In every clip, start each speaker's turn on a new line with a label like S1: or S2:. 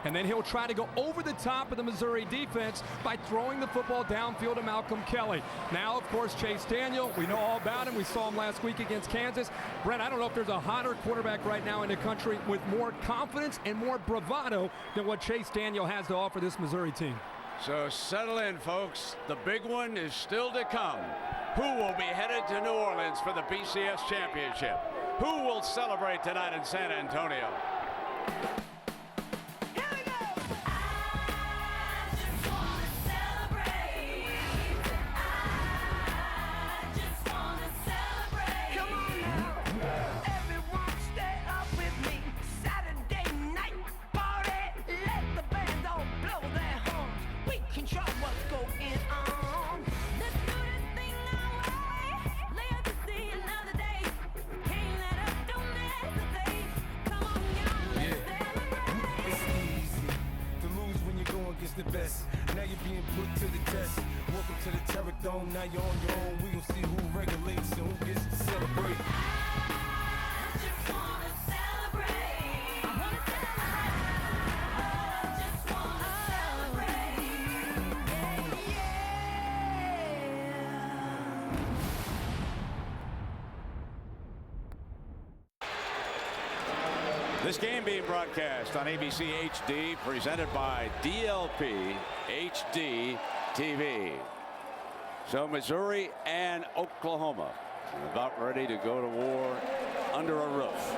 S1: and then he'll try to go over the top of the Missouri defense by throwing the football downfield to Malcolm Kelly. Now, of course, Chase Daniel, we know all about him. We saw him last week against Kansas. Brent, I don't know if there's a hotter quarterback right now in the country with more confidence and more bravado than what Chase Daniel has to offer this Missouri team.
S2: So settle in, folks. The big one is still to come. Who will be headed to New Orleans for the BCS championship? Who will celebrate tonight in San Antonio?
S3: The best. Now you're being put to the test. Welcome to the Terror Dome. Now you're on your own. We gon' see who regulates and who gets to celebrate.
S4: I just wanna celebrate. I wanna celebrate. I just wanna celebrate. Yeah.
S2: This game being broadcast on ABC HD, presented by DLP HD TV. So Missouri and Oklahoma are about ready to go to war under a roof.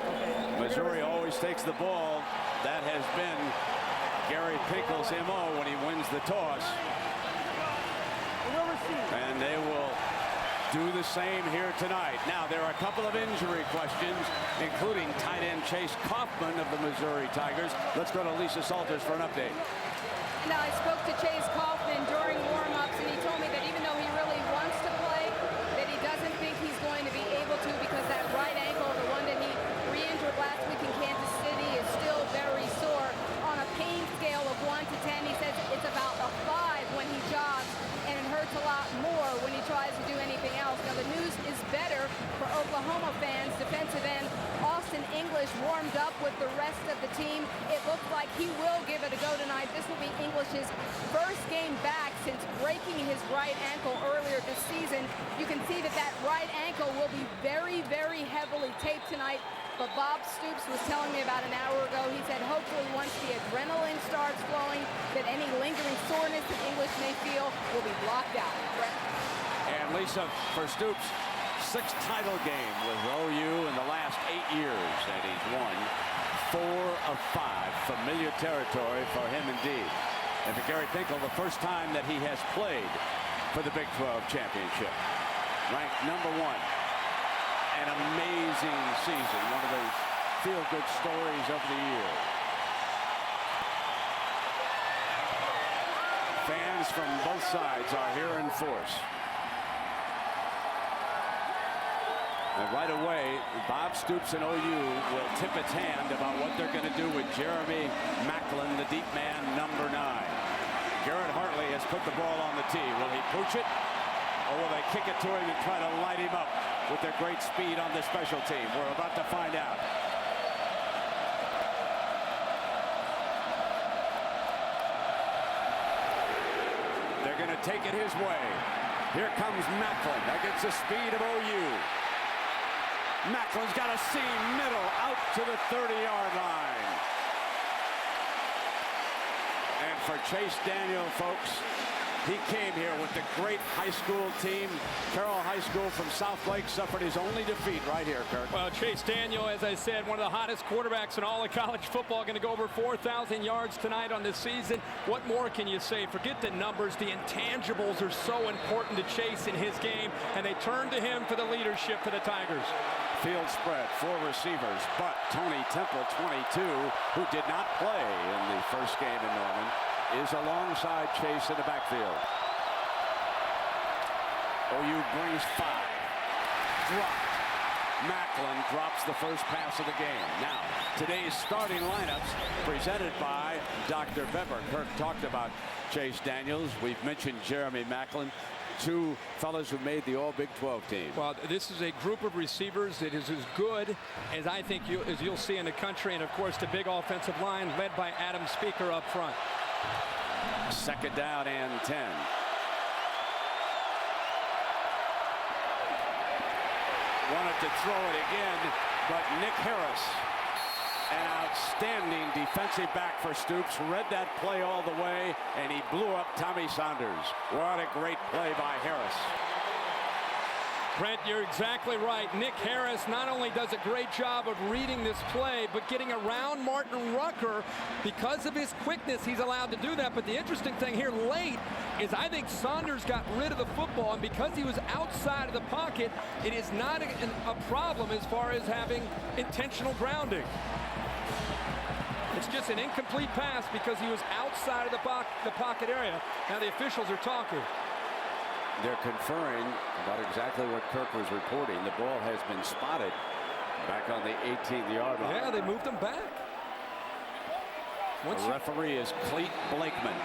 S2: Missouri always takes the ball. That has been Gary Pinkel's MO when he wins the toss. And they will do the same here tonight. Now, there are a couple of injury questions, including tight end Chase Kaufman of the Missouri Tigers. Let's go to Lisa Salters for an update.
S5: Now, I spoke to Chase Kaufman during warm-ups, and he told me that even though he really wants to play, that he doesn't think he's going to be able to because that right ankle, the one that he re-injured last week in Kansas City, is still very sore. On a pain scale of 1 to 10, he says it's about a 5 when he jogs, and it hurts a lot more when he tries to do anything else. Now, the news is better for Oklahoma fans. Defensive end Austin English warmed up with the rest of the team. It looks like he will give it a go tonight. This will be English's first game back since breaking his right ankle earlier this season. You can see that that right ankle will be very, very heavily taped tonight. But Bob Stoops was telling me about an hour ago, he said hopefully once the adrenaline starts flowing, that any lingering soreness that English may feel will be blocked out. Brett?
S2: And Lisa, for Stoops, 6th title game with OU in the last 8 years, and he's won 4 of 5. Familiar territory for him indeed. And for Gary Pinkel, the first time that he has played for the Big 12 championship. Ranked number 1. An amazing season, one of the feel-good stories of the year. Fans from both sides are here in force. And right away, Bob Stoops and OU will tip its hand about what they're going to do with Jeremy Macklin, the deep man, number 9. Garrett Hartley has put the ball on the tee. Will he pooch it? Or will they kick it to him and try to light him up with their great speed on the special team? We're about to find out. They're going to take it his way. Here comes Macklin against the speed of OU. Macklin's got a seam middle out to the 30-yard line. And for Chase Daniel, folks, he came here with the great high school team. Carroll High School from South Lake suffered his only defeat right here, Kirk.
S1: Well, Chase Daniel, as I said, one of the hottest quarterbacks in all of college football, going to go over 4,000 yards tonight on this season. What more can you say? Forget the numbers. The intangibles are so important to Chase in his game, and they turn to him for the leadership for the Tigers.
S2: Field spread, 4 receivers, but Tony Temple, 22, who did not play in the first game in Norman, is alongside Chase in the backfield. OU brings 5. Dropped. Macklin drops the first pass of the game. Now, today's starting lineups presented by Dr. Pepper. Kirk talked about Chase Daniels. We've mentioned Jeremy Macklin. two fellas who made the All Big 12 team.
S1: Well, this is a group of receivers that is as good as I think as you'll see in the country, and of course the big offensive line led by Adam Speaker up front.
S2: Second down and 10. Wanted to throw it again, but Nick Harris, an outstanding defensive back for Stoops, read that play all the way, and he blew up Tommy Saunders. What a great play by Harris.
S1: Brent, you're exactly right. Nick Harris not only does a great job of reading this play, but getting around Martin Rucker. Because of his quickness, he's allowed to do that. But the interesting thing here late is I think Saunders got rid of the football, and because he was outside of the pocket, it is not a problem as far as having intentional grounding. It's just an incomplete pass because he was outside of the pocket area. Now the officials are talking.
S2: They're conferring about exactly what Kirk was reporting. The ball has been spotted back on the 18-yard line.
S1: Yeah, they moved him back.
S2: The referee is Cleet Blakeman.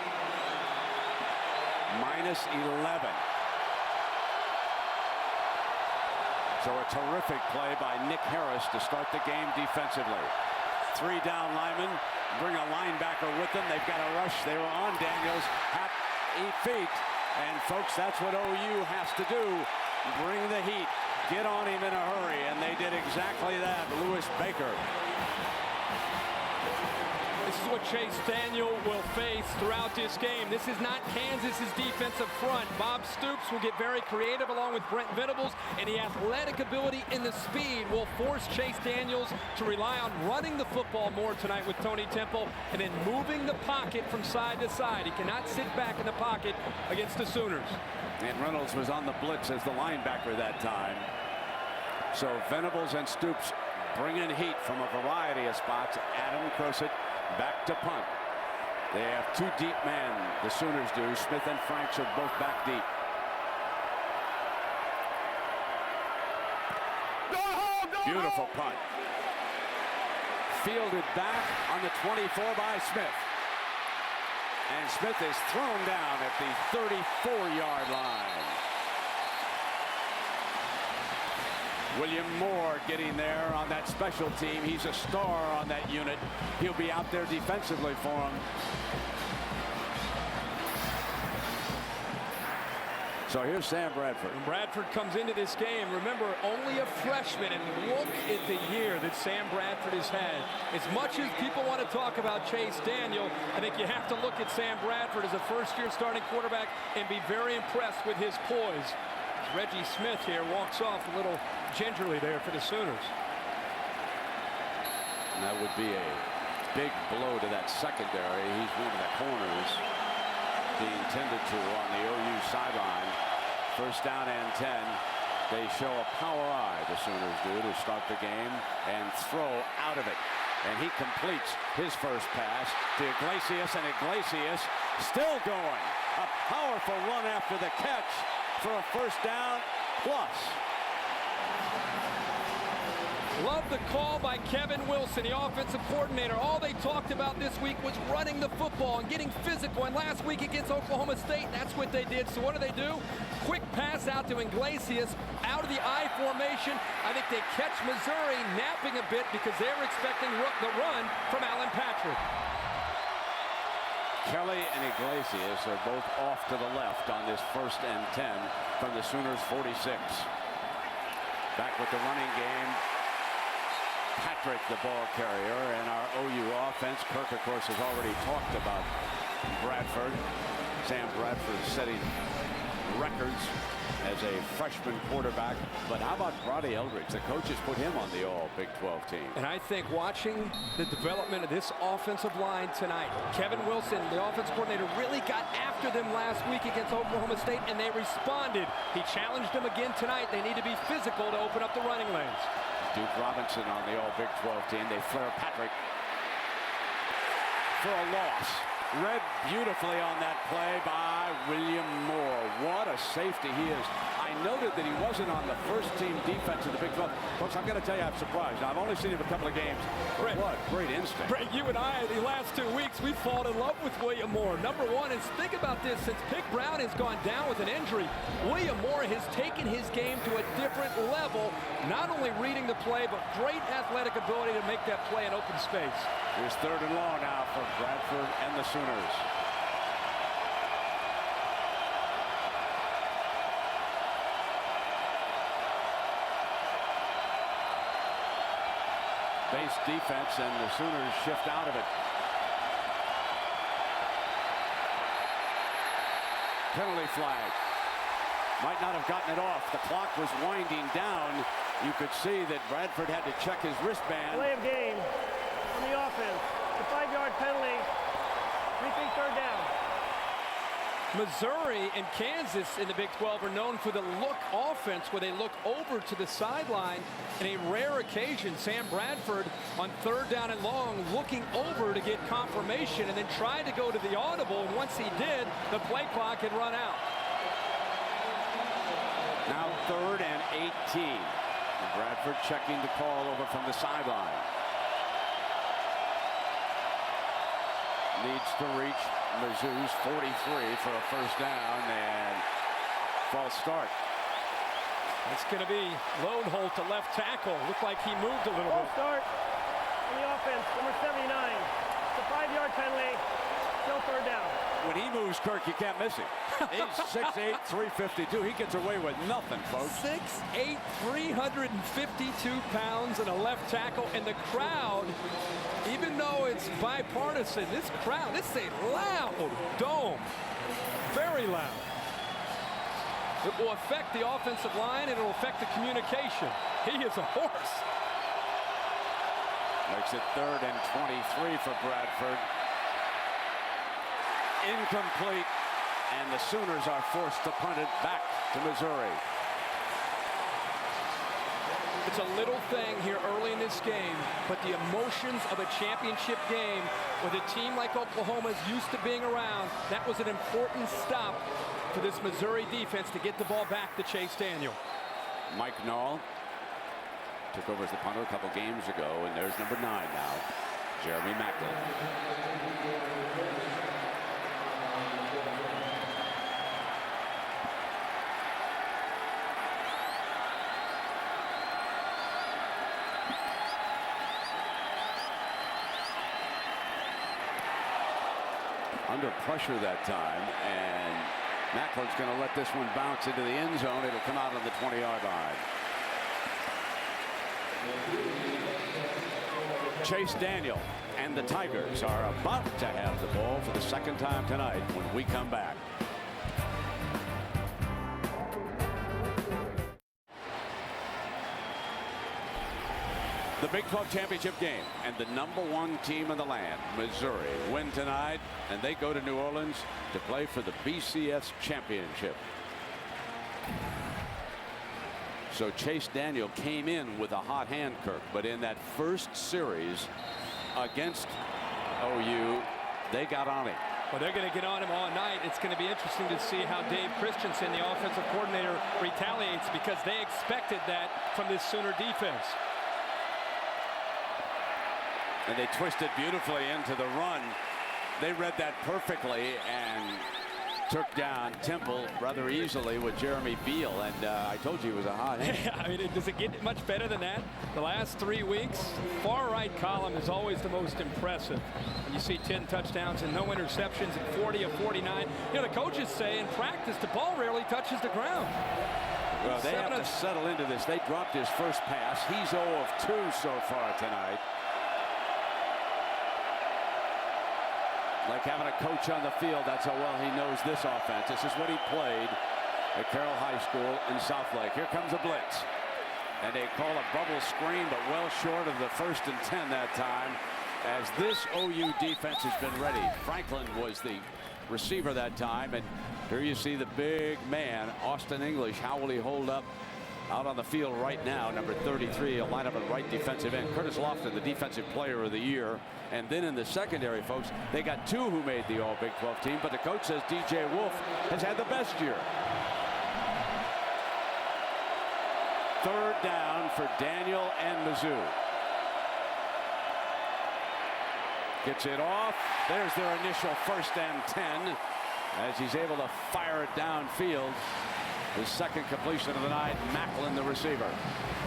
S2: -11. So a terrific play by Nick Harris to start the game defensively. 3 down linemen, bring a linebacker with them. They've got a rush. They were on Daniels at 8 feet. And folks, that's what OU has to do. Bring the heat. Get on him in a hurry. And they did exactly that. Lewis Baker.
S1: This is what Chase Daniel will face throughout this game. This is not Kansas's defensive front. Bob Stoops will get very creative along with Brent Venables, and the athletic ability and the speed will force Chase Daniels to rely on running the football more tonight with Tony Temple and then moving the pocket from side to side. He cannot sit back in the pocket against the Sooners.
S2: And Reynolds was on the blitz as the linebacker that time. So Venables and Stoops bringing heat from a variety of spots. Adam Crosett back to punt. They have 2 deep men, the Sooners do. Smith and Franks are both back deep. Beautiful punt. Fielded back on the 24 by Smith. And Smith is thrown down at the 34-yard line. William Moore getting there on that special team. He's a star on that unit. He'll be out there defensively for him. So here's Sam Bradford.
S1: And Bradford comes into this game, remember, only a freshman, and look at the year that Sam Bradford has had. As much as people want to talk about Chase Daniel, I think you have to look at Sam Bradford as a first-year starting quarterback and be very impressed with his poise. Reggie Smith here walks off a little gingerly there for the Sooners.
S2: And that would be a big blow to that secondary. He's one of the corners being tended to on the OU sideline. First down and 10. They show a power eye, the Sooners do, to start the game and throw out of it. And he completes his first pass to Iglesias, and Iglesias still going. A powerful run after the catch for a first down plus.
S1: Love the call by Kevin Wilson, the offensive coordinator. All they talked about this week was running the football and getting physical. And last week against Oklahoma State, that's what they did. So what do? Quick pass out to Iglesias out of the I formation. I think they catch Missouri napping a bit because they're expecting the run from Alan Patrick.
S2: Kelly and Iglesias are both off to the left on this 1st and 10 from the Sooners 46. Back with the running game. Patrick, the ball carrier, and our OU offense. Kirk, of course, has already talked about Bradford. Sam Bradford setting records as a freshman quarterback. But how about Roddy Eldridge? The coaches put him on the All Big 12 team.
S1: And I think watching the development of this offensive line tonight, Kevin Wilson, the offense coordinator, really got after them last week against Oklahoma State, and they responded. He challenged them again tonight. They need to be physical to open up the running lanes.
S2: Duke Robinson on the All Big 12 team. They flare Patrick for a loss. Read beautifully on that play by William Moore. What a safety he is. I noted that he wasn't on the first team defense of the Big 12. Folks, I'm going to tell you I'm surprised. Now, I've only seen him a couple of games. But what great instinct.
S1: Brett, you and I, the last 2 weeks, we've fallen in love with William Moore. Number one is, think about this, since Pick Brown has gone down with an injury, William Moore has taken his game to a different level, not only reading the play, but great athletic ability to make that play in open space.
S2: Here's 3rd and long now for Bradford and the Sooners. Base defense, and the Sooners shift out of it. Penalty flag. Might not have gotten it off. The clock was winding down. You could see that Bradford had to check his wristband.
S6: Delay of game on the offense. The 5-yard penalty. We think 3rd down.
S1: Missouri and Kansas in the Big 12 are known for the look offense, where they look over to the sideline. In a rare occasion, Sam Bradford on 3rd down and long looking over to get confirmation, and then tried to go to the audible, and once he did, the play clock had run out.
S2: Now 3rd and 18. And Bradford checking the call over from the sideline. Needs to reach Mizzou's 43 for a 1st down, and false start.
S1: It's going to be Lodeholt to left tackle. Looked like he moved a little
S6: False
S1: bit.
S6: start on the offense. Number 79. It's a 5-yard penalty. Still 3rd down.
S2: When he moves, Kirk, you can't miss him. He's 6'8", 352. He gets away with nothing, folks.
S1: 6'8", 352 pounds, and a left tackle. And the crowd, even though it's bipartisan, this crowd, this is a loud dome. Very loud. It will affect the offensive line, and it will affect the communication. He is a horse.
S2: Makes it 3rd and 23 for Bradford. Incomplete, and the Sooners are forced to punt it back to Missouri.
S1: It's a little thing here early in this game, but the emotions of a championship game with a team like Oklahoma is used to being around, that was an important stop for this Missouri defense to get the ball back to Chase Daniel.
S2: Mike Nall took over as the punter a couple games ago, and there's number 9 now, Jeremy Macklin. Under pressure that time, and Macklin's going to let this one bounce into the end zone. It'll come out on the 20-yard line. Chase Daniel and the Tigers are about to have the ball for the 2nd time tonight when we come back. The Big 12 championship game, and the number 1 team in the land, Missouri, win tonight, and they go to New Orleans to play for the BCS championship. So Chase Daniel came in with a hot hand, Kirk, but in that first series against OU, they got on him.
S1: Well, they're going to get on him all night. It's going to be interesting to see how Dave Christensen, the offensive coordinator, retaliates, because they expected that from this Sooner defense.
S2: And they twisted beautifully into the run. They read that perfectly and took down Temple rather easily with Jeremy Beal. And I told you he was a hot hand.
S1: I mean, does it get much better than that? The last 3 weeks, far right column is always the most impressive. When you see 10 touchdowns and no interceptions and 40 of 49. You know, the coaches say in practice the ball rarely touches the ground.
S2: Well, they have to settle into this. They dropped his first pass. He's 0 of 2 so far tonight. Like having a coach on the field, that's how well he knows this offense. This is what he played at Carroll High School in Southlake. Here comes a blitz. And they call a bubble screen, but well short of the 1st and 10 that time, as this OU defense has been ready. Franklin was the receiver that time, and here you see the big man, Austin English. How will he hold up out on the field right now? Number 33, a lineup at right defensive end. Curtis Lofton, the defensive player of the year. And then in the secondary, folks, they got 2 who made the All Big 12 team, but the coach says DJ Wolf has had the best year. 3rd down for Daniel and Mizzou. Gets it off. There's their initial 1st and 10 as he's able to fire it downfield. His 2nd completion of the night. Macklin, the receiver.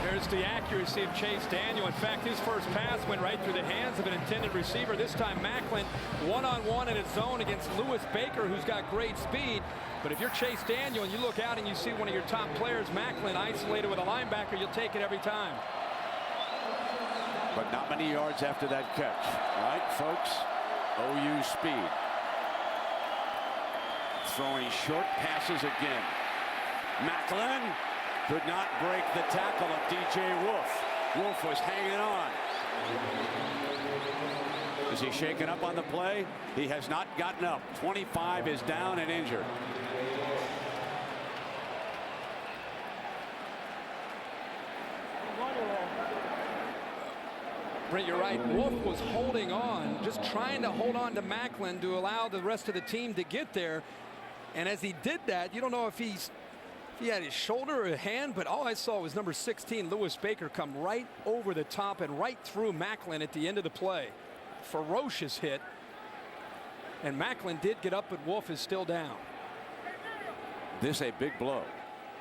S1: There's the accuracy of Chase Daniel. In fact, his first pass went right through the hands of an intended receiver. This time Macklin one-on-one in his zone against Lewis Baker, who's got great speed. But if you're Chase Daniel and you look out and you see one of your top players, Macklin, isolated with a linebacker, you'll take it every time.
S2: But not many yards after that catch. Right, folks? OU speed. Throwing short passes again. Macklin could not break the tackle of DJ Wolf. Wolf was hanging on. Is he shaken up on the play? He has not gotten up. 25 is down and injured.
S1: Brent, you're right. Wolf was holding on, just trying to hold on to Macklin to allow the rest of the team to get there. And as he did that, you don't know if he had his shoulder or a hand, but all I saw was number 16, Lewis Baker, come right over the top and right through Macklin at the end of the play. Ferocious hit. And Macklin did get up, but Wolf is still down.
S2: This a big blow,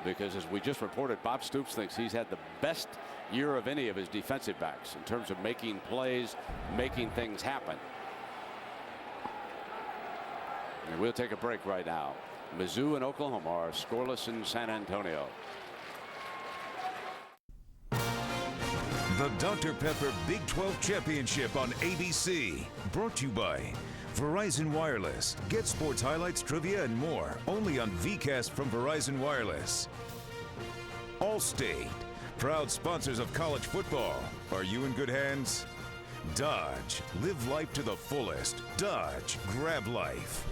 S2: because as we just reported, Bob Stoops thinks he's had the best year of any of his defensive backs in terms of making plays, making things happen. And we'll take a break right now. Mizzou and Oklahoma are scoreless in San Antonio.
S7: The Dr. Pepper Big 12 Championship on ABC. Brought to you by Verizon Wireless. Get sports highlights, trivia, and more only on VCast from Verizon Wireless. Allstate, proud sponsors of college football. Are you in good hands? Dodge, live life to the fullest. Dodge, grab life.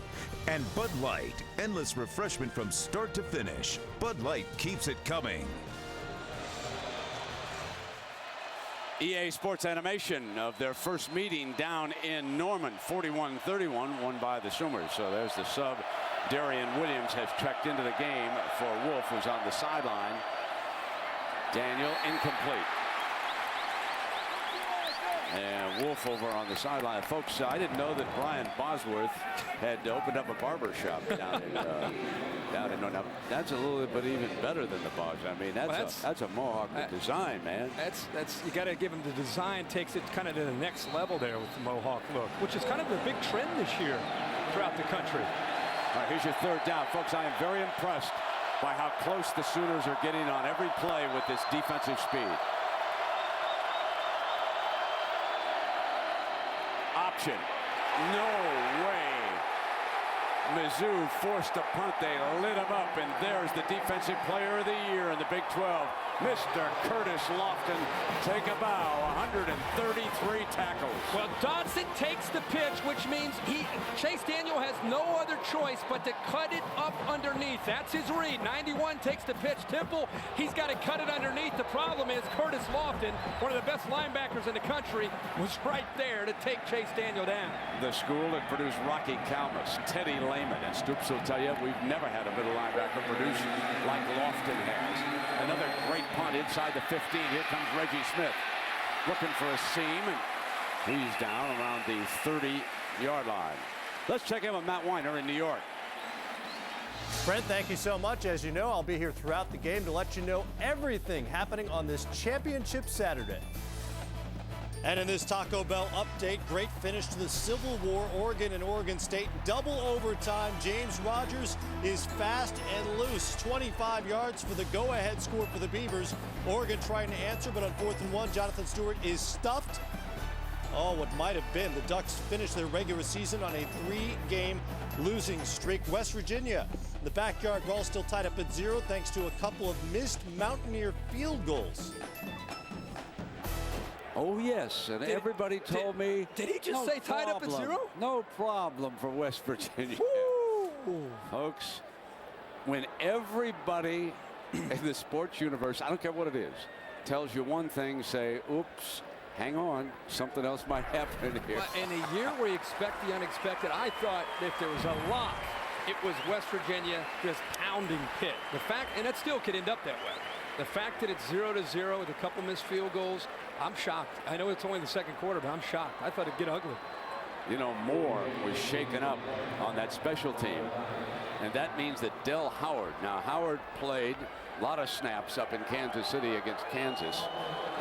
S7: And Bud Light, endless refreshment from start to finish. Bud Light keeps it coming.
S2: EA Sports animation of their first meeting down in Norman. 41-31, won by the Sooners. So there's the sub. Darian Williams has checked into the game for Wolf, who's on the sideline. Daniel incomplete. And Wolf over on the sideline. Folks, I didn't know that Brian Bosworth had opened up a barber shop down in Norman. That's a little bit even better than the Bos. I mean, that's a Mohawk design, man.
S1: That's you got to give him the design. Takes it kind of to the next level there with the Mohawk look, which is kind of the big trend this year throughout the country.
S2: All right, here's your 3rd down, folks. I am very impressed by how close the Sooners are getting on every play with this defensive speed. Option. No way. Mizzou forced a punt. They lit him up, and there's the defensive player of the year in the Big 12. Mr. Curtis Lofton, take a bow. 133 tackles.
S1: Well, Dodson takes the pitch, which means Chase Daniel has no other choice but to cut it up underneath. That's his read. 91 takes the pitch. Temple, he's got to cut it underneath. The problem is Curtis Lofton, one of the best linebackers in the country, was right there to take Chase Daniel down.
S2: The school that produced Rocky Kalmus, Teddy Lehman, and Stoops will tell you we've never had a middle linebacker produce like Lofton has. Another great punt inside the 15. Here comes Reggie Smith looking for a seam, and he's down around the 30-yard line. Let's check in with Matt Weiner in New York.
S8: Brent, thank you so much. As you know, I'll be here throughout the game to let you know everything happening on this championship Saturday. And in this Taco Bell update, great finish to the Civil War, Oregon and Oregon State. Double overtime. James Rogers is fast and loose. 25 yards for the go-ahead score for the Beavers. Oregon trying to answer, but on 4th and 1, Jonathan Stewart is stuffed. Oh, what might have been. The Ducks finished their regular season on a 3-game losing streak. West Virginia, the backyard brawl still tied up at 0 thanks to a couple of missed Mountaineer field goals.
S2: Oh, yes, and everybody told me.
S1: Did he just say tied up at 0?
S2: No problem for West Virginia. Folks, when everybody in the sports universe, I don't care what it is, tells you one thing, say, oops, hang on, something else might happen here.
S1: In a year where you expect the unexpected, I thought if there was a lock, it was West Virginia just pounding Pitt. The fact, and it still could end up that way. The fact that it's 0-0 with a couple missed field goals, I'm shocked. I know it's only the second quarter, but I'm shocked. I thought it'd get ugly.
S2: You know, Moore was shaken up on that special team, and that means that Del Howard. Now, Howard played a lot of snaps up in Kansas City against Kansas.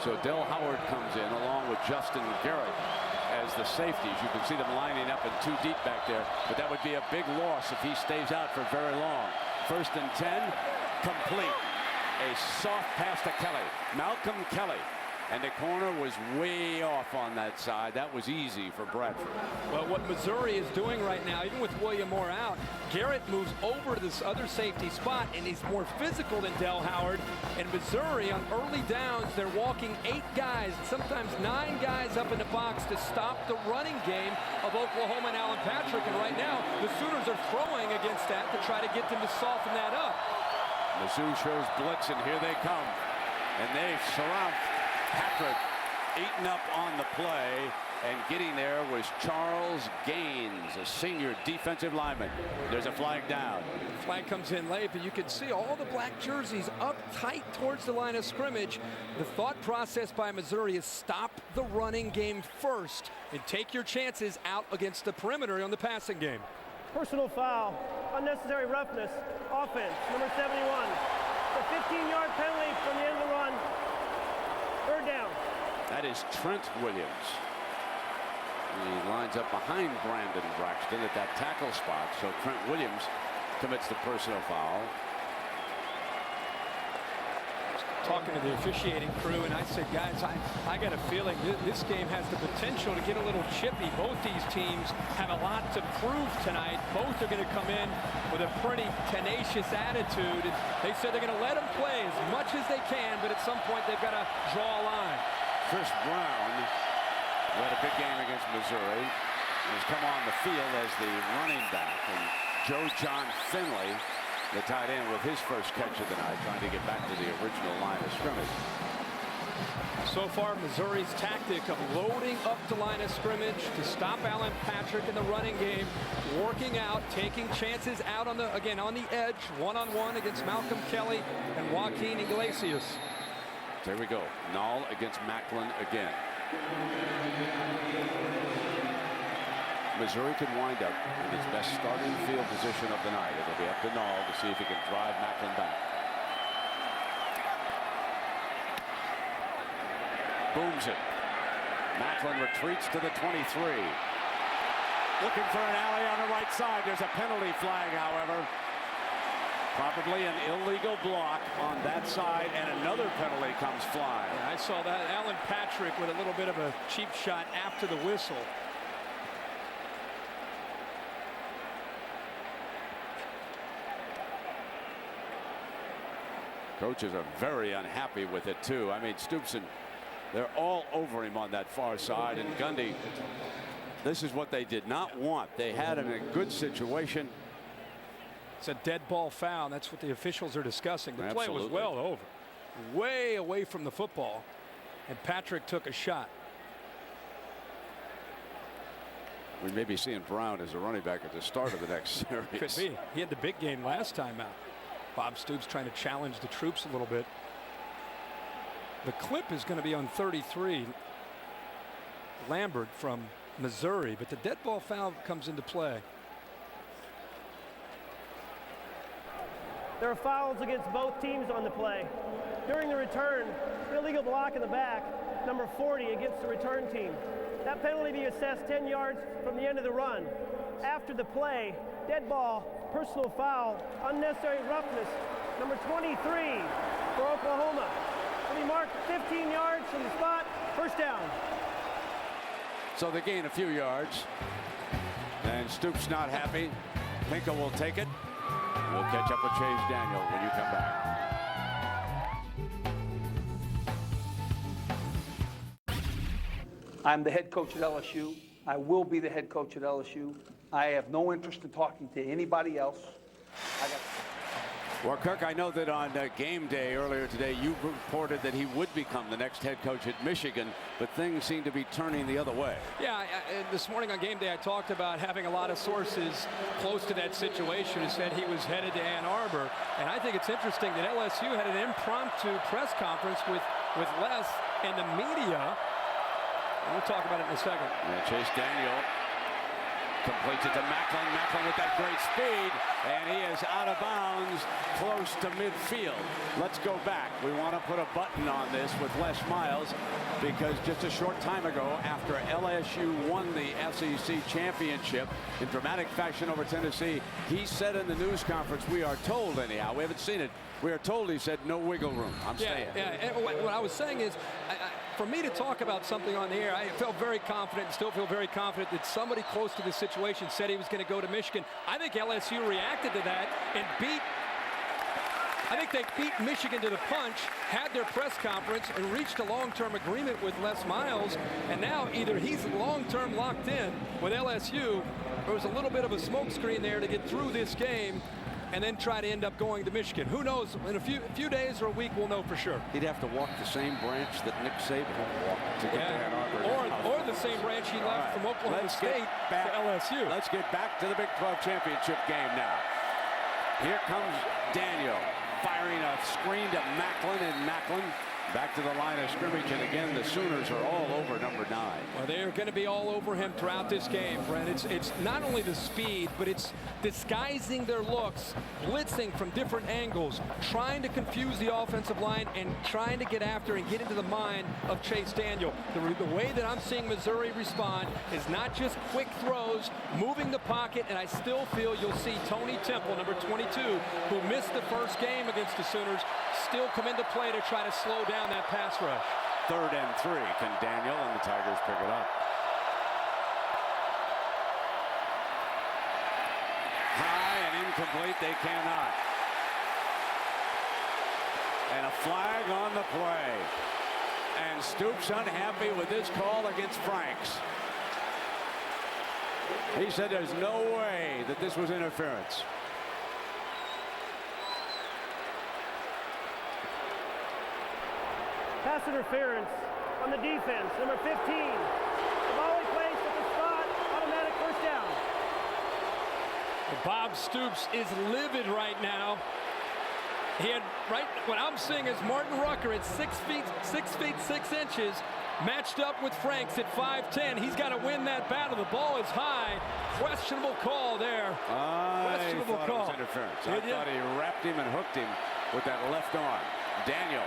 S2: So Del Howard comes in along with Justin Garrett as the safeties. You can see them lining up and too deep back there, but that would be a big loss if he stays out for very long. 1st and 10, complete. A soft pass to Kelly. Malcolm Kelly. And the corner was way off on that side. That was easy for Bradford.
S1: Well, what Missouri is doing right now, even with William Moore out, Garrett moves over to this other safety spot, and he's more physical than Del Howard. And Missouri, on early downs, they're walking 8 guys, sometimes 9 guys up in the box to stop the running game of Oklahoma and Alan Patrick. And right now, the Sooners are throwing against that to try to get them to soften that up.
S2: Mizzou shows blitz, and here they come. And they surround Patrick, eaten up on the play, and getting there was Charles Gaines, a senior defensive lineman. There's a flag down.
S1: Flag comes in late, but you can see all the black jerseys up tight towards the line of scrimmage. The thought process by Missouri is stop the running game first and take your chances out against the perimeter on the passing game.
S6: Personal foul, unnecessary roughness, offense, number 71. The 15-yard penalty from the end of the run. 3rd down.
S2: That is Trent Williams. He lines up behind Brandon Braxton at that tackle spot. So Trent Williams commits the personal foul.
S1: Talking to the officiating crew, and I said, guys, I got a feeling this game has the potential to get a little chippy. Both these teams have a lot to prove tonight. Both are going to come in with a pretty tenacious attitude. And they said they're going to let them play as much as they can, but at some point they've got to draw a line.
S2: Chris Brown, who had a big game against Missouri, has come on the field as the running back, and Joe John Finley, the tight end, with his first catch of the night, trying to get back to the original line of scrimmage.
S1: So far, Missouri's tactic of loading up the line of scrimmage to stop Alan Patrick in the running game, working out, taking chances out on the, again, on the edge, one-on-one against Malcolm Kelly and Joaquin Iglesias.
S2: There we go. Null against Macklin again. Missouri can wind up in its best starting field position of the night. It'll be up to Null to see if he can drive Macklin back. Booms it. Macklin retreats to the 23. Looking for an alley on the right side. There's a penalty flag, however. Probably an illegal block on that side, and another penalty comes flying.
S1: Yeah, I saw that. Alan Patrick with a little bit of a cheap shot after the whistle.
S2: Coaches are very unhappy with it, too. I mean, Stoops, they're all over him on that far side. And Gundy, this is what they did not want. They had him in a good situation.
S1: It's a dead ball foul. That's what the officials are discussing. The play was
S2: Absolutely.
S1: well over. Way away from the football. And Patrick took a shot.
S2: We may be seeing Brown as a running back at the start of the next series.
S1: Could be. He had the big game last time out. Bob Stoops trying to challenge the troops a little bit. The clip is going to be on 33. Lambert from Missouri, but the dead ball foul comes into play.
S6: There are fouls against both teams on the play. During the return, illegal block in the back, number 40 against the return team. That penalty be assessed 10 yards from the end of the run. After the play, dead ball, personal foul, unnecessary roughness, number 23 for Oklahoma. Will be marked 15 yards from the spot, 1st down.
S2: So they gain a few yards. And Stoops not happy. Pinka will take it. We'll catch up with Chase Daniel when you come back.
S9: I'm the head coach at LSU. I will be the head coach at LSU. I have no interest in talking to anybody else.
S2: Well, Kirk, I know that on game day earlier today, you reported that he would become the next head coach at Michigan, but things seem to be turning the other way.
S1: Yeah, this morning on game day, I talked about having a lot of sources close to that situation who said he was headed to Ann Arbor. And I think it's interesting that LSU had an impromptu press conference with Les and the media. We'll talk about it in a second.
S2: Yeah, Chase Daniel completes it to Macklin. Macklin with that great speed, and he is out of bounds, close to midfield. Let's go back. We want to put a button on this with Les Miles, because just a short time ago, after LSU won the SEC championship in dramatic fashion over Tennessee, he said in the news conference, we are told anyhow, we haven't seen it, we are told, he said, no wiggle room. I'm staying.
S1: Yeah, and what I was saying is, for me to talk about something on the air, I felt very confident and still feel very confident that somebody close to the situation said he was going to go to Michigan. I think LSU reacted to that and I think they beat Michigan to the punch, had their press conference, and reached a long-term agreement with Les Miles. And now either he's long-term locked in with LSU, or there was a little bit of a smokescreen there to get through this game and then try to end up going to Michigan. Who knows? In a few days or a week, we'll know for sure.
S2: He'd have to walk the same branch that Nick Saban walked to get to Ann Arbor.
S1: Or the same branch he left from Oklahoma State to LSU.
S2: Let's get back to the Big 12 championship game now. Here comes Daniel firing a screen to Macklin, and Macklin back to the line of scrimmage, and again the Sooners are all over number 9.
S1: Well, they're going to be all over him throughout this game, Brent. It's not only the speed, but it's disguising their looks, blitzing from different angles, trying to confuse the offensive line and trying to get after and get into the mind of Chase Daniel. The way that I'm seeing Missouri respond is not just quick throws, moving the pocket, and I still feel you'll see Tony Temple, number 22, who missed the first game against the Sooners, still come into play to try to slow down that pass rush.
S2: 3rd and 3. Can Daniel and the Tigers pick it up? High and incomplete. They cannot. And a flag on the play. And Stoops unhappy with this call against Franks. He said there's no way that this was interference.
S6: Pass interference on the defense, number 15. The volley placed at the spot, automatic first down.
S1: Bob Stoops is livid right now. He had what I'm seeing is Martin Rucker at 6 feet 6 inches, matched up with Franks at 5'10". He's got to win that battle. The ball is high. Questionable call there. Questionable call.
S2: It was interference. I thought he wrapped him and hooked him with that left arm. Daniel.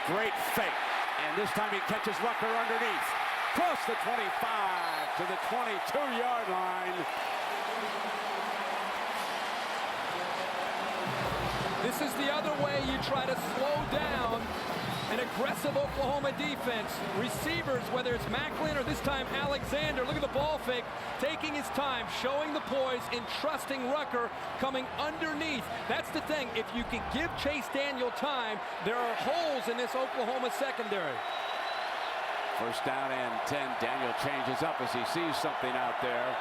S2: Great fake, and this time he catches Rucker underneath. Cross the 25 to the 22-yard line.
S1: This is the other way you try to slow down an aggressive Oklahoma defense. Receivers, whether it's Macklin or this time Alexander, look at the ball fake, taking his time, showing the poise, and trusting Rucker coming underneath. That's the thing. If you can give Chase Daniel time, there are holes in this Oklahoma secondary.
S2: 1st down and 10. Daniel changes up as he sees something out there.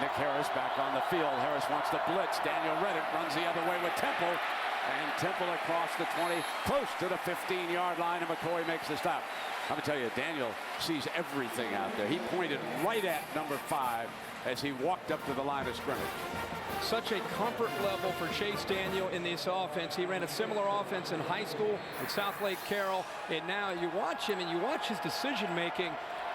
S2: Nick Harris back on the field. Harris wants to blitz. Daniel read it, runs the other way with Temple. And Temple across the 20, close to the 15-yard line, and McCoy makes the stop. I'm going to tell you, Daniel sees everything out there. He pointed right at number 5 as he walked up to the line of scrimmage.
S1: Such a comfort level for Chase Daniel in this offense. He ran a similar offense in high school at South Lake Carroll, and now you watch him and you watch his decision-making.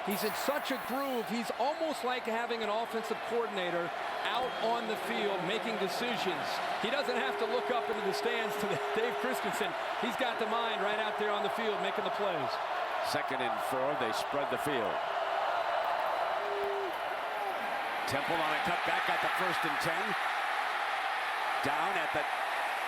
S1: He's in such a groove. He's almost like having an offensive coordinator out on the field making decisions. He doesn't have to look up into the stands to Dave Christensen. He's got the mind right out there on the field making the plays.
S2: 2nd and 4. They spread the field. Temple on a cutback at the 1st and 10. Down at the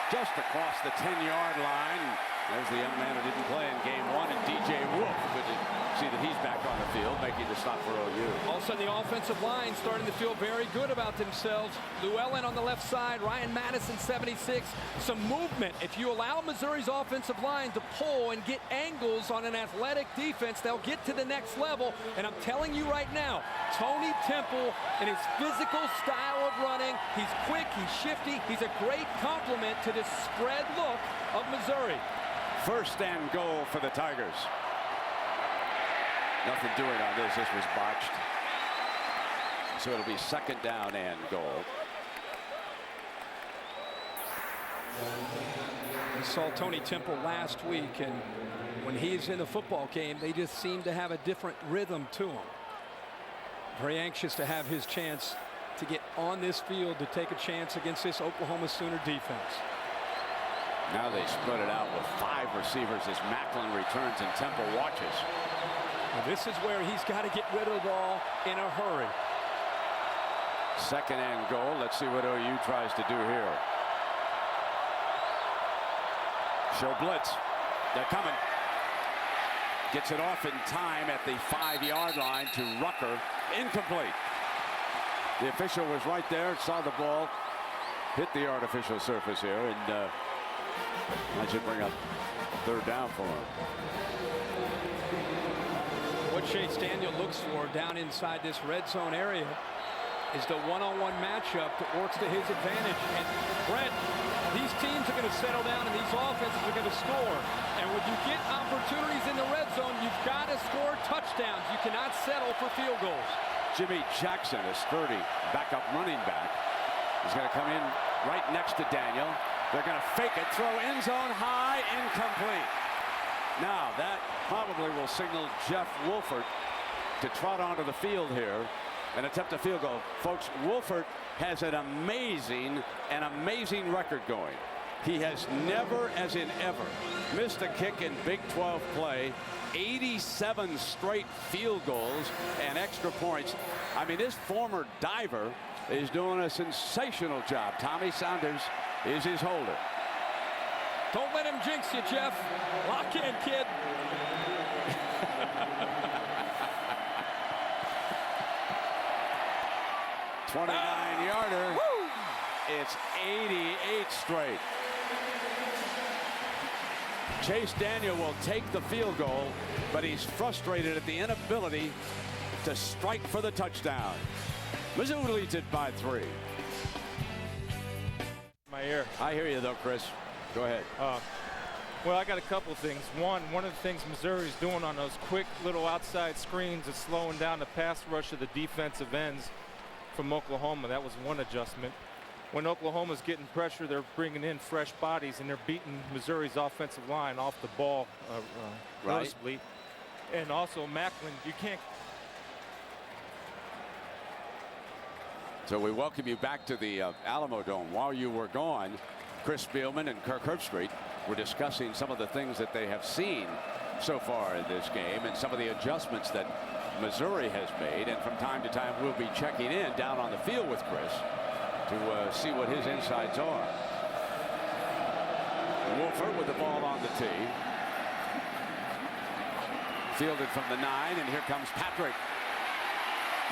S2: just across the 10-yard line. There's the young man who didn't play in game 1, and DJ Wolf. Good to see that he's back on the field, making the stop for OU.
S1: All of a sudden, the offensive line starting to feel very good about themselves. Llewellyn on the left side, Ryan Madison, 76. Some movement. If you allow Missouri's offensive line to pull and get angles on an athletic defense, they'll get to the next level. And I'm telling you right now, Tony Temple and his physical style of running, he's quick, he's shifty, he's a great complement to this spread look of Missouri.
S2: First and goal for the Tigers. Nothing doing on this. This was botched. So it'll be second down and goal.
S1: We saw Tony Temple last week, and when he's in the football game, they just seem to have a different rhythm to him. Very anxious to have his chance to get on this field to take a chance against this Oklahoma Sooner defense.
S2: Now they spread it out with 5 receivers as Macklin returns and Temple watches.
S1: Well, this is where he's got to get rid of the ball in a hurry.
S2: Second and goal. Let's see what OU tries to do here. Show blitz. They're coming. Gets it off in time at the 5-yard line to Rucker. Incomplete. The official was right there, saw the ball, hit the artificial surface here, and that should bring up third down for him.
S1: What Chase Daniel looks for down inside this red zone area is the one-on-one matchup that works to his advantage. And Brent, these teams are going to settle down and these offenses are going to score. And when you get opportunities in the red zone, you've got to score touchdowns. You cannot settle for field goals.
S2: Jimmy Jackson, a sturdy backup running back, is going to come in right next to Daniel. They're going to fake it, throw end zone high, incomplete. Now that probably will signal Jeff Wolford to trot onto the field here and attempt a field goal. Folks, Wolford has an amazing record going. He has never, as in ever, missed a kick in Big 12 play. 87 straight field goals and extra points. I mean, this former diver is doing a sensational job. Tommy Saunders is his holder.
S1: Don't let him jinx you, Jeff. Lock in, kid.
S2: '29-yarder. It's 88 straight. Chase Daniel will take the field goal, but he's frustrated at the inability to strike for the touchdown. Mizzou leads it by 3.
S10: My ear.
S2: I hear you though, Chris. Go ahead.
S10: Well, I got a couple of things. One of the things Missouri's doing on those quick little outside screens is slowing down the pass rush of the defensive ends from Oklahoma. That was one adjustment. When Oklahoma's getting pressure, they're bringing in fresh bodies, and they're beating Missouri's offensive line off the ball noticeably. And also, Macklin, you can't.
S2: So we welcome you back to the Alamo Dome. While you were gone, Chris Spielman and Kirk Herbstreit were discussing some of the things that they have seen so far in this game and some of the adjustments that Missouri has made. And from time to time, we'll be checking in down on the field with Chris to see what his insights are. Wolford with the ball on the tee. Fielded from the 9, and here comes Patrick.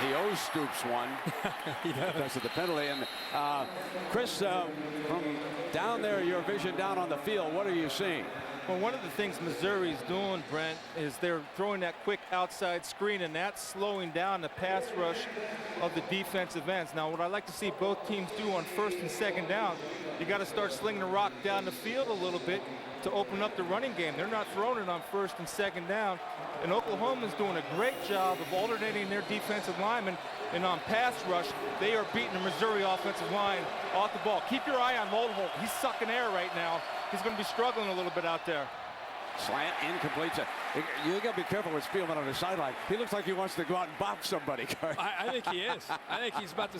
S2: He owes Stoops one.
S1: He does.
S2: Because of the penalty. And Chris, from down there, your vision down on the field, what are you seeing?
S10: Well, one of the things Missouri's doing, Brent, is they're throwing that quick outside screen, and that's slowing down the pass rush of the defensive ends. Now, what I like to see both teams do on first and second down, you got to start slinging the rock down the field a little bit to open up the running game. They're not throwing it on first and second down. And Oklahoma's doing a great job of alternating their defensive linemen. And on pass rush, they are beating the Missouri offensive line off the ball. Keep your eye on Lodeholt. He's sucking air right now. He's going to be struggling a little bit out there.
S2: Slant incomplete. You got to be careful with Spielman on the sideline. He looks like he wants to go out and bop somebody.
S1: I think he is. I think he's about to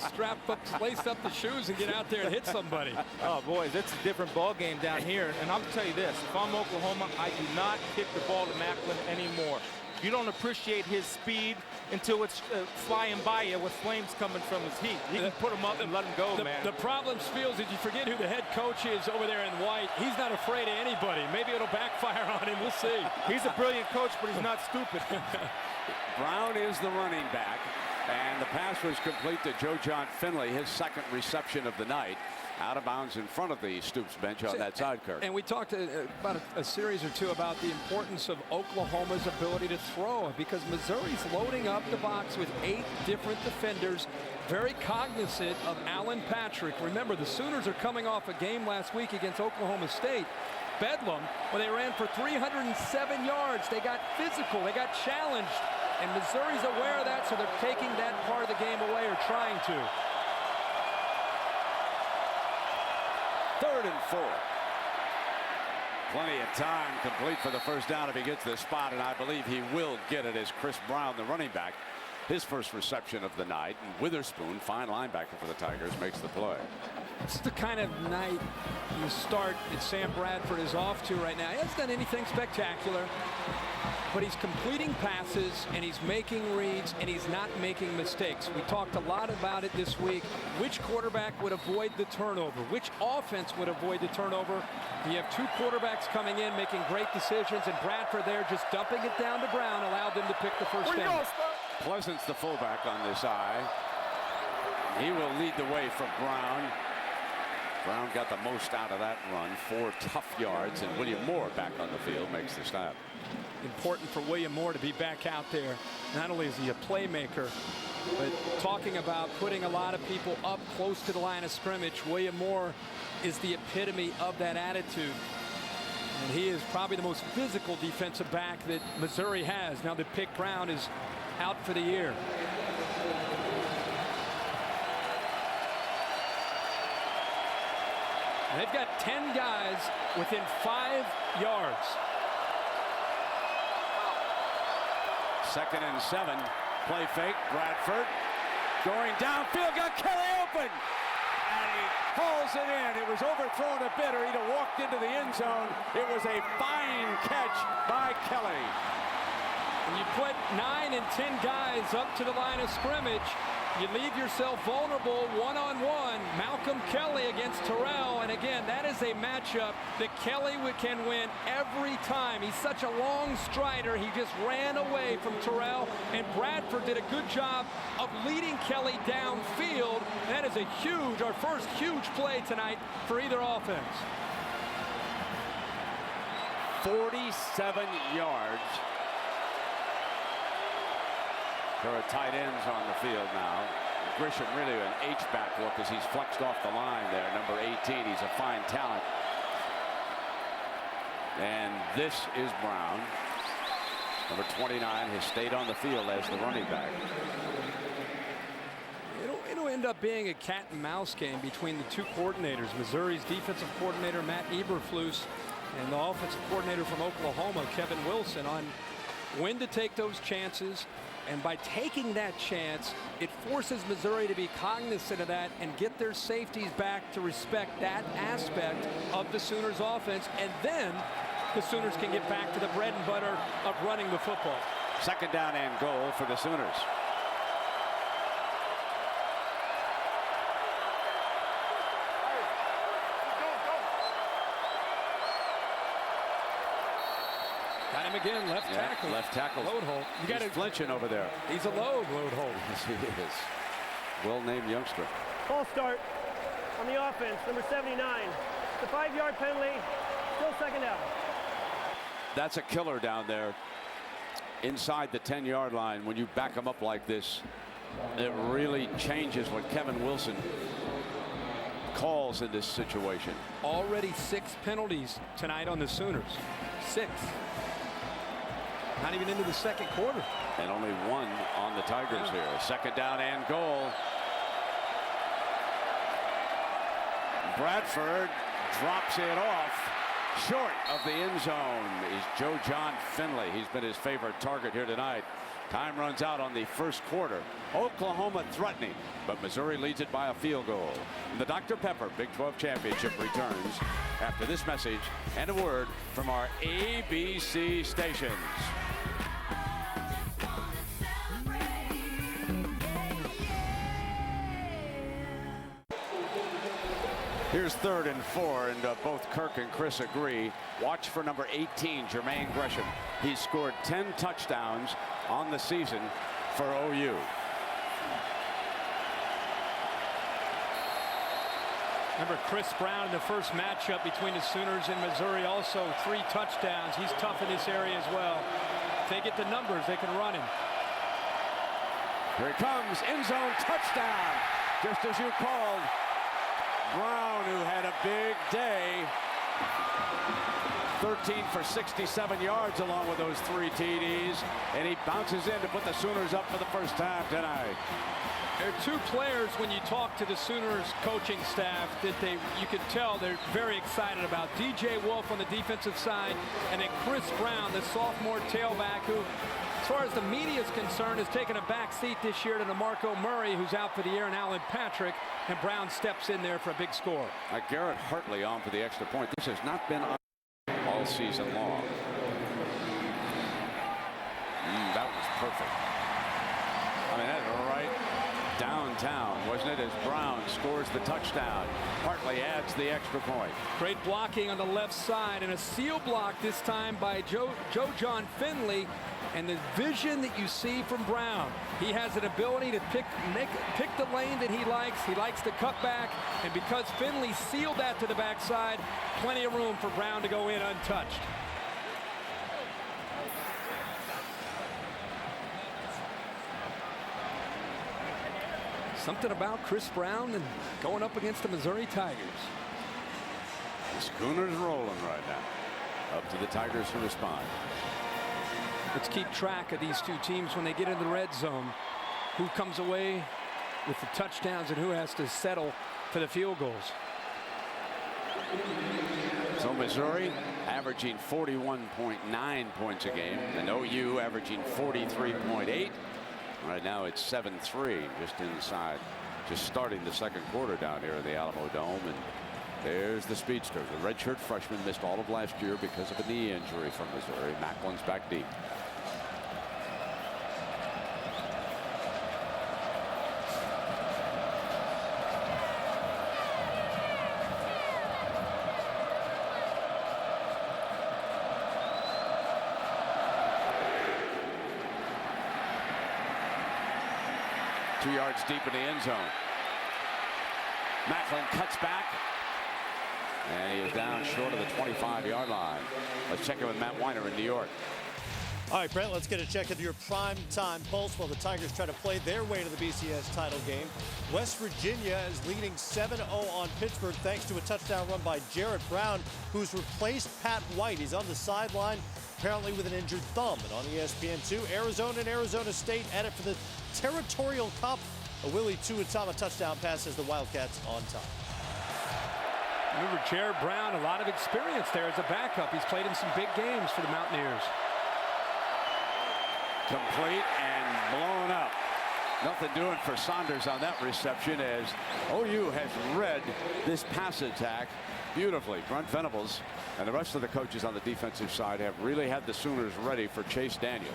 S1: lace up the shoes and get out there and hit somebody.
S10: Oh, boys, it's a different ball game down here. And I'll tell you this. If I'm Oklahoma, I do not kick the ball to Macklin anymore. You don't appreciate his speed until it's flying by you with flames coming from his heat. You can put him up and let him go, man.
S1: The problem, Fields, is you forget who the head coach is over there in white. He's not afraid of anybody. Maybe it'll backfire on him. We'll see.
S10: He's a brilliant coach, but he's not stupid.
S2: Brown is the running back, and the pass was complete to Joe John Finley, his second reception of the night. Out of bounds in front of the Stoops bench on that side curve.
S1: And we talked about a series or two about the importance of Oklahoma's ability to throw, because Missouri's loading up the box with 8 different defenders, very cognizant of Alan Patrick. Remember, the Sooners are coming off a game last week against Oklahoma State, Bedlam, where they ran for 307 yards. They got physical, they got challenged, and Missouri's aware of that, so they're taking that part of the game away, or trying to.
S2: 3rd and 4. Plenty of time, complete for the first down if he gets this spot, and I believe he will get it as Chris Brown, the running back, his first reception of the night. And Witherspoon, fine linebacker for the Tigers, makes the play.
S1: It's the kind of night you start that Sam Bradford is off to right now. He hasn't done anything spectacular, but he's completing passes, and he's making reads, and he's not making mistakes. We talked a lot about it this week. Which quarterback would avoid the turnover? Which offense would avoid the turnover? You have 2 quarterbacks coming in, making great decisions, and Bradford there just dumping it down to Brown allowed them to pick the first down.
S2: Pleasant's the fullback on this eye. He will lead the way from Brown. Brown got the most out of that run, 4 tough yards, and William Moore back on the field makes the snap.
S1: Important for William Moore to be back out there. Not only is he a playmaker, but talking about putting a lot of people up close to the line of scrimmage, William Moore is the epitome of that attitude. And he is probably the most physical defensive back that Missouri has. Now that Pick Brown is out for the year. They've got 10 guys within 5 yards.
S2: 2nd and 7. Play fake. Bradford going downfield. Got Kelly open. And he hauls it in. It was overthrown a bit, or he'd have walked into the end zone. It was a fine catch by Kelly.
S1: When you put 9 and 10 guys up to the line of scrimmage, you leave yourself vulnerable one-on-one. Malcolm Kelly against Terrell, and again, that is a matchup that Kelly can win every time. He's such a long strider. He just ran away from Terrell, and Bradford did a good job of leading Kelly downfield. That is our first huge play tonight for either offense.
S2: 47 yards. There are tight ends on the field now. Grisham really an H-back look as he's flexed off the line there. Number 18, he's a fine talent. And this is Brown. Number 29 has stayed on the field as the running back.
S1: It'll end up being a cat and mouse game between the 2 coordinators. Missouri's defensive coordinator, Matt Eberflus, and the offensive coordinator from Oklahoma, Kevin Wilson, on when to take those chances. And by taking that chance, it forces Missouri to be cognizant of that and get their safeties back to respect that aspect of the Sooners offense. And then the Sooners can get back to the bread and butter of running the football.
S2: 2nd down and goal for the Sooners.
S1: Got him again, left tackle.
S2: Left tackle.
S1: Load hold.
S2: He's flinching over there.
S1: He's a load hold.
S2: Yes, he is. Well-named youngster.
S6: Ball start on the offense, number 79. The 5-yard penalty, still 2nd down.
S2: That's a killer down there inside the 10-yard line. When you back them up like this, it really changes what Kevin Wilson calls in this situation.
S1: Already 6 penalties tonight on the Sooners. 6. Not even into the 2nd quarter.
S2: And only 1 on the Tigers here. 2nd down and goal. Bradford drops it off. Short of the end zone is Joe John Finley. He's been his favorite target here tonight. Time runs out on the 1st quarter. Oklahoma threatening, but Missouri leads it by a field goal. The Dr. Pepper Big 12 Championship returns after this message and a word from our ABC stations. Here's 3rd and 4, and both Kirk and Chris agree. Watch for number 18, Jermaine Gresham. He's scored 10 touchdowns on the season for OU.
S11: Remember Chris Brown in the first matchup between the Sooners and Missouri, also 3 touchdowns. He's tough in this area as well. If they get the numbers, they can run him.
S2: Here he comes, end zone touchdown, just as you called. Brown, who had a big day, 13 for 67 yards along with those 3 TDs, and he bounces in to put the Sooners up for the first time tonight.
S11: There are 2 players when you talk to the Sooners coaching staff that you can tell they're very excited about. DJ Wolf on the defensive side, and then Chris Brown, the sophomore tailback, who, as far as the media is concerned, has taken a back seat this year to DeMarco Murray, who's out for the year, and Alan Patrick, and Brown steps in there for a big score.
S2: Garrett Hartley on for the extra point. This has not been on all season long. That was perfect. I mean, that's right downtown, wasn't it, as Brown scores the touchdown. Hartley adds the extra point.
S11: Great blocking on the left side, and a seal block this time by Joe John Finley. And the vision that you see from Brown, he has an ability to pick the lane that he likes. He likes to cut back, and because Finley sealed that to the backside, plenty of room for Brown to go in untouched. Something about Chris Brown and going up against the Missouri Tigers.
S2: The schooner's rolling right now. Up to the Tigers to respond.
S11: Let's keep track of these 2 teams when they get in the red zone. Who comes away with the touchdowns and who has to settle for the field goals.
S2: So Missouri averaging 41.9 points a game, and OU averaging 43.8. Right now it's 7-3, just inside, just starting the second quarter down here in the Alamo Dome. And there's the speedster. The redshirt freshman missed all of last year because of a knee injury from Missouri. Macklin's back deep. Two yards deep in the end zone. Macklin cuts back. And he is down short of the 25-yard line. Let's check in with Matt Weiner in New York.
S8: All right, Brent, let's get a check of your prime time pulse while the Tigers try to play their way to the BCS title game. West Virginia is leading 7-0 on Pittsburgh thanks to a touchdown run by Jarrett Brown, who's replaced Pat White. He's on the sideline, apparently with an injured thumb. And on ESPN2, Arizona and Arizona State at it for the Territorial Cup. A Willie Tuatama touchdown passes the Wildcats on top.
S11: Remember, Jarrett Brown, a lot of experience there as a backup. He's played in some big games for the Mountaineers.
S2: Complete and blown up. Nothing doing for Saunders on that reception, as OU has read this pass attack beautifully. Brent Venables and the rest of the coaches on the defensive side have really had the Sooners ready for Chase Daniel.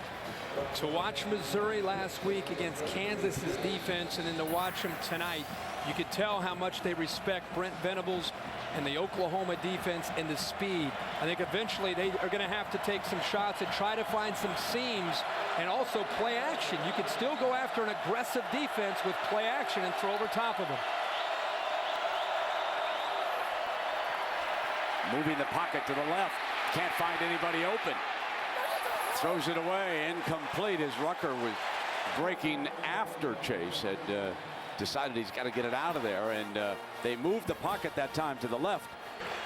S11: To watch Missouri last week against Kansas's defense and then to watch them tonight, you could tell how much they respect Brent Venables and the Oklahoma defense and the speed. I think eventually they are going to have to take some shots and try to find some seams and also play action. You could still go after an aggressive defense with play action and throw over top of them.
S2: Moving the pocket to the left. Can't find anybody open. Throws it away, incomplete, as Rucker was breaking after Chase had decided he's got to get it out of there, and they moved the pocket that time to the left.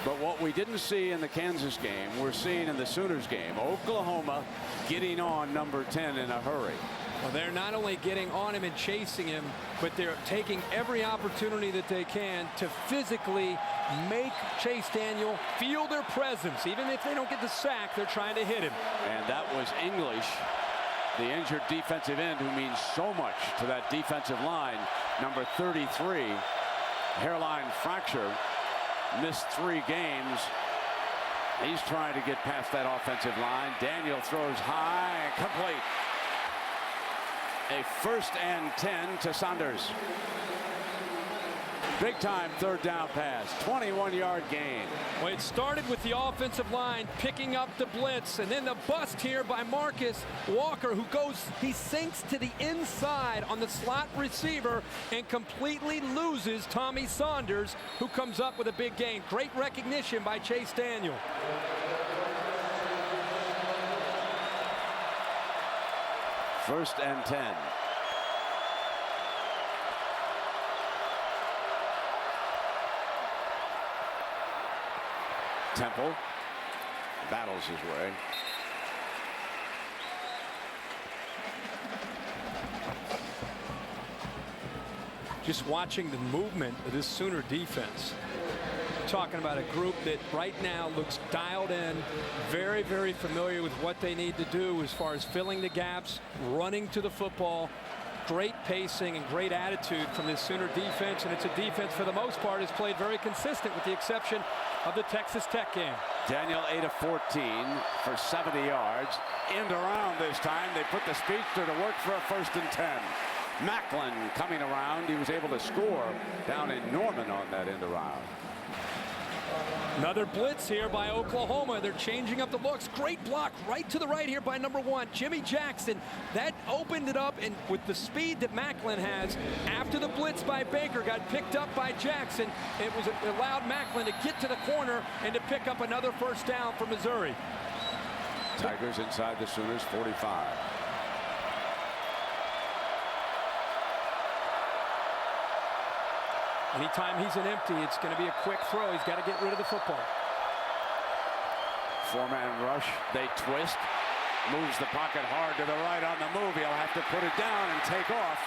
S2: But what we didn't see in the Kansas game, we're seeing in the Sooners game. Oklahoma getting on number 10 in a hurry.
S11: Well, they're not only getting on him and chasing him, but they're taking every opportunity that they can to physically make Chase Daniel feel their presence. Even if they don't get the sack, they're trying to hit him.
S2: And that was English, the injured defensive end, who means so much to that defensive line. Number 33, hairline fracture, missed 3 games. He's trying to get past that offensive line. Daniel throws high and complete. A 1st and 10 to Saunders. Big time third down pass, 21-yard gain.
S11: Well, it started with the offensive line picking up the blitz, and then the bust here by Marcus Walker, he sinks to the inside on the slot receiver and completely loses Tommy Saunders, who comes up with a big gain. Great recognition by Chase Daniel.
S2: First and 10. Temple battles his way.
S11: Just watching the movement of this Sooner defense. Talking about a group that right now looks dialed in, very, very familiar with what they need to do as far as filling the gaps, running to the football. Great pacing and great attitude from this Sooner defense, and it's a defense for the most part has played very consistent with the exception of the Texas Tech game.
S2: Daniel 8 of 14 for 70 yards. End around this time. They put the speedster to work for a first and 10. Macklin coming around. He was able to score down in Norman on that end around.
S11: Another blitz here by Oklahoma. They're changing up the looks. Great block right to the right here by number 1, Jimmy Jackson. That opened it up, and with the speed that Macklin has, after the blitz by Baker got picked up by Jackson, it allowed Macklin to get to the corner and to pick up another first down for Missouri.
S2: Tigers inside the Sooners 45.
S11: Anytime he's an empty, it's going to be a quick throw. He's got to get rid of the football.
S2: Four-man rush. They twist. Moves the pocket hard to the right on the move. He'll have to put it down and take off.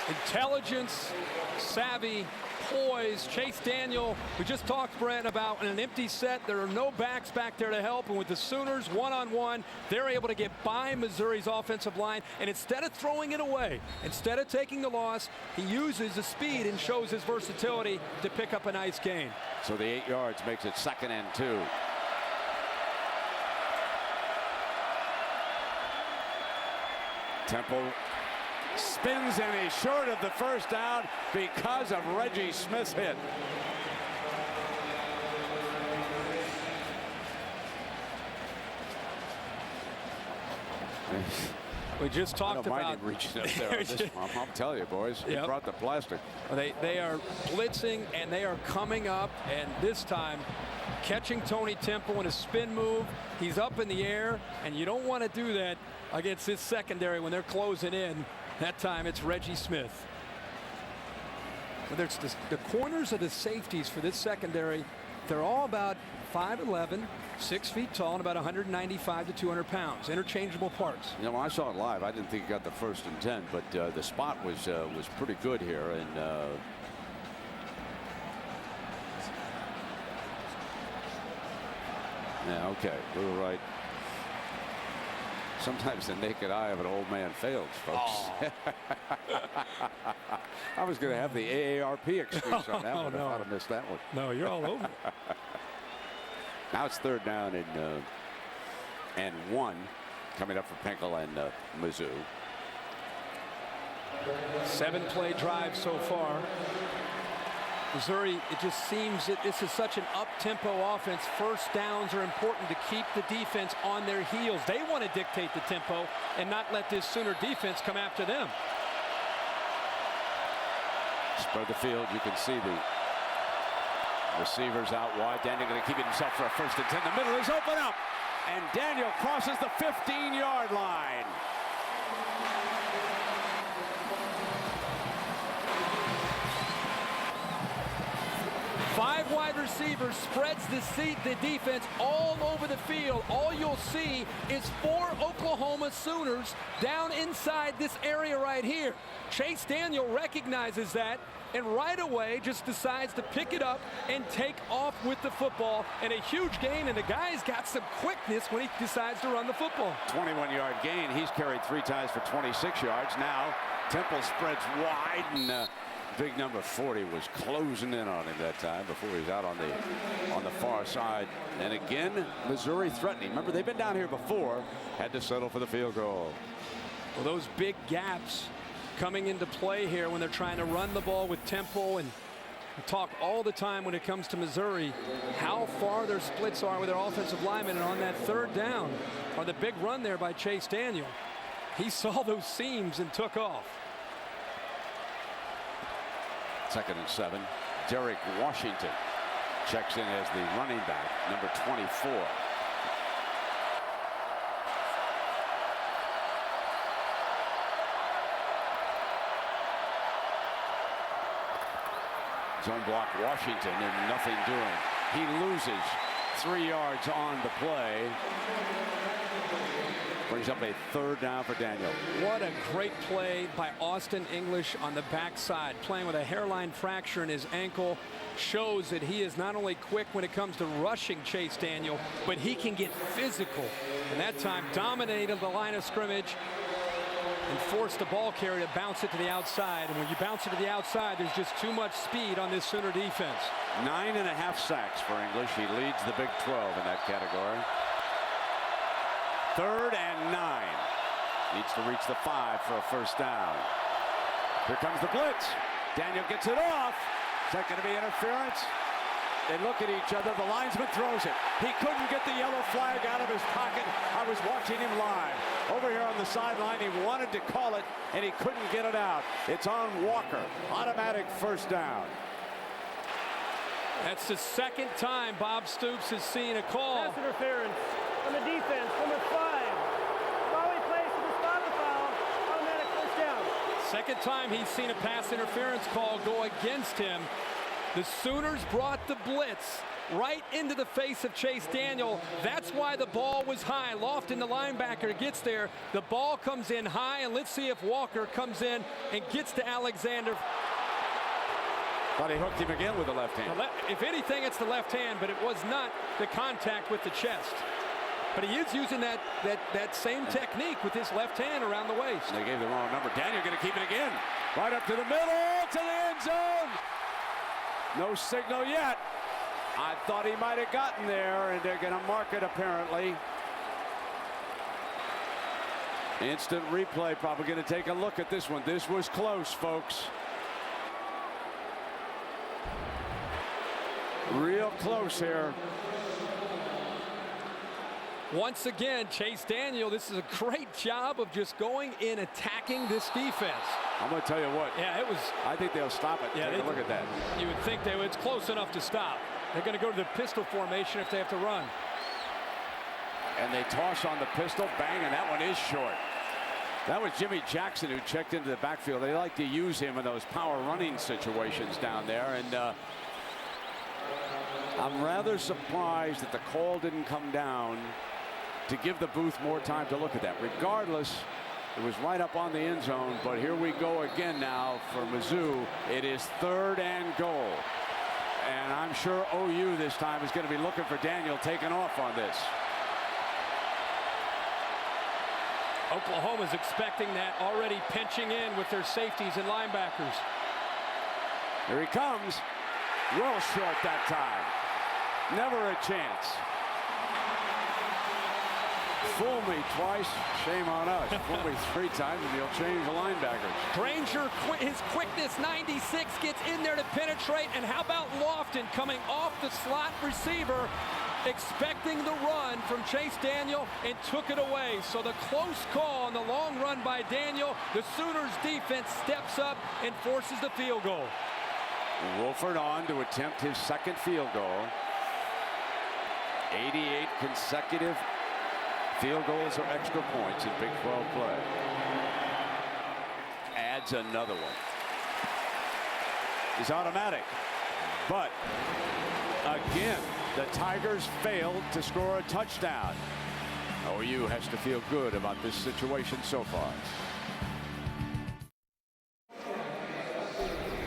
S11: Intelligence, savvy, poise. Chase Daniel, we just talked, Brent, about in an empty set, there are no backs back there to help, and with the Sooners one-on-one, they're able to get by Missouri's offensive line, and instead of throwing it away, instead of taking the loss, he uses the speed and shows his versatility to pick up a nice gain.
S2: So the 8 yards makes it 2nd and 2. Temple spins, and he's short of the first down because of Reggie Smith's hit.
S11: We just talked about
S2: him reaching up there on this one. I'm telling you, boys, he brought the plastic.
S11: They are blitzing, and they are coming up, and this time catching Tony Temple in a spin move. He's up in the air, and you don't want to do that against this secondary when they're closing in. That time it's Reggie Smith. Whether it's the corners of the safeties for this secondary, they're all about 5'11", 6 feet tall, and about 195 to 200 pounds. Interchangeable parts.
S2: You know, when I saw it live, I didn't think he got the 1st and 10, but the spot was pretty good here, and yeah, okay, we were right. Sometimes the naked eye of an old man fails, folks. I was going to have the AARP excuse on that one.
S11: No.
S2: If I'd have missed that one.
S11: No, you're all over it.
S2: Now it's 3rd down and 1 coming up for Pinkel and Mizzou.
S11: 7-play drive so far. Missouri, it just seems that this is such an up-tempo offense. First downs are important to keep the defense on their heels. They want to dictate the tempo and not let this Sooner defense come after them.
S2: Spread the field. You can see the receivers out wide. Daniel going to keep it himself for a 1st and 10. The middle is open up, and Daniel crosses the 15-yard line.
S11: Five wide receivers, spreads the defense all over the field. All you'll see is 4 Oklahoma Sooners down inside this area right here. Chase Daniel recognizes that and right away just decides to pick it up and take off with the football, and a huge gain, and the guy's got some quickness when he decides to run the football.
S2: 21-yard gain. He's carried 3 times for 26 yards. Now Temple spreads wide, and Big number 40 was closing in on him that time before he was out on the far side. And again, Missouri threatening. Remember, they've been down here before, had to settle for the field goal.
S11: Well, those big gaps coming into play here when they're trying to run the ball with tempo, and we talk all the time when it comes to Missouri how far their splits are with their offensive linemen. And on that third down, or the big run there by Chase Daniel, he saw those seams and took off.
S2: 2nd and 7. Derek Washington checks in as the running back, number 24. Zone block Washington and nothing doing. He loses 3 yards on the play. Brings up a 3rd down for Daniel.
S11: What a great play by Austin English on the backside, playing with a hairline fracture in his ankle. Shows that he is not only quick when it comes to rushing Chase Daniel, but he can get physical. And that time dominated the line of scrimmage and forced the ball carrier to bounce it to the outside. And when you bounce it to the outside, there's just too much speed on this Sooner defense.
S2: 9.5 sacks for English. He leads the Big 12 in that category. 3rd and 9. Needs to reach the 5 for a 1st down. Here comes the blitz. Daniel gets it off. Is that going to be interference? They look at each other. The linesman throws it. He couldn't get the yellow flag out of his pocket. I was watching him live. Over here on the sideline, he wanted to call it, and he couldn't get it out. It's on Walker. Automatic 1st down.
S11: That's the 2nd time Bob Stoops has seen a call.
S6: Pass interference on the defense, number 5. Foul place to the spot the foul. Automatic 1st down.
S11: 2nd time he's seen a pass interference call go against him. The Sooners brought the blitz right into the face of Chase Daniel. That's why the ball was high. Lofton, the linebacker, gets there. The ball comes in high, and let's see if Walker comes in and gets to Alexander.
S2: But he hooked him again with the left hand.
S11: If anything, it's the left hand, but it was not the contact with the chest. But he is using that same technique with his left hand around the waist.
S2: They gave the wrong number. Daniel going to keep it again. Right up to the middle, to the end zone. No signal yet. I thought he might have gotten there, and they're going to mark it apparently. Instant replay, probably going to take a look at this one. This was close, folks. Real close here.
S11: Once again, Chase Daniel, this is a great job of just going in, attacking this defense.
S2: I'm going to tell you what.
S11: Yeah, it was.
S2: I think they'll stop it.
S11: Yeah,
S2: take a look at that.
S11: You would think they would. It's close enough to stop. They're going to go to the pistol formation if they have to run.
S2: And they toss on the pistol, bang, and that one is short. That was Jimmy Jackson who checked into the backfield. They like to use him in those power running situations down there. And I'm rather surprised that the call didn't come down to give the booth more time to look at that. Regardless, it was right up on the end zone, but here we go again now for Mizzou. It is 3rd and goal. And I'm sure OU this time is going to be looking for Daniel taking off on this.
S11: Oklahoma's expecting that, already pinching in with their safeties and linebackers.
S2: Here he comes. Well short that time. Never a chance. Fool me twice, shame on us. Fool me 3 times and you'll change the linebackers.
S11: Granger, his quickness, 96, gets in there to penetrate. And how about Lofton coming off the slot receiver, expecting the run from Chase Daniel, and took it away. So the close call on the long run by Daniel. The Sooners defense steps up and forces the field goal.
S2: Wolford on to attempt his 2nd field goal. 88 consecutive field goals or extra points in Big 12 play. Adds another one. He's automatic. But again, the Tigers failed to score a touchdown. OU has to feel good about this situation so far.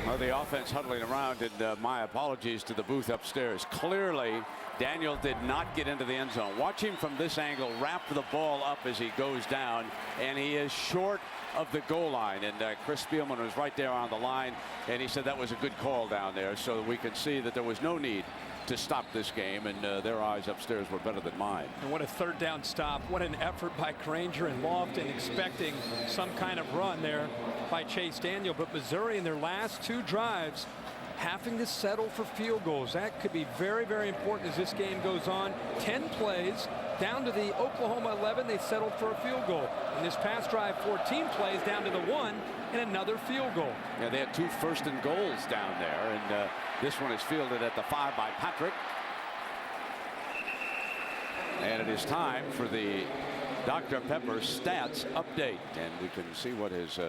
S2: Well, the offense huddling around, and my apologies to the booth upstairs. Clearly, Daniel did not get into the end zone. Watch him from this angle wrap the ball up as he goes down, and he is short of the goal line. And Chris Spielman was right there on the line, and he said that was a good call down there, so we can see that there was no need to stop this game, and their eyes upstairs were better than mine.
S11: And what a third down stop. What an effort by Granger and Lofton, expecting some kind of run there by Chase Daniel. But Missouri in their last 2 drives having to settle for field goals. That could be very, very important as this game goes on. 10 plays down to the Oklahoma 11. They settled for a field goal. In this past drive, 14 plays down to the 1 and another field goal.
S2: Yeah, they had 2 first and goals down there, and this one is fielded at the 5 by Patrick. And it is time for the Dr. Pepper stats update, and we can see what has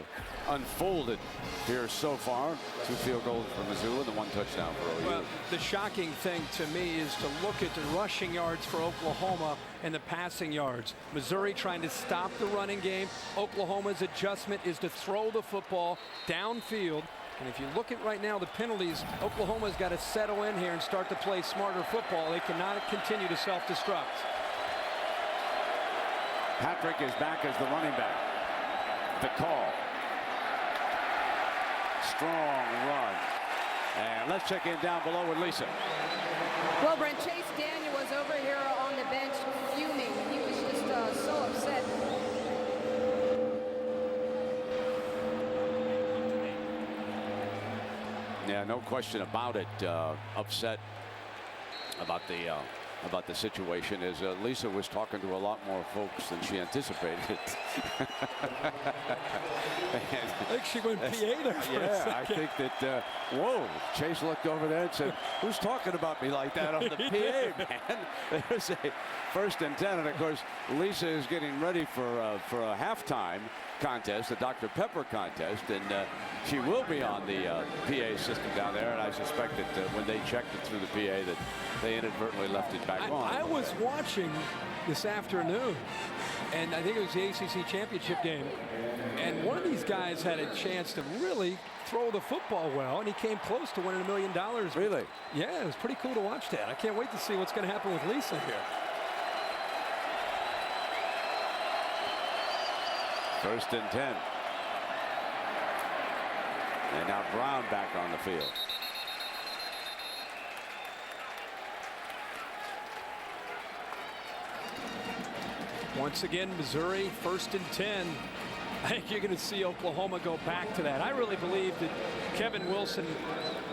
S2: unfolded here so far. 2 field goals for Mizzou and the 1 touchdown for OU.
S11: Well, the shocking thing to me is to look at the rushing yards for Oklahoma and the passing yards. Missouri trying to stop the running game. Oklahoma's adjustment is to throw the football downfield. And if you look at right now the penalties, Oklahoma's got to settle in here and start to play smarter football. They cannot continue to self-destruct.
S2: Patrick is back as the running back. The call. Strong run. And let's check in down below with Lisa.
S5: Well, Brent, Chase Daniel was over here on the bench fuming. He was just so upset.
S2: Yeah, no question about it. Upset about the situation, as Lisa was talking to a lot more folks than she anticipated.
S11: I think she went PA there for a
S2: Yeah,
S11: second.
S2: I think that, whoa, Chase looked over there and said, who's talking about me like that on the PA, man? There's a 1st and 10, and of course, Lisa is getting ready for a halftime contest, the Dr. Pepper contest, and she will be on the PA system down there, and I suspect that when they checked it through the PA that they inadvertently left it back on.
S11: I was watching this afternoon, and I think it was the ACC championship game, and one of these guys had a chance to really throw the football well, and he came close to winning $1 million.
S2: Really?
S11: Yeah, it was pretty cool to watch that. I can't wait to see what's going to happen with Lisa here.
S2: 1st and 10. And now Brown back on the field.
S11: Once again, Missouri, 1st and 10. I think you're going to see Oklahoma go back to that. I really believe that Kevin Wilson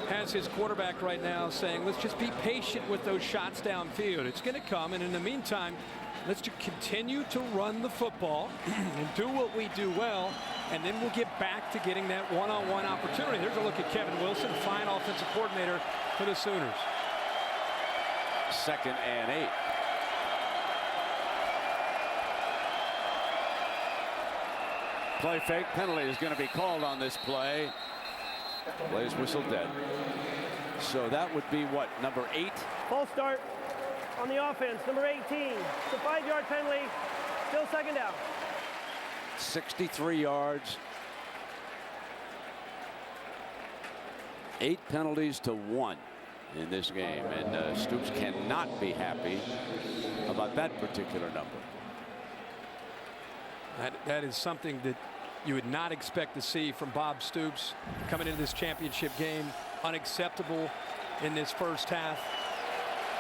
S11: has his quarterback right now saying, let's just be patient with those shots downfield. It's going to come, and in the meantime, let's just continue to run the football and do what we do well, and then we'll get back to getting that one-on-one opportunity. There's a look at Kevin Wilson, fine offensive coordinator for the Sooners.
S2: 2nd and 8. Play fake penalty is going to be called on this play. Play's whistled dead. So that would be what, number 8?
S6: False start on the offense, number 18. It's a 5-yard penalty, still 2nd down.
S2: 63 yards. 8 penalties to 1 in this game, and Stoops cannot be happy about that particular number.
S11: That is something that you would not expect to see from Bob Stoops coming into this championship game. Unacceptable in this first half.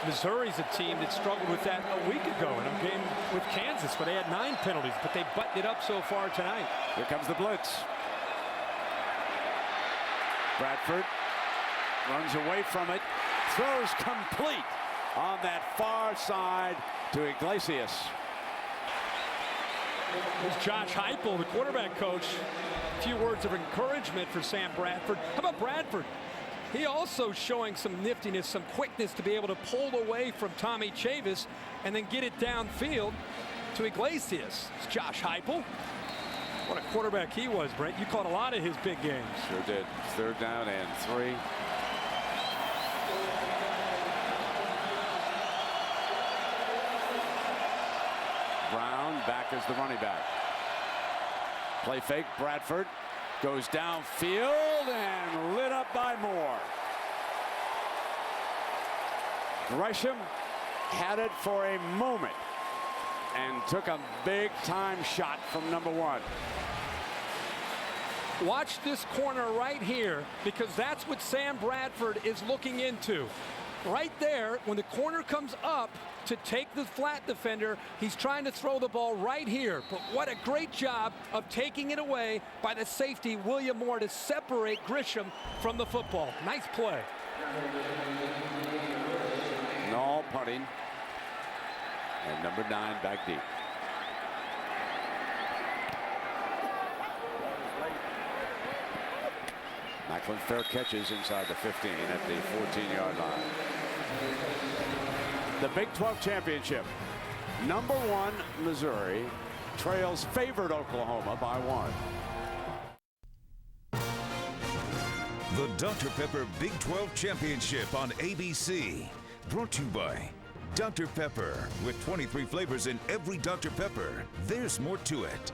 S11: Missouri's a team that struggled with that a week ago in a game with Kansas where they had 9 penalties, but they buttoned it up so far tonight.
S2: Here comes the blitz. Bradford runs away from it, throws complete on that far side to Iglesias.
S11: There's Josh Heupel, the quarterback coach. A few words of encouragement for Sam Bradford. How about Bradford? He also showing some niftiness, some quickness to be able to pull away from Tommy Chavis and then get it downfield to Iglesias. It's Josh Heupel. What a quarterback he was, Brent. You caught a lot of his big games.
S2: Sure did. 3rd down and 3. Brown back as the running back. Play fake. Bradford goes downfield field and lit up by Moore. Gresham had it for a moment and took a big-time shot from number 1.
S1: Watch this corner right here, because that's what Sam Bradford is looking into. Right there, when the corner comes up to take the flat defender, he's trying to throw the ball right here. But what a great job of taking it away by the safety, William Moore, to separate Grisham from the football. Nice play.
S2: No punting. And number 9 back deep. Macklin fair catches inside the 15 at the 14-yard line. The Big 12 championship. Number 1 Missouri trails favored Oklahoma by 1.
S7: The Dr. Pepper Big 12 Championship on ABC. Brought to you by Dr. Pepper. With 23 flavors in every Dr. Pepper, there's more to it.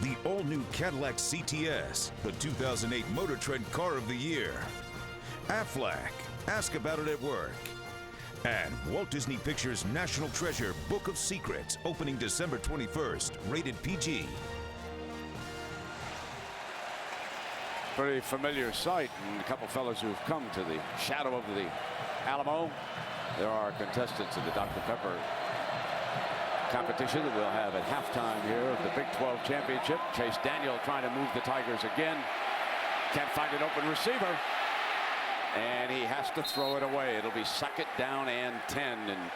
S7: The all-new Cadillac CTS, the 2008 Motor Trend Car of the Year. Aflac, ask about it at work. And Walt Disney Pictures' National Treasure Book of Secrets, opening December 21st, rated PG.
S2: Pretty familiar sight, and a couple fellows who've come to the shadow of the Alamo. There are contestants in the Dr. Pepper competition that we'll have at halftime here of the Big 12 championship. Chase Daniel trying to move the Tigers again. Can't find an open receiver. And he has to throw it away. It'll be 2nd down and 10. And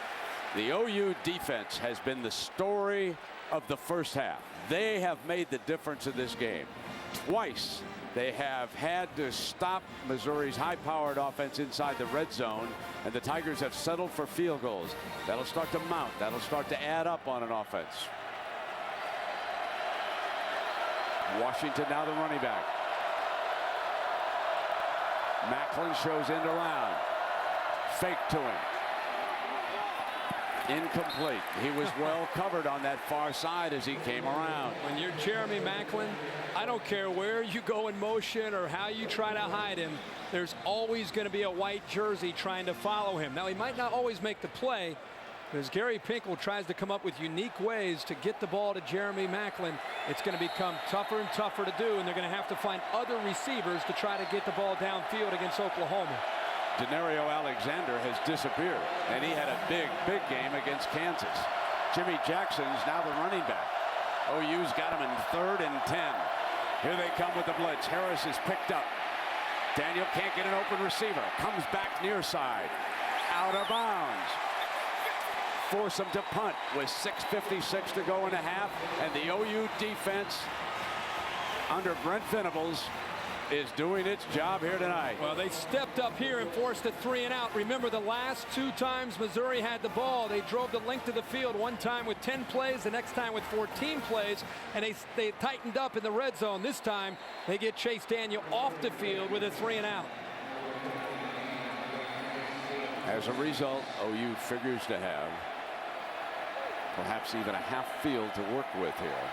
S2: the OU defense has been the story of the first half. They have made the difference in this game. Twice they have had to stop Missouri's high-powered offense inside the red zone, and the Tigers have settled for field goals. That'll start to mount. That'll start to add up on an offense. Washington now the running back. Macklin shows end around. Fake to him. Incomplete. He was well covered on that far side as he came around.
S1: When you're Jeremy Macklin, I don't care where you go in motion or how you try to hide him, there's always going to be a white jersey trying to follow him. Now, he might not always make the play, but as Gary Pinkel tries to come up with unique ways to get the ball to Jeremy Macklin, it's going to become tougher and tougher to do, and they're going to have to find other receivers to try to get the ball downfield against Oklahoma.
S2: Denario Alexander has disappeared, and he had a big game against Kansas. Jimmy Jackson's now the running back. OU's got him in 3rd and 10. Here they come with the blitz. Harris is picked up. Daniel can't get an open receiver. Comes back near side. Out of bounds. Force him to punt with 6:56 to go in the half, and the OU defense under Brent Venables is doing its job here tonight.
S1: Well, they stepped up here and forced a 3 and out. Remember, the last 2 times Missouri had the ball, they drove the length of the field, one time with 10 plays, the next time with 14 plays, and they tightened up in the red zone. This time, they get Chase Daniel off the field with a 3 and out.
S2: As a result, OU figures to have perhaps even a half field to work with here.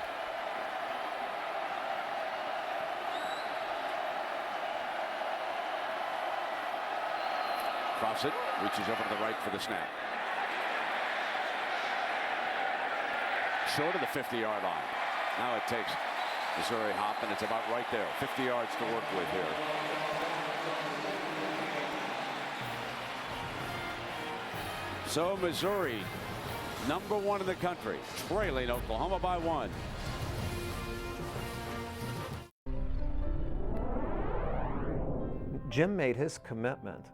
S2: Cross it, reaches over to the right for the snap. Short of the 50-yard line. Now it takes Missouri hop, and it's about right there. 50 yards to work with here. So Missouri, number 1 in the country, trailing Oklahoma by 1.
S12: Jim made his commitment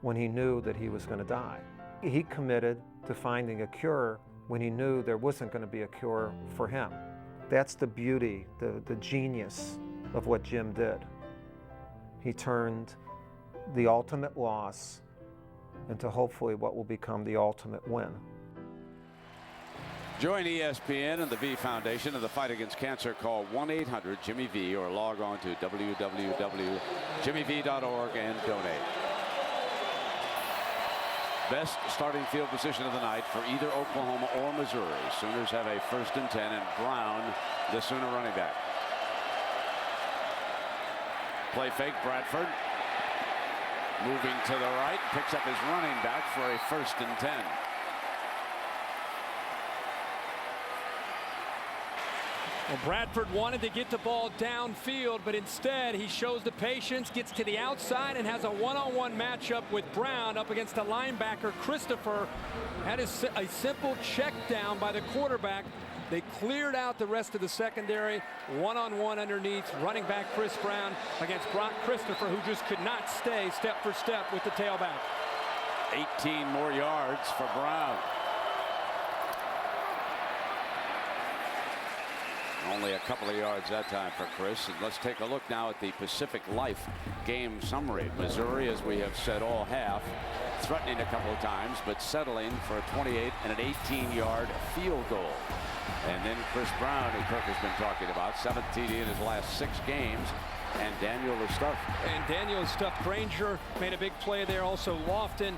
S12: when he knew that he was going to die. He committed to finding a cure when he knew there wasn't going to be a cure for him. That's the beauty, the genius of what Jim did. He turned the ultimate loss into hopefully what will become the ultimate win.
S2: Join ESPN and the V Foundation in the fight against cancer. Call 1-800-JIMMY-V or log on to www.jimmyv.org and donate. Best starting field position of the night for either Oklahoma or Missouri. Sooners have a 1st and 10, and Brown, the Sooner running back. Play fake, Bradford. Moving to the right, picks up his running back for a 1st and 10.
S11: Well, Bradford wanted to get the ball downfield, but instead he shows the patience, gets to the outside, and has a one-on-one matchup with Brown up against the linebacker, Christopher. That is a simple check down by the quarterback. They cleared out the rest of the secondary. One-on-one underneath running back Chris Brown against Brock Christopher, who just could not stay step for step with the tailback.
S2: 18 more yards for Brown. Only a couple of yards that time for Chris. And let's take a look now at the Pacific Life game summary. Missouri, as we have said all half, threatening a couple of times, but settling for a 28 and an 18-yard field goal. And then Chris Brown, who Kirk has been talking about, 7th TD in his last 6 games. And Daniel is stuffed.
S11: And Daniel is stuffed. Granger made a big play there. Also Lofton.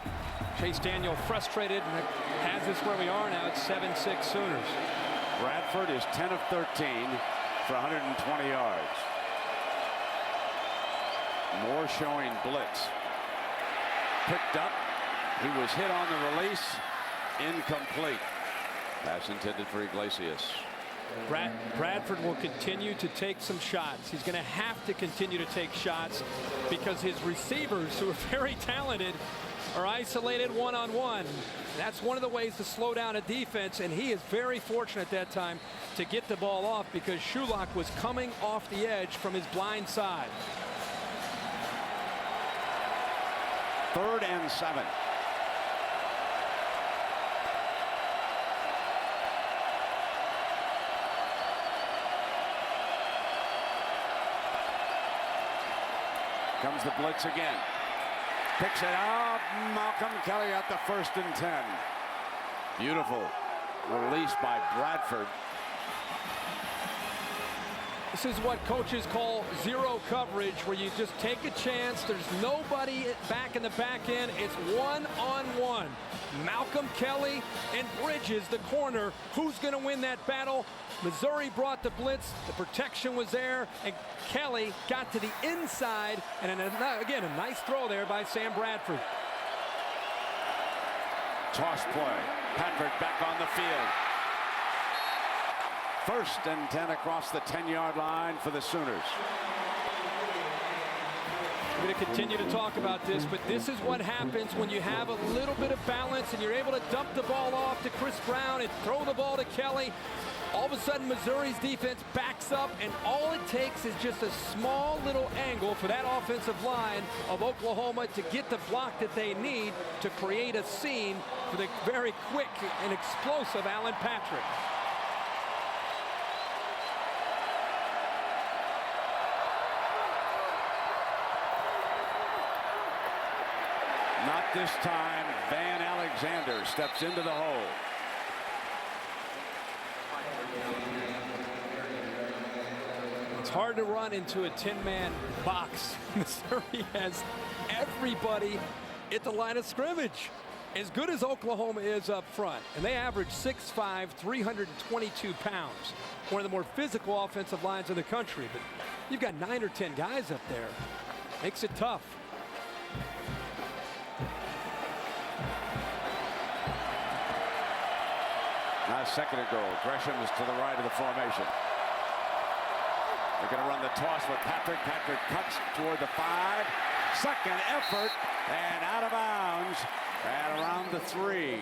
S11: Chase Daniel frustrated, and has us where we are now at 7-6 Sooners.
S2: Bradford is 10 of 13 for 120 yards. Moore showing blitz. Picked up. He was hit on the release. Incomplete. Pass intended for Iglesias.
S11: Bradford will continue to take some shots. He's going to have to continue to take shots because his receivers, who are very talented, are isolated one-on-one. That's one of the ways to slow down a defense, and he is very fortunate at that time to get the ball off because Shulock was coming off the edge from his blind side.
S2: 3rd and 7. Comes the blitz again. Picks it up. Malcolm Kelly at the 1st and 10. Beautiful release by Bradford.
S11: This is what coaches call zero coverage, where you just take a chance. There's nobody back in the back end. It's one-on-one. Malcolm Kelly and Bridges, the corner. Who's going to win that battle? Missouri brought the blitz. The protection was there, and Kelly got to the inside. And again, a nice throw there by Sam Bradford.
S2: Toss play. Patrick back on the field. 1st and 10 across the 10-yard line for the Sooners.
S11: We're going to continue to talk about this, but this is what happens when you have a little bit of balance and you're able to dump the ball off to Chris Brown and throw the ball to Kelly. All of a sudden, Missouri's defense backs up, and all it takes is just a small little angle for that offensive line of Oklahoma to get the block that they need to create a scene for the very quick and explosive Alan Patrick.
S2: Not this time. Van Alexander steps into the hole.
S11: It's hard to run into a 10-man box. Missouri has everybody at the line of scrimmage. As good as Oklahoma is up front, and they average 6'5", 322 pounds. One of the more physical offensive lines in the country, but you've got 9 or 10 guys up there. Makes it tough.
S2: Now 2nd and goal. Gresham is to the right of the formation. They're going to run the toss with Patrick. Patrick cuts toward the 5. 2nd effort and out of bounds at around the 3.
S11: You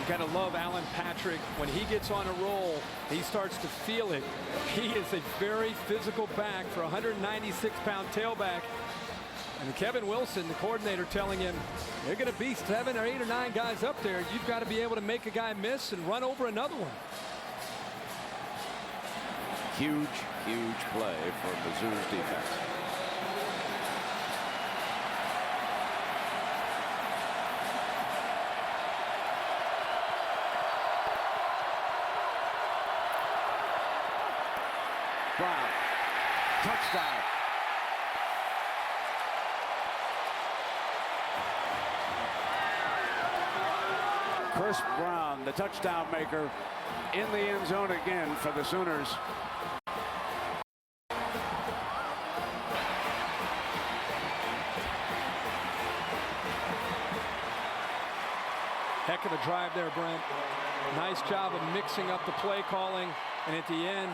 S11: got to love Alan Patrick. When he gets on a roll, he starts to feel it. He is a very physical back for a 196-pound tailback. And Kevin Wilson, the coordinator, telling him, they're going to be 7 or 8 or 9 guys up there. You've got to be able to make a guy miss and run over another one.
S2: Huge, huge play for Mizzou's defense. Brown, touchdown. Chris Brown, the touchdown maker, in the end zone again for the Sooners.
S11: drive there, Brent. Nice job of mixing up the play calling, and at the end,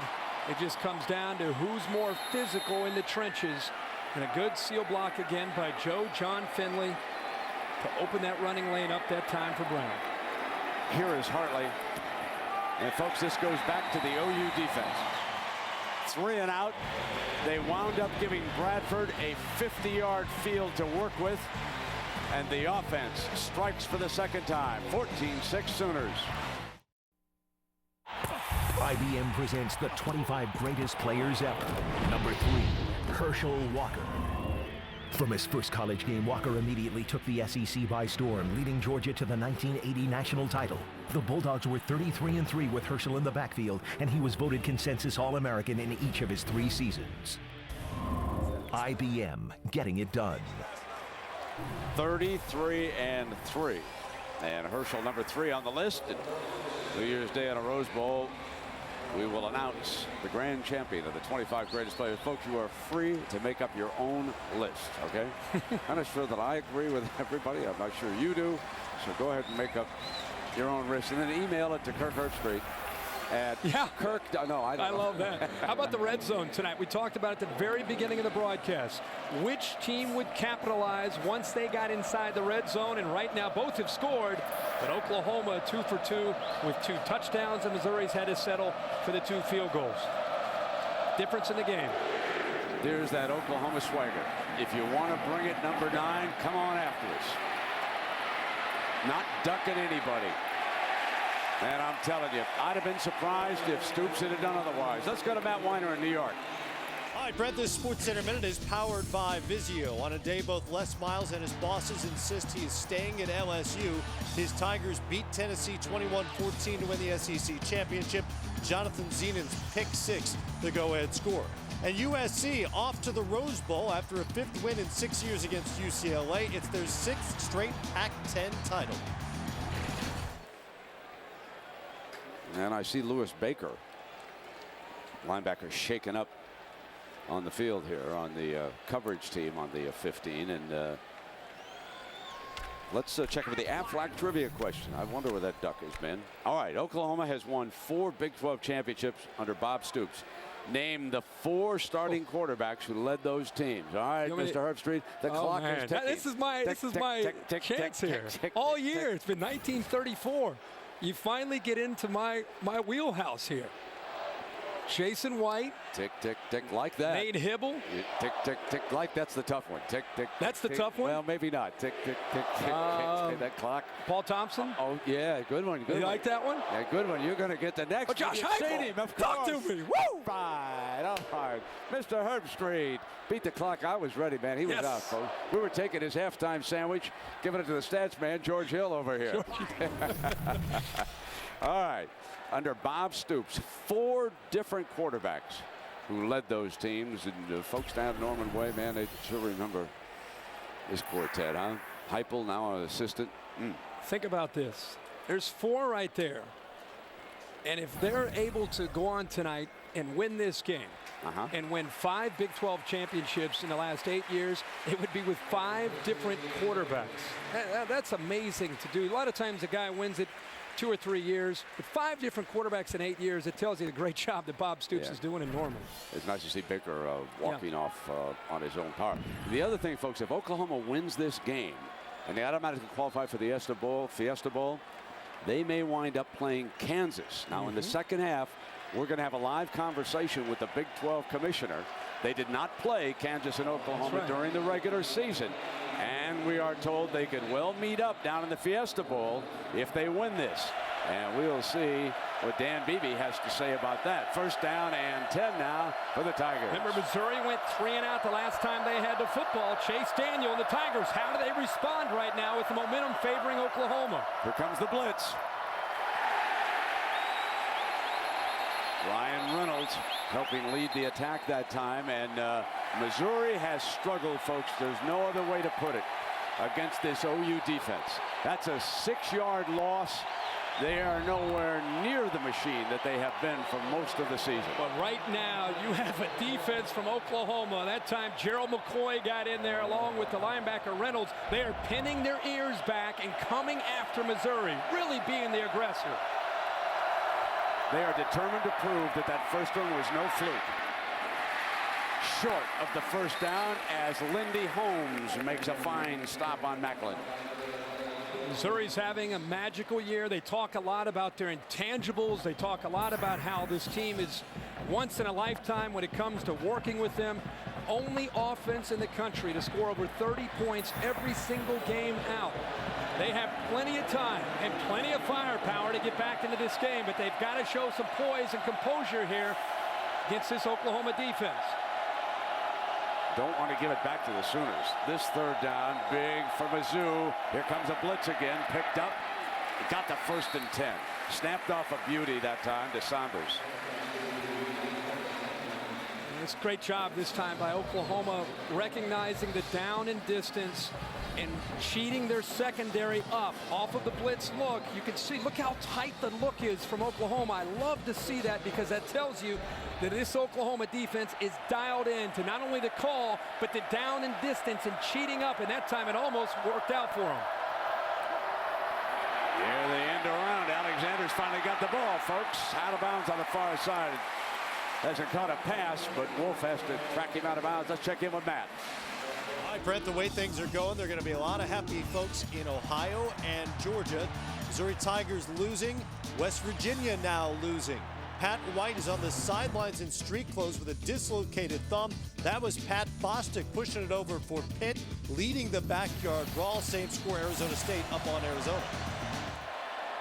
S11: it just comes down to who's more physical in the trenches. And a good seal block again by John Finley to open that running lane up that time for Brown.
S2: Here is Hartley. And folks, this goes back to the OU defense. 3 and out. They wound up giving Bradford a 50-yard field to work with. And the offense strikes for the second time. 14-6 Sooners.
S13: IBM presents the 25 greatest players ever. Number 3, Herschel Walker. From his first college game, Walker immediately took the SEC by storm, leading Georgia to the 1980 national title. The Bulldogs were 33-3 with Herschel in the backfield, and he was voted consensus All-American in each of his 3 seasons. IBM, getting it done.
S2: 33-3. And Herschel, number 3 on the list. And New Year's Day at a Rose Bowl, we will announce the grand champion of the 25 greatest players. Folks, you are free to make up your own list, okay? I'm not sure that I agree with everybody. I'm not sure you do. So go ahead and make up your own list and then email it to Kirk Herbstreit at Kirk. No, I
S11: love that. How about the red zone tonight? We talked about it at the very beginning of the broadcast. Which team would capitalize once they got inside the red zone? And right now, both have scored. But Oklahoma 2 for 2 with 2 touchdowns, and Missouri's had to settle for the 2 field goals. Difference in the game.
S2: There's that Oklahoma swagger. If you want to bring it, number 9, come on after us. Not ducking anybody. And I'm telling you, I'd have been surprised if Stoops had done otherwise. Let's go to Matt Weiner in New York.
S8: All right, Brent, this SportsCenter Minute is powered by Vizio. On a day both Les Miles and his bosses insist he is staying at LSU. His Tigers beat Tennessee 21-14 to win the SEC championship. Jonathan Zenon's pick 6, the go-ahead score. And USC off to the Rose Bowl after a 5th win in 6 years against UCLA. It's their 6th straight Pac-10 title.
S2: And I see Lewis Baker, linebacker, shaken up on the field here on the coverage team on the 15. And let's check for the Aflac trivia question. I wonder where that duck has been. All right, Oklahoma has won 4 Big 12 championships under Bob Stoops. Name the 4 starting quarterbacks who led those teams. All right, Mr. Herbstreit, the clock is ticking.
S11: This is my chance here. All year, it's been 1934. You finally get into my wheelhouse here. Jason White.
S2: Tick, tick, tick, like that.
S11: Nate Hibble.
S2: Tick, tick, tick, like that's the tough one. Tick, tick,
S11: that's
S2: tick,
S11: the tough one?
S2: Well, maybe not. Tick, tick, tick, tick, tick, that clock.
S11: Paul Thompson.
S2: Oh, yeah, good one. Good
S11: you
S2: one.
S11: like that one?
S2: Yeah, good one. You're going to get the next.
S11: Oh, Josh Heupel. Talk to me. Woo!
S2: Fine. All right. Mr. Herbstreit beat the clock. I was ready, man. He was out, folks. We were taking his halftime sandwich, giving it to the stats man, George Hill over here. All right. Under Bob Stoops, 4 different quarterbacks who led those teams. And folks down Norman Way, man, they sure remember this quartet, huh? Heupel, now an assistant.
S11: Think about this. There's 4 right there. And if they're able to go on tonight and win this game and win 5 Big 12 championships in the last 8 years, it would be with 5 different quarterbacks. That's amazing to do. A lot of times a guy wins it 2 or 3 years. With 5 different quarterbacks in 8 years, it tells you the great job that Bob Stoops is doing in Norman.
S2: It's nice to see Baker walking off on his own power. The other thing, folks, if Oklahoma wins this game and they automatically qualify for the Fiesta Bowl, they may wind up playing Kansas. Now, in the second half, we're going to have a live conversation with the Big 12 commissioner. They did not play Kansas and Oklahoma during the regular season. And we are told they could well meet up down in the Fiesta Bowl if they win this. And we'll see what Dan Beebe has to say about that. First down and 10 now for the Tigers.
S11: Remember, Missouri went 3 and out the last time they had the football. Chase Daniel and the Tigers, how do they respond right now with the momentum favoring Oklahoma?
S2: Here comes the blitz. Ryan Reynolds helping lead the attack that time, and Missouri has struggled, folks. There's no other way to put it, against this OU defense. That's a 6-yard loss. They are nowhere near the machine that they have been for most of the season.
S11: But right now, you have a defense from Oklahoma. That time, Gerald McCoy got in there along with the linebacker Reynolds. They are pinning their ears back and coming after Missouri, really being the aggressor.
S2: They are determined to prove that that first one was no fluke. Short of the first down as Lindy Holmes makes a fine stop on Macklin.
S11: Missouri's having a magical year. They talk a lot about their intangibles. They talk a lot about how this team is once in a lifetime when it comes to working with them. Only offense in the country to score over 30 points every single game out. They have plenty of time and plenty of firepower to get back into this game, but they've got to show some poise and composure here against this Oklahoma defense.
S2: Don't want to give it back to the Sooners. This third down, big for Mizzou. Here comes a blitz again, picked up. Got the 1st and 10. Snapped off a beauty that time to Saunders.
S11: It's a great job this time by Oklahoma, recognizing the down and distance and cheating their secondary up off of the blitz look. You can see, look how tight the look is from Oklahoma. I love to see that because that tells you that this Oklahoma defense is dialed in to not only the call, but the down and distance and cheating up. And that time it almost worked out for them.
S2: Here they end around. Alexander's finally got the ball, folks. Out of bounds on the far side. Hasn't caught a pass, but Wolf has to track him out of bounds. Let's check in with Matt.
S8: All right, Brent, the way things are going, there are going to be a lot of happy folks in Ohio and Georgia. Missouri Tigers losing. West Virginia now losing. Pat White is on the sidelines in street clothes with a dislocated thumb. That was Pat Bostic pushing it over for Pitt, leading the backyard. Raw same score, Arizona State up on Arizona.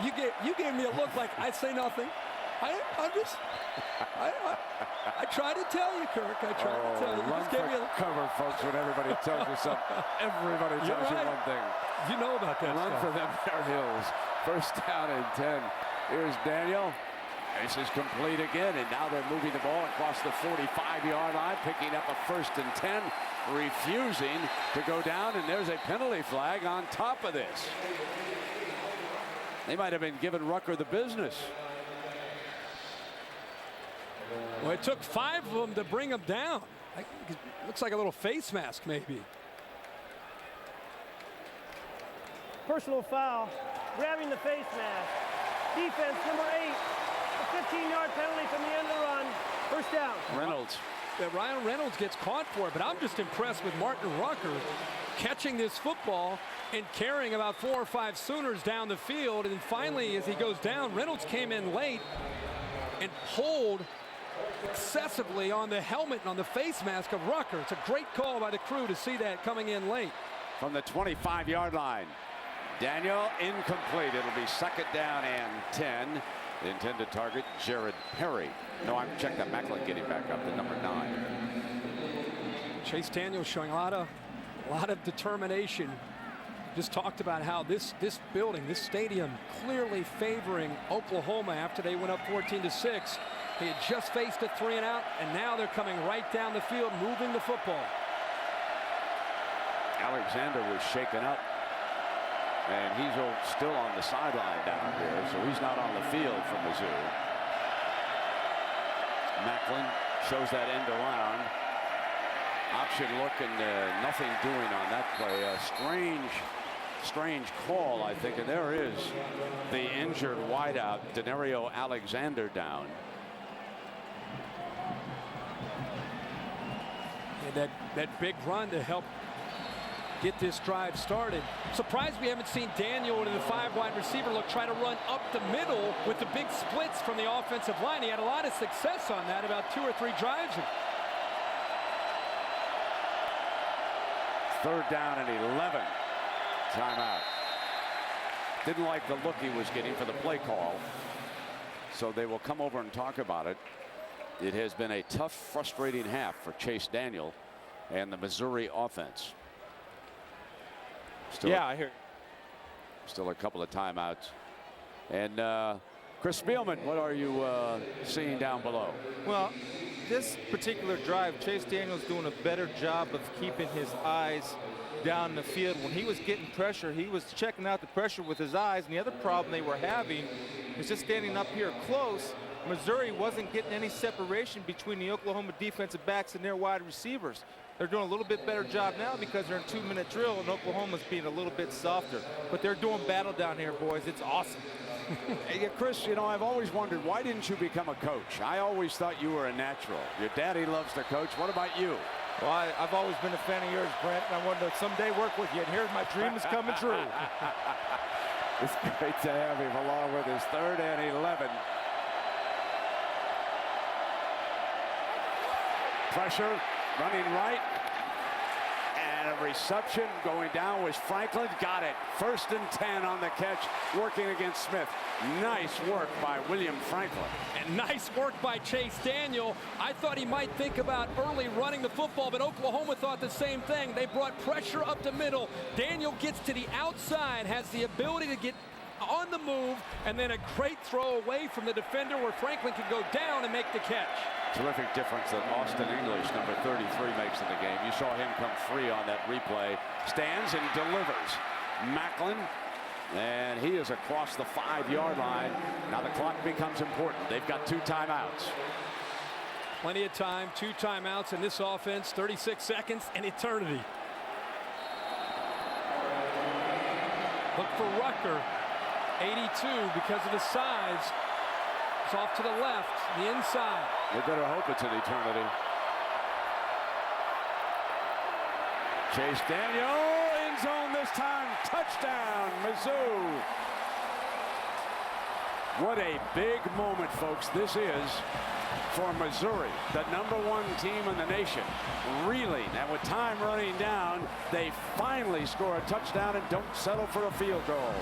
S11: You gave me a look like I say nothing. I try to tell you, Kirk. I try to tell you.
S2: Run for cover, folks, when everybody tells you something. Everybody tells you one thing.
S11: You know about that
S2: Run
S11: stuff.
S2: for them there hills. 1st down and 10. Here's Daniel. This is complete again, and now they're moving the ball across the 45-yard line, picking up a 1st and 10, refusing to go down, and there's a penalty flag on top of this. They might have been giving Rucker the business.
S11: Well, it took 5 of them to bring him down. Looks like a little face mask, maybe.
S6: Personal foul, grabbing the face mask. Defense, number 8. A 15-yard penalty from the end of the run. 1st down.
S2: Reynolds.
S11: Ryan Reynolds gets caught for it, but I'm just impressed with Martin Rucker catching this football and carrying about 4 or 5 Sooners down the field. And finally, as he goes down, Reynolds came in late and pulled excessively on the helmet and on the face mask of Rucker. It's a great call by the crew to see that coming in late.
S2: From the 25-yard line. Daniel incomplete. It'll be 2nd down and 10. The intended target, Jared Perry. No, I'm checking that Macklin getting back up to number 9.
S11: Chase Daniel showing a lot of determination. Just talked about how this building, this stadium, clearly favoring Oklahoma after they went up 14-6. He had just faced a 3-and-out, and now they're coming right down the field, moving the football.
S2: Alexander was shaken up, and he's still on the sideline down here, so he's not on the field for Mizzou. Macklin shows that end around. Option look and nothing doing on that play. A strange call, I think, and there is the injured wideout, Denario Alexander, down.
S11: And that big run to help get this drive started. Surprised we haven't seen Daniel in the 5 wide receiver look try to run up the middle with the big splits from the offensive line. He had a lot of success on that about 2 or 3 drives.
S2: 3rd down and 11. Timeout. Didn't like the look he was getting for the play call, so they will come over and talk about it. It has been a tough, frustrating half for Chase Daniel and the Missouri offense.
S10: I hear.
S2: Still a couple of timeouts. And Chris Spielman, what are you seeing down below?
S10: Well, this particular drive, Chase Daniel's doing a better job of keeping his eyes down the field. When he was getting pressure, he was checking out the pressure with his eyes. And the other problem they were having was just standing up here close. Missouri wasn't getting any separation between the Oklahoma defensive backs and their wide receivers. They're doing a little bit better job now because they're in 2-minute drill, and Oklahoma's being a little bit softer. But they're doing battle down here, boys. It's awesome.
S2: Hey, Chris, you know, I've always wondered, why didn't you become a coach? I always thought you were a natural. Your daddy loves to coach. What about you?
S10: Well, I've always been a fan of yours, Brent, and I wanted to someday work with you, and here's my dream is coming true.
S2: It's great to have him along with his 3rd and 11. Pressure, running right, and a reception going down was Franklin. Got it. 1st and 10 on the catch, working against Smith. Nice work by William Franklin.
S1: And nice work by Chase Daniel. I thought he might think about early running the football, but Oklahoma thought the same thing. They brought pressure up the middle. Daniel gets to the outside, has the ability to get on the move, and then a great throw away from the defender where Franklin could go down and make the catch.
S2: Terrific difference that Austin English, number 33, makes in the game. You saw him come free on that replay. Stands and delivers. Macklin, and he is across the 5-yard line. Now the clock becomes important. They've got 2 timeouts.
S1: Plenty of time, 2 timeouts in this offense, 36 seconds, an eternity. Look for Rucker, 82 because of the size. It's off to the left, the inside.
S2: They better hope it's an eternity. Chase Daniel, end zone this time. Touchdown, Mizzou. What a big moment, folks, this is for Missouri, the #1 team in the nation. Reeling, and with time running down, they finally score a touchdown and don't settle for a field goal.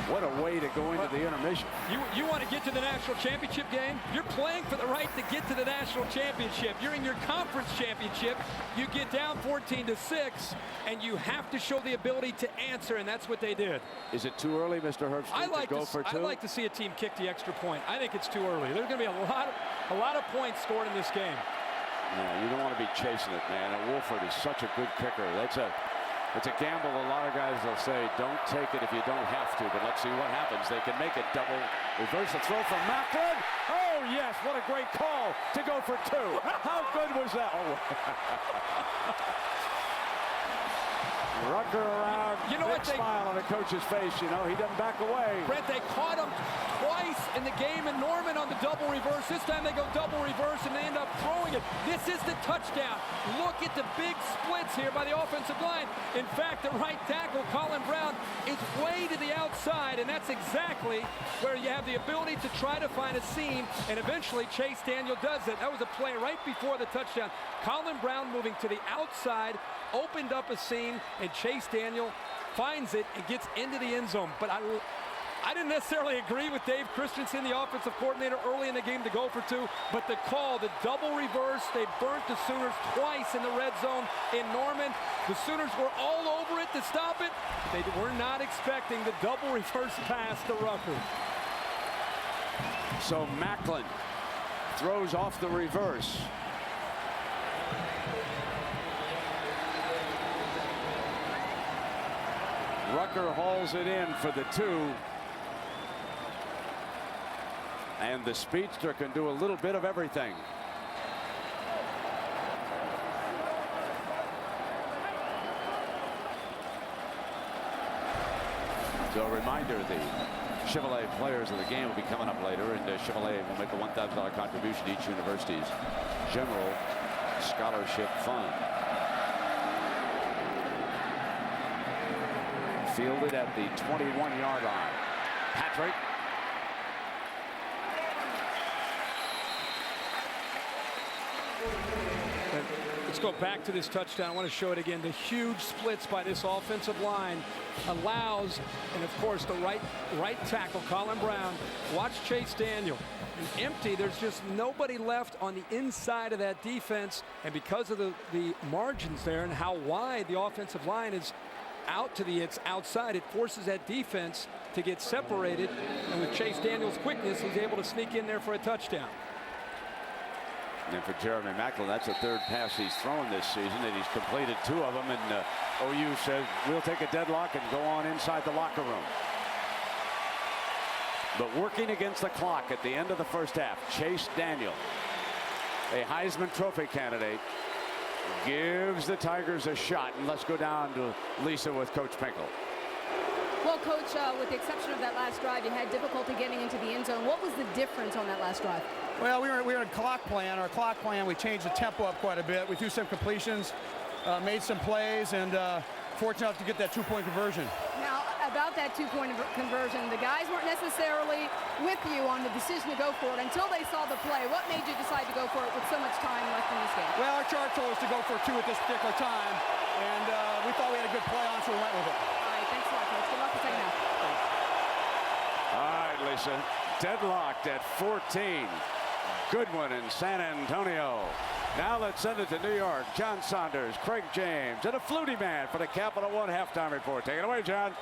S2: What a way to go into the intermission.
S1: You want to get to the national championship game? You're playing for the right to get to the national championship. You're in your conference championship. You get down 14-6, and you have to show the ability to answer, and that's what they did.
S2: Is it too early, Mr. Herbstreit, to go for 2?
S1: I'd like to see a team kick the extra point. I think it's too early. There's going to be a lot of points scored in this game.
S2: Yeah, you don't want to be chasing it, man. And Wolford is such a good kicker. It's a gamble. A lot of guys will say, don't take it if you don't have to, but let's see what happens. They can make it double. Reverse the throw from Macklin. Oh, yes, what a great call to go for 2. How good was that? Oh. Rucker around,
S1: you know
S2: big smile on the coach's face. You know, he doesn't back away.
S1: Brent, they caught him twice in the game in Norman on the double reverse. This time they go double reverse and they end up throwing it. This is the touchdown. Look at the big splits here by the offensive line. In fact, the right tackle, Colin Brown, is way to the outside, and that's exactly where you have the ability to try to find a seam, and eventually Chase Daniel does it. That was a play right before the touchdown. Colin Brown moving to the outside, opened up a seam, and Chase Daniel finds it and gets into the end zone. But I didn't necessarily agree with Dave Christensen, the offensive coordinator, early in the game to go for 2, but the call, the double reverse, they burnt the Sooners twice in the red zone in Norman. The Sooners were all over it to stop it. They were not expecting the double reverse pass to Rucker.
S2: So Macklin throws off the reverse. Rucker hauls it in for the 2. And the speedster can do a little bit of everything. So a reminder, the Chevrolet players of the game will be coming up later, and Chevrolet will make a $1,000 contribution to each university's general scholarship fund. Fielded at the 21-yard line. Patrick.
S1: Let's go back to this touchdown. I want to show it again. The huge splits by this offensive line allows, and of course the right tackle, Colin Brown. Watch Chase Daniel. And empty, there's just nobody left on the inside of that defense, and because of the margins there and how wide the offensive line is out to the outside, it forces that defense to get separated, and with Chase Daniel's quickness, he's able to sneak in there for a touchdown.
S2: And for Jeremy Macklin, that's the third pass he's thrown this season, and he's completed 2 of them. And OU says, we'll take a deadlock and go on inside the locker room. But working against the clock at the end of the first half, Chase Daniel, a Heisman Trophy candidate, gives the Tigers a shot. And let's go down to Lisa with Coach Pinkel.
S5: Well, Coach, with the exception of that last drive, you had difficulty getting into the end zone. What was the difference on that last drive?
S14: Well, we were in clock plan. Our clock plan, we changed the tempo up quite a bit. We threw some completions, made some plays, and fortunate enough to get that 2-point conversion.
S5: Now, about that 2-point conversion, the guys weren't necessarily with you on the decision to go for it until they saw the play. What made you decide to go for it with so much time left in this game?
S14: Well, our chart told us to go for 2 at this particular time, and we thought we had a good play on, so we went with it.
S5: All right, thanks a lot, Coach. Good luck the second half.
S2: All right, Lisa. Deadlocked at 14. Goodwin in San Antonio. Now let's send it to New York. John Saunders, Craig James, and a Flutie man for the Capital One halftime report. Take it away, John.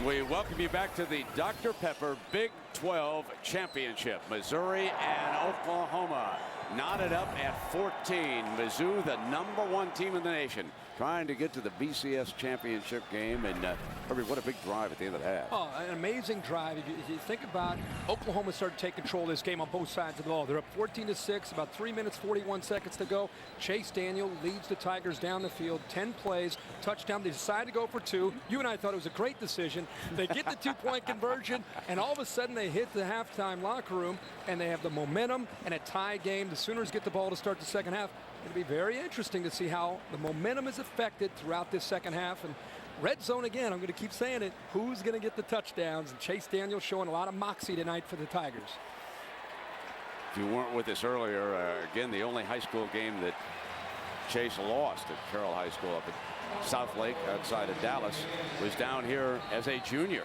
S2: We welcome you back to the Dr. Pepper Big 12 Championship. Missouri and Oklahoma knotted up at 14. Mizzou, the #1 team in the nation, trying to get to the BCS championship game. And Herbie, what a big drive at the end of the half.
S11: Oh, an amazing drive. If you think about Oklahoma started to take control of this game on both sides of the ball. They're up 14-6, about 3 minutes, 41 seconds to go. Chase Daniel leads the Tigers down the field, 10 plays, touchdown. They decide to go for 2. You and I thought it was a great decision. They get the 2-point conversion, and all of a sudden they hit the halftime locker room, and they have the momentum and a tie game. The Sooners get the ball to start the second half. It'll be very interesting to see how the momentum is affected throughout this second half. And red zone again, I'm going to keep saying it. Who's going to get the touchdowns? And Chase Daniel showing a lot of moxie tonight for the Tigers.
S2: If you weren't with us earlier, again, the only high school game that Chase lost at Carroll High School up at South Lake outside of Dallas was down here as a junior.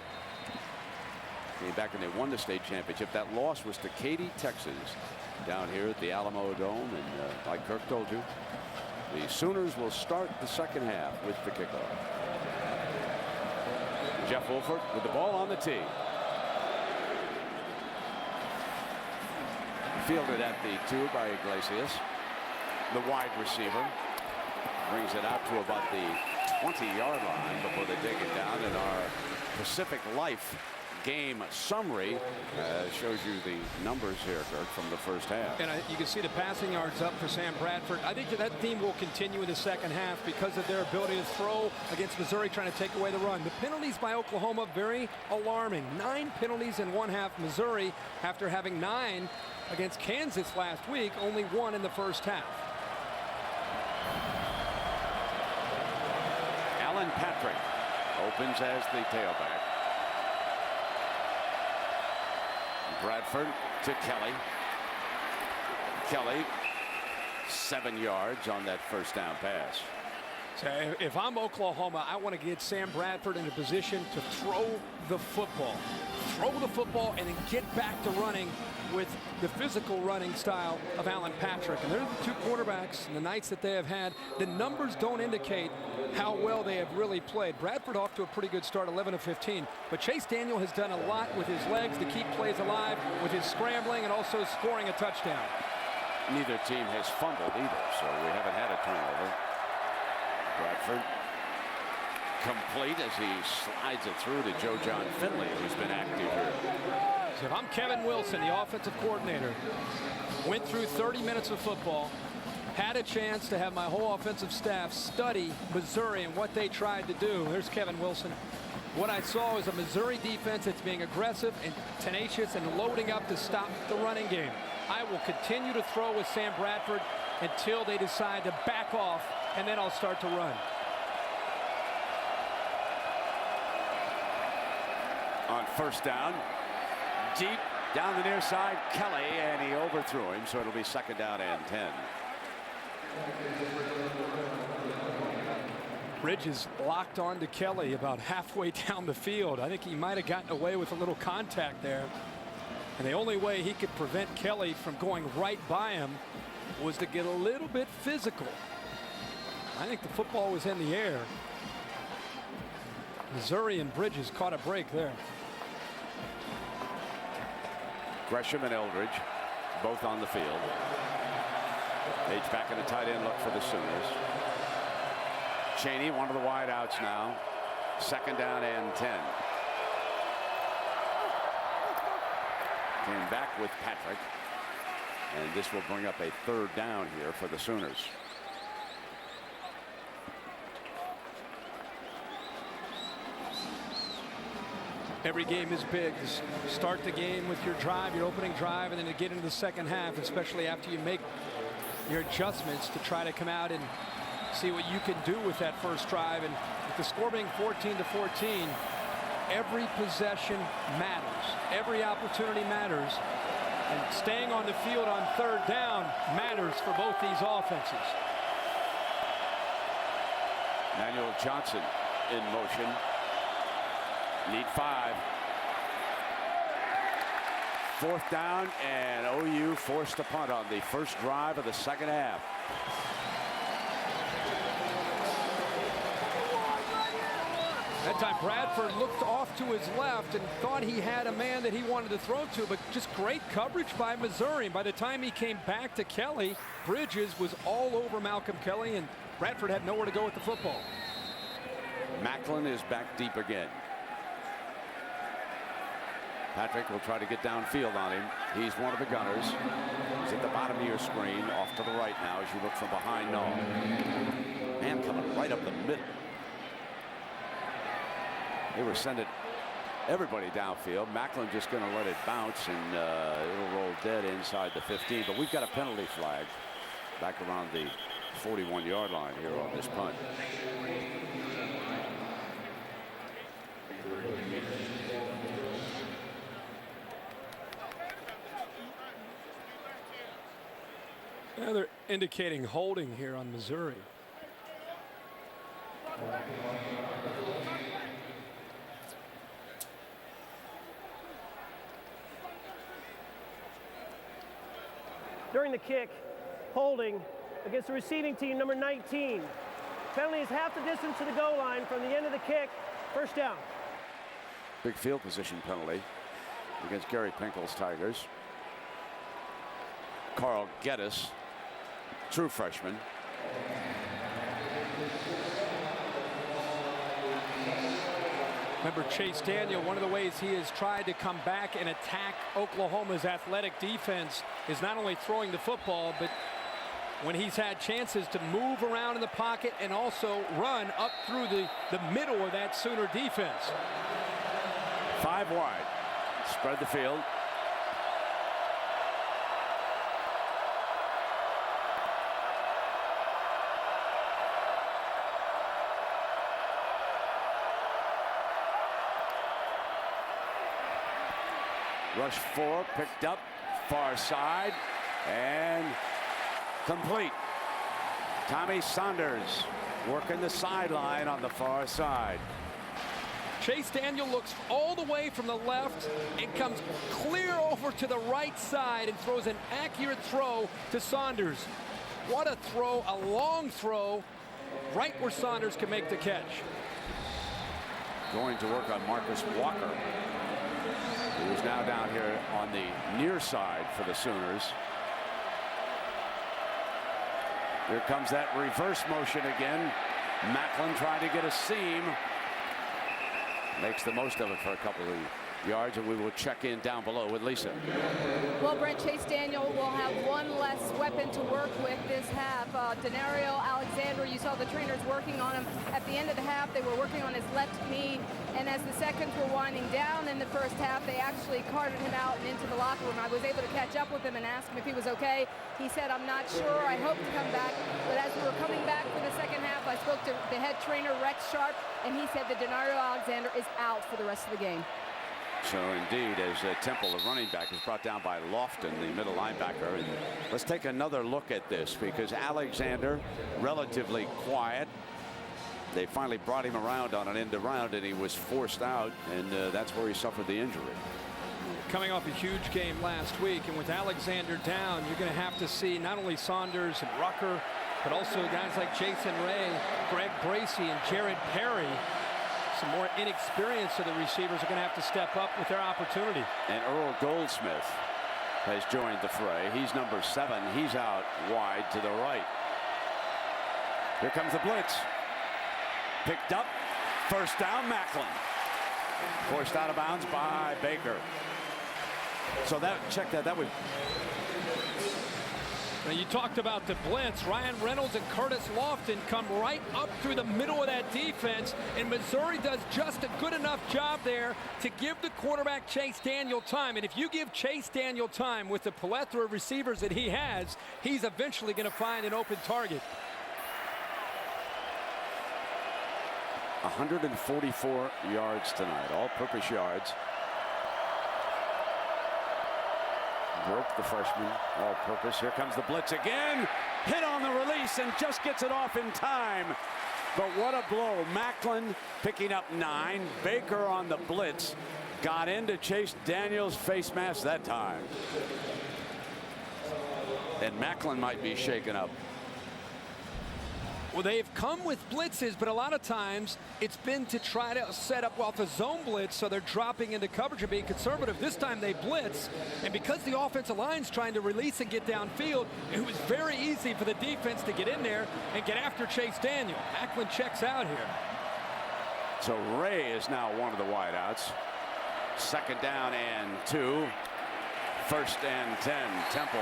S2: Came back and they won the state championship. That loss was to Katy, Texas, down here at the Alamo Dome. And like Kirk told you, the Sooners will start the second half with the kickoff. Jeff Wolford with the ball on the tee. Fielded at the 2 by Iglesias. The wide receiver brings it out to about the 20-yard line before they take it down. In our Pacific Life game summary shows you the numbers here, Kirk, from the first half.
S11: And you can see the passing yards up for Sam Bradford. I think that theme will continue in the second half because of their ability to throw against Missouri, trying to take away the run. The penalties by Oklahoma, very alarming. 9 penalties in one half. Missouri, after having 9 against Kansas last week, only 1 in the first half.
S2: Alan Patrick opens as the tailback. Bradford to Kelly. Kelly, 7 yards on that first down pass.
S11: So if I'm Oklahoma, I want to get Sam Bradford in a position to throw the football. Throw the football and then get back to running with the physical running style of Alan Patrick. And they're the 2 quarterbacks in the nights that they have had. The numbers don't indicate how well they have really played. Bradford off to a pretty good start, 11 of 15. But Chase Daniel has done a lot with his legs to keep plays alive, with his scrambling and also scoring a touchdown.
S2: Neither team has fumbled either, so we haven't had a turnover. Bradford complete as he slides it through to Joe John Finley, who's been active here.
S11: So if I'm Kevin Wilson, the offensive coordinator, went through 30 minutes of football, had a chance to have my whole offensive staff study Missouri and what they tried to do. There's Kevin Wilson. What I saw is a Missouri defense that's being aggressive and tenacious and loading up to stop the running game. I will continue to throw with Sam Bradford until they decide to back off, and then I'll start to run.
S2: On first down, deep down the near side, Kelly, and he overthrew him, so it'll be second down and 10.
S11: Bridges locked on to Kelly about halfway down the field. I think he might have gotten away with a little contact there. And the only way he could prevent Kelly from going right by him was to get a little bit physical. I think the football was in the air. Missouri and Bridges caught a break there.
S2: Gresham and Eldridge both on the field. Page back in the tight end look for the Sooners. Cheney, one of the wide outs now. 2nd down and 10. Came back with Patrick. And this will bring up a 3rd down here for the Sooners.
S11: Every game is big. Start the game with your drive, your opening drive, and then to get into the second half, especially after you make your adjustments to try to come out and see what you can do with that first drive. And with the score being 14-14, every possession matters. Every opportunity matters. And staying on the field on 3rd down matters for both these offenses.
S2: Manuel Johnson in motion. Need 5. 4th down, and OU forced to punt on the first drive of the second half.
S11: That time Bradford looked off to his left and thought he had a man that he wanted to throw to, but just great coverage by Missouri. And by the time he came back to Kelly, Bridges was all over Malcolm Kelly, and Bradford had nowhere to go with the football.
S2: Macklin is back deep again. Patrick will try to get downfield on him. He's one of the gunners. He's at the bottom of your screen, off to the right now as you look from behind Nall. Man coming right up the middle. They were sending everybody downfield. Macklin just going to let it bounce, and it'll roll dead inside the 15. But we've got a penalty flag back around the 41-yard line here on this punt.
S11: Yeah, they're indicating holding here on Missouri.
S6: During the kick, holding against the receiving team, number 19. Penalty is half the distance to the goal line from the end of the kick. 1st down.
S2: Big field position penalty against Gary Pinkel's Tigers. Carl Geddes, true freshman.
S11: Remember, Chase Daniel, one of the ways he has tried to come back and attack Oklahoma's athletic defense is not only throwing the football, but when he's had chances to move around in the pocket and also run up through the middle of that Sooner defense.
S2: 5 wide. Spread the field. Rush 4 picked up, far side, and complete. Tommy Saunders working the sideline on the far side.
S11: Chase Daniel looks all the way from the left and comes clear over to the right side and throws an accurate throw to Saunders. What a throw, a long throw, right where Saunders can make the catch.
S2: Going to work on Marcus Walker, who is now down here on the near side for the Sooners. Here comes that reverse motion again. Macklin trying to get a seam. Makes the most of it for a couple of yards, and we will check in down below with Lisa.
S5: Well, Brent, Chase Daniel will have one less weapon to work with this half. Denario Alexander, you saw the trainers working on him. At the end of the half, they were working on his left knee, and as the seconds were winding down in the first half, they actually carted him out and into the locker room. I was able to catch up with him and ask him if he was okay. He said, "I'm not sure. I hope to come back." But as we were coming back for the second half, I spoke to the head trainer, Rex Sharp, and he said that Denario Alexander is out for the rest of the game.
S2: So indeed, as Temple, the running back, is brought down by Lofton, the middle linebacker. And let's take another look at this, because Alexander, relatively quiet. They finally brought him around on an end around, and he was forced out, and that's where he suffered the injury.
S11: Coming off a huge game last week, and with Alexander down, you're going to have to see not only Saunders and Rucker, but also guys like Jason Ray, Greg Bracey, and Jared Perry. Some more inexperience of the receivers are going to have to step up with their opportunity.
S2: And Earl Goldsmith has joined the fray. He's number 7. He's out wide to the right. Here comes the blitz. Picked up. First down, Macklin. Forced out of bounds by Baker. So check that. That was.
S11: Now you talked about the blitz. Ryan Reynolds and Curtis Lofton come right up through the middle of that defense, and Missouri does just a good enough job there to give the quarterback Chase Daniel time. And if you give Chase Daniel time with the plethora of receivers that he has, he's eventually going to find an open target.
S2: 144 yards tonight, all-purpose yards. Broke the freshman, all-purpose. Here comes the blitz again. Hit on the release and just gets it off in time. But what a blow. Macklin picking up 9. Baker on the blitz. Got into Chase Daniels' face mask that time. And Macklin might be shaken up.
S11: Well, they've come with blitzes, but a lot of times it's been to try to set up off a zone blitz, so they're dropping into coverage and being conservative. This time they blitz, and because the offensive line's trying to release and get downfield, it was very easy for the defense to get in there and get after Chase Daniel. Macklin checks out here.
S2: So Ray is now one of the wideouts. 2nd down and 2. 1st and 10, Temple.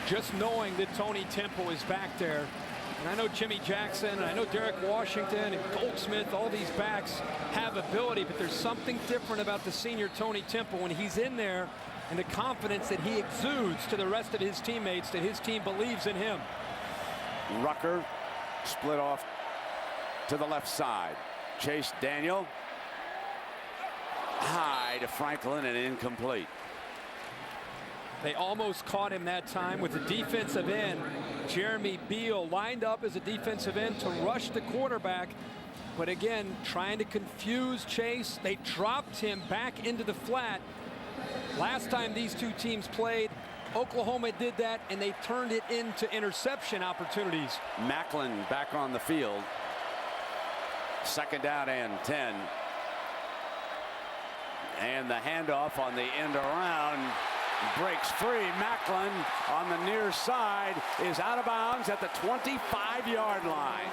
S11: Just knowing that Tony Temple is back there, and I know Jimmy Jackson, and I know Derek Washington and Goldsmith, all these backs have ability, but there's something different about the senior Tony Temple when he's in there and the confidence that he exudes to the rest of his teammates, that his team believes in him.
S2: Rucker split off to the left side. Chase Daniel high to Franklin and incomplete.
S11: They almost caught him that time with the defensive end. Jeremy Beal lined up as a defensive end to rush the quarterback. But again, trying to confuse Chase. They dropped him back into the flat. Last time these two teams played, Oklahoma did that, and they turned it into interception opportunities.
S2: Macklin back on the field. 2nd down and 10. And the handoff on the end around. Breaks free. Macklin on the near side is out of bounds at the 25-yard line.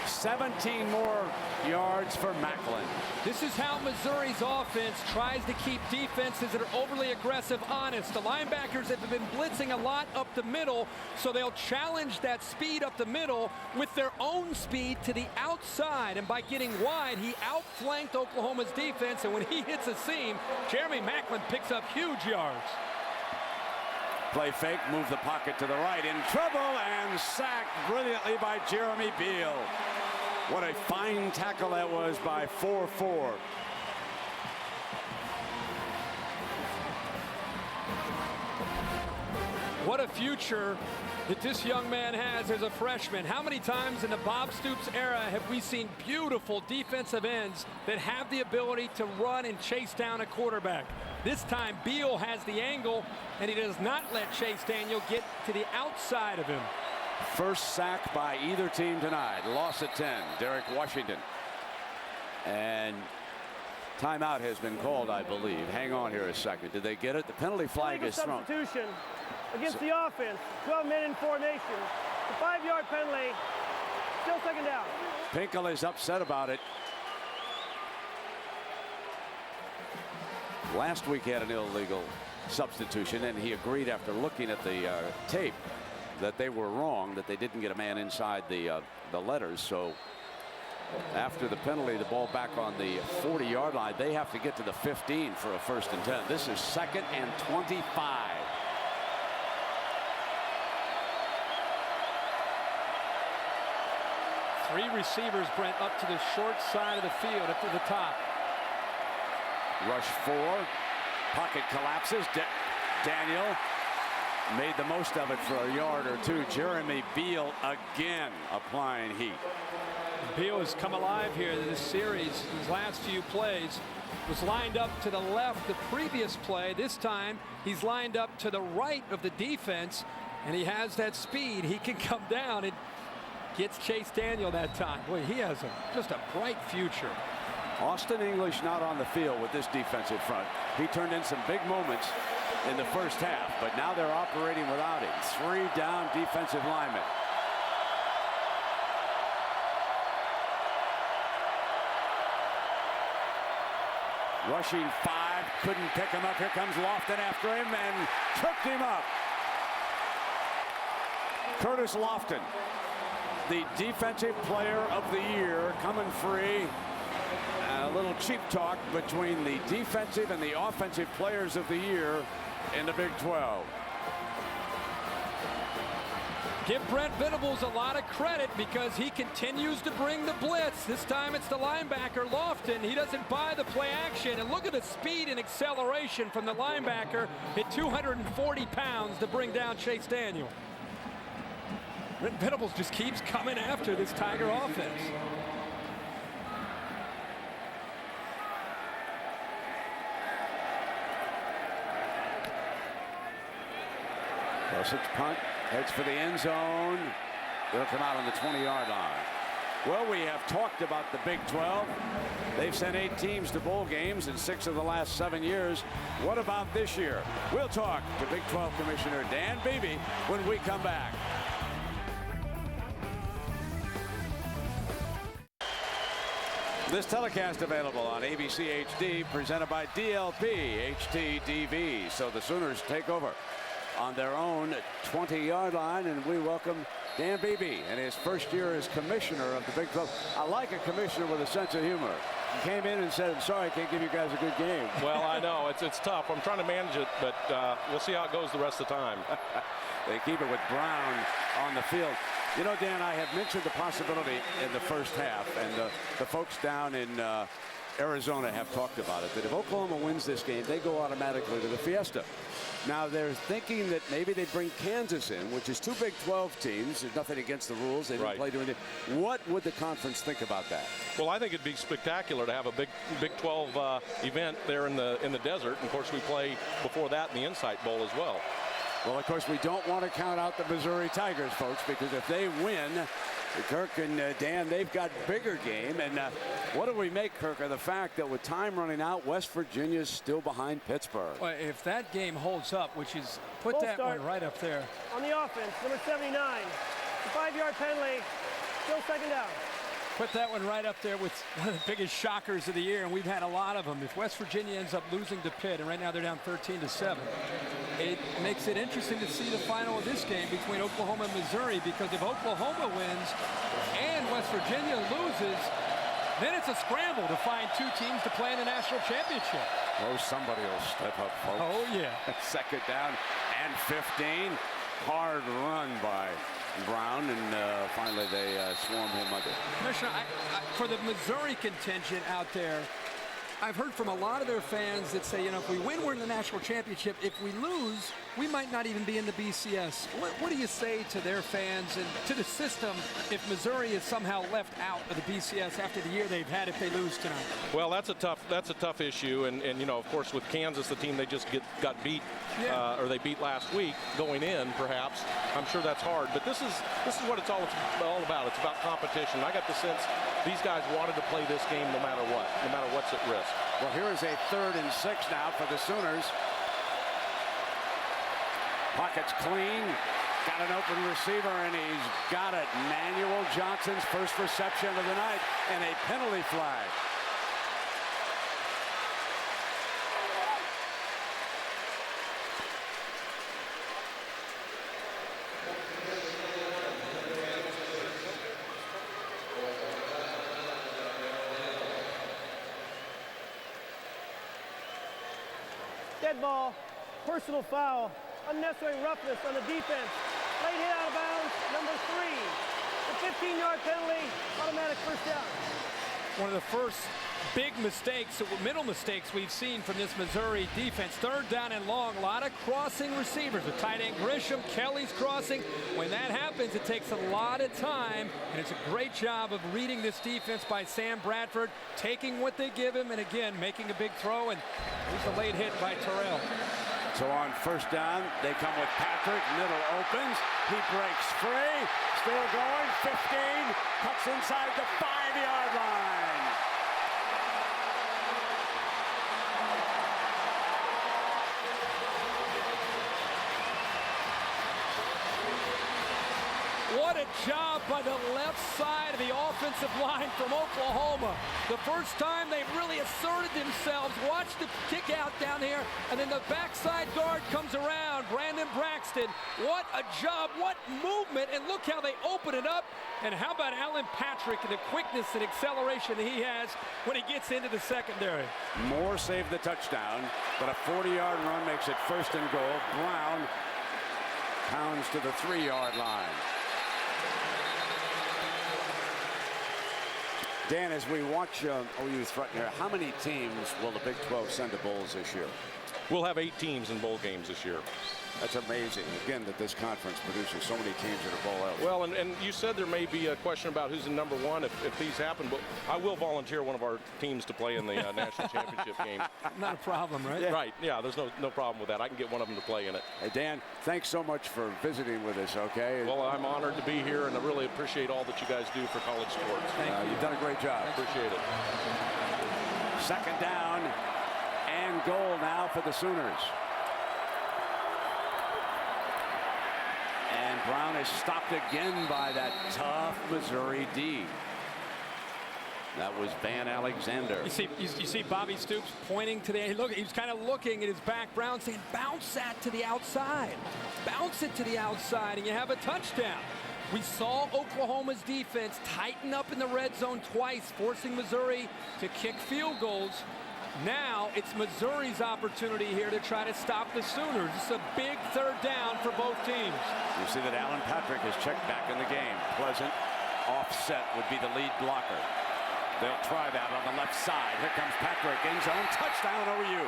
S2: 17 more yards for Macklin.
S11: This is how Missouri's offense tries to keep defenses that are overly aggressive honest. The linebackers have been blitzing a lot up the middle, so they'll challenge that speed up the middle with their own speed to the outside. And by getting wide, he outflanked Oklahoma's defense, and when he hits a seam, Jeremy Macklin picks up huge yards.
S2: Play fake, move the pocket to the right, in trouble, and sacked brilliantly by Jeremy Beal. What a fine tackle that was by 4-4.
S11: What a future that this young man has as a freshman. How many times in the Bob Stoops era have we seen beautiful defensive ends that have the ability to run and chase down a quarterback? This time Beal has the angle, and he does not let Chase Daniel get to the outside of him.
S2: First sack by either team tonight. Loss at 10. Derek Washington. And timeout has been called, I believe. Hang on here a second. Did they get it? The penalty flag is thrown.
S6: Substitution against the offense. 12 men in formation. The 5-yard penalty. Still 2nd down.
S2: Pinkel is upset about it. Last week he had an illegal substitution, and he agreed after looking at the tape that they were wrong, that they didn't get a man inside the letters. So after the penalty, the ball back on the 40-yard line, they have to get to the 15 for a 1st and 10. This is 2nd and 25.
S11: Three receivers, Brent, up to the short side of the field, up to the top.
S2: Rush 4. Pocket collapses. Daniel made the most of it for a yard or two. Jeremy Beal again applying heat.
S11: Beal has come alive here in this series. His last few plays was lined up to the left the previous play. This time he's lined up to the right of the defense, and he has that speed. He can come down, and Gets Chase Daniel that time. Boy, he has just a bright future.
S2: Austin English not on the field with this defensive front. He turned in some big moments in the first half, but now they're operating without him. 3 down defensive linemen. Rushing 5, couldn't pick him up. Here comes Lofton after him and tripped him up. Curtis Lofton, the defensive player of the year, coming free. A little cheap talk between the defensive and the offensive players of the year in the Big 12.
S11: Give Brent Venables a lot of credit because he continues to bring the blitz. This time it's the linebacker, Lofton. He doesn't buy the play action. And look at the speed and acceleration from the linebacker at 240 pounds to bring down Chase Daniel. Brent Venables just keeps coming after this Tiger offense.
S2: Gossage punt, heads for the end zone. They'll come out on the 20-yard line. Well, we have talked about the Big 12. They've sent 8 teams to bowl games in 6 of the last 7 years. What about this year? We'll talk to Big 12 Commissioner Dan Beebe when we come back. This telecast available on ABC HD, presented by DLP HTDV. So the Sooners take over on their own 20-yard line, and we welcome Dan Beebe in his first year as commissioner of the Big 12. I like a commissioner with a sense of humor. He came in and said, "I'm sorry, I can't give you guys a good game."
S15: Well, I know it's tough. I'm trying to manage it, but we'll see how it goes the rest of the time.
S2: They keep it with Brown on the field. You know, Dan, I have mentioned the possibility in the first half, and the folks down in Arizona have talked about it, that if Oklahoma wins this game, they go automatically to the Fiesta. Now, they're thinking that maybe they bring Kansas in, which is 2 Big 12 teams. There's nothing against the rules. They didn't play doing it. What would the conference think about that?
S15: Well, I think it'd be spectacular to have a Big 12 event there in the desert. And of course, we play before that in the Insight Bowl as well.
S2: Well, of course, we don't want to count out the Missouri Tigers, folks, because if they win, Kirk and Dan, they've got bigger game. And what do we make, Kirk, of the fact that with time running out, West Virginia's still behind Pittsburgh?
S11: Well, if that game holds up, which is put that one right up there.
S6: On the offense, number 79, the 5-yard penalty, still second down.
S11: Put that one right up there with one of the biggest shockers of the year, and we've had a lot of them. If West Virginia ends up losing to Pitt, and right now they're down 13-7, it makes it interesting to see the final of this game between Oklahoma and Missouri, because if Oklahoma wins and West Virginia loses, then it's a scramble to find 2 teams to play in the national championship.
S2: Oh, somebody will step up, folks.
S11: Oh, yeah.
S2: Second down and 15. Hard run by Brown, and finally they swarm him under.
S11: Commissioner, for the Missouri contingent out there, I've heard from a lot of their fans that say, you know, if we win, we're in the national championship. If we lose, we might not even be in the BCS. What do you say to their fans and to the system if Missouri is somehow left out of the BCS after the year they've had if they lose tonight?
S15: Well, that's a tough issue, and you know, of course, with Kansas, the team they just got beat, or they beat last week, going in, perhaps. I'm sure that's hard, but this is what it's all about. It's about competition. I got the sense these guys wanted to play this game no matter what, no matter what's at risk.
S2: Well, here is a 3rd and 6 now for the Sooners. Pockets clean. Got an open receiver, and he's got it. Manuel Johnson's first reception of the night, and a penalty flag.
S6: Dead ball, personal foul, unnecessary roughness on the defense. Late hit out of bounds, number 3. The 15-yard penalty, automatic first down.
S11: One of the first big mistakes, middle mistakes we've seen from this Missouri defense. 3rd down and long, a lot of crossing receivers. The tight end Grisham, Kelly's crossing. When that happens, it takes a lot of time, and it's a great job of reading this defense by Sam Bradford, taking what they give him, and again, making a big throw, and here's the late hit by Terrell.
S2: So on first down, they come with Patrick. Middle opens. He breaks free. Still going. 15. Cuts inside the 5-yard line.
S11: What a job by the left side of the offensive line from Oklahoma. The first time they've really asserted themselves. Watch the kick out down here, and then the backside guard comes around. Brandon Braxton, what a job, what movement, and look how they open it up. And how about Alan Patrick and the quickness and acceleration that he has when he gets into the secondary.
S2: Moore saved the touchdown, but a 40-yard run makes it 1st and goal. Brown pounds to the 3-yard line. Dan, as we watch OU threaten here, how many teams will the Big 12 send to bowls this year?
S15: We'll have 8 teams in bowl games this year.
S2: That's amazing, again, that this conference produces so many teams that are bowl eligible.
S15: Well, and you said there may be a question about who's in number 1 if these happen, but I will volunteer one of our teams to play in the national championship game.
S11: Not a problem, right?
S15: Yeah. Right, yeah, there's no problem with that. I can get one of them to play in it.
S2: Hey, Dan, thanks so much for visiting with us, okay?
S15: Well, I'm honored to be here, and I really appreciate all that you guys do for college sports.
S2: You've done a great job.
S15: Appreciate it.
S2: 2nd down and goal now for the Sooners. And Brown is stopped again by that tough Missouri D. That was Van Alexander.
S11: You see Bobby Stoops pointing to the look. He's kind of looking at his back. Brown saying, "Bounce that to the outside, bounce it to the outside," and you have a touchdown. We saw Oklahoma's defense tighten up in the red zone twice, forcing Missouri to kick field goals. Now it's Missouri's opportunity here to try to stop the Sooners. It's a big 3rd down for both teams.
S2: You see that Alan Patrick is checked back in the game. Pleasant offset would be the lead blocker. They'll try that on the left side. Here comes Patrick, end zone, touchdown OU.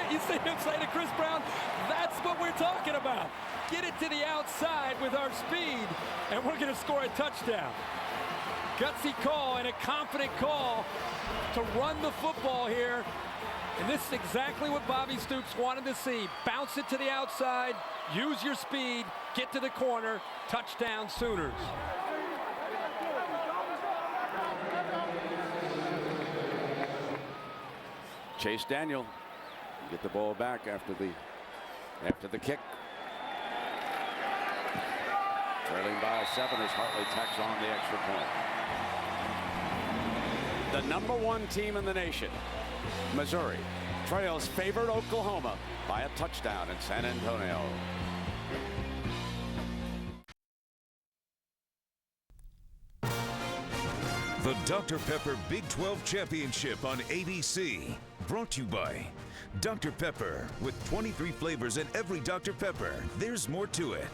S11: You see him say to Chris Brown, that's what we're talking about. Get it to the outside with our speed, and we're going to score a touchdown. Gutsy call and a confident call to run the football here. And this is exactly what Bobby Stoops wanted to see. Bounce it to the outside, use your speed, get to the corner, touchdown Sooners.
S2: Chase Daniel get the ball back after the kick. Trailing by 7 as Hartley tacks on the extra point. The number 1 team in the nation, Missouri, trails favored Oklahoma by a touchdown in San Antonio.
S7: The Dr. Pepper Big 12 Championship on ABC. Brought to you by Dr. Pepper. With 23 flavors in every Dr. Pepper, there's more to it.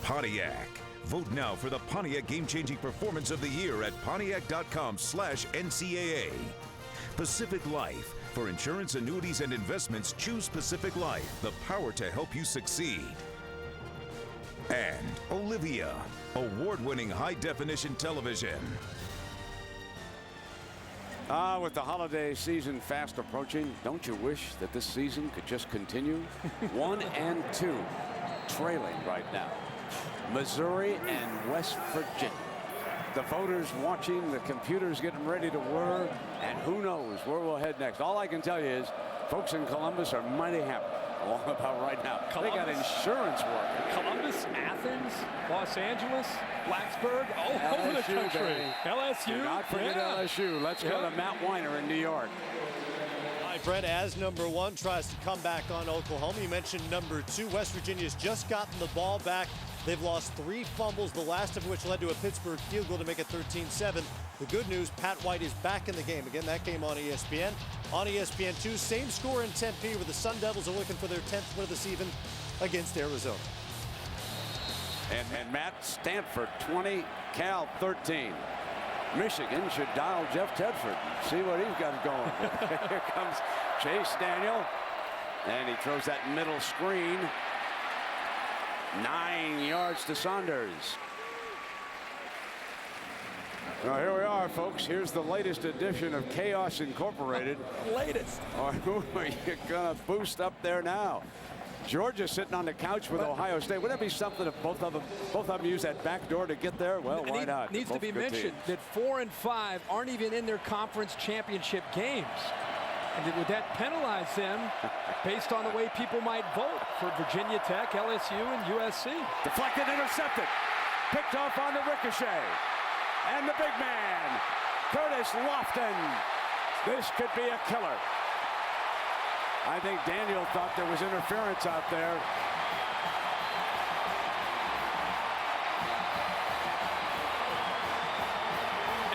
S7: Pontiac. Vote now for the Pontiac Game-Changing Performance of the Year at Pontiac.com/NCAA. Pacific Life. For insurance, annuities, and investments, choose Pacific Life. The power to help you succeed. And Olivia. Award-winning high-definition television.
S2: With the holiday season fast approaching, don't you wish that this season could just continue? 1 and 2 trailing right now. Missouri and West Virginia. The voters watching, the computers getting ready to whir, and who knows where we'll head next. All I can tell you is folks in Columbus are mighty happy along about right now. They got insurance work.
S11: Columbus, Athens, Los Angeles, Blacksburg, all over the country.
S2: Baby.
S11: LSU.
S2: Do not forget LSU. Let's go to Matt Weiner in New York.
S8: Hi, Brett. As number 1 tries to come back on Oklahoma, you mentioned number 2. West Virginia's just gotten the ball back. They've lost 3 fumbles, the last of which led to a Pittsburgh field goal to make it 13-7. The good news, Pat White is back in the game. Again, that game on ESPN. On ESPN2, same score in Tempe, where the Sun Devils are looking for their 10th win of the season against Arizona.
S2: And Matt, Stanford 20, Cal 13. Michigan should dial Jeff Tedford and see what he's got going. Here comes Chase Daniel, and he throws that middle screen. 9 yards to Saunders. Well, here we are, folks. Here's the latest edition of Chaos Incorporated.
S11: Latest.
S2: Or who are you going to boost up there now? Georgia sitting on the couch with Ohio State. Wouldn't it be something if both of them use that back door to get there? Well, why not?
S11: Needs to be mentioned that 4 and 5 aren't even in their conference championship games. And would that penalize them based on the way people might vote for Virginia Tech, LSU, and USC?
S2: Deflected, intercepted. Picked off on the ricochet. And the big man, Curtis Lofton. This could be a killer. I think Daniel thought there was interference out there.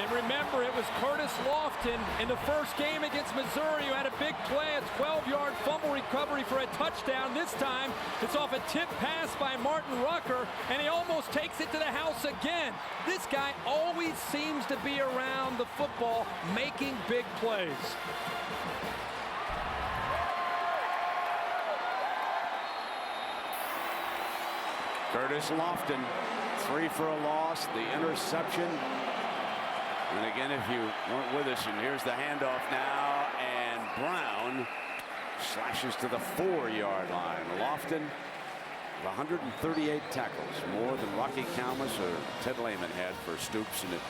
S11: And remember, it was Curtis Lofton in the first game against Missouri who had a big play, a 12-yard fumble recovery for a touchdown. This time, it's off a tip pass by Martin Rucker, and he almost takes it to the house again. This guy always seems to be around the football, making big plays.
S2: Curtis Lofton, 3 for a loss, the interception. And again, if you weren't with us, and here's the handoff now, and Brown slashes to the 4-yard line. Lofton, 138 tackles, more than Rocky Calmus or Ted Lehman had for Stoops. And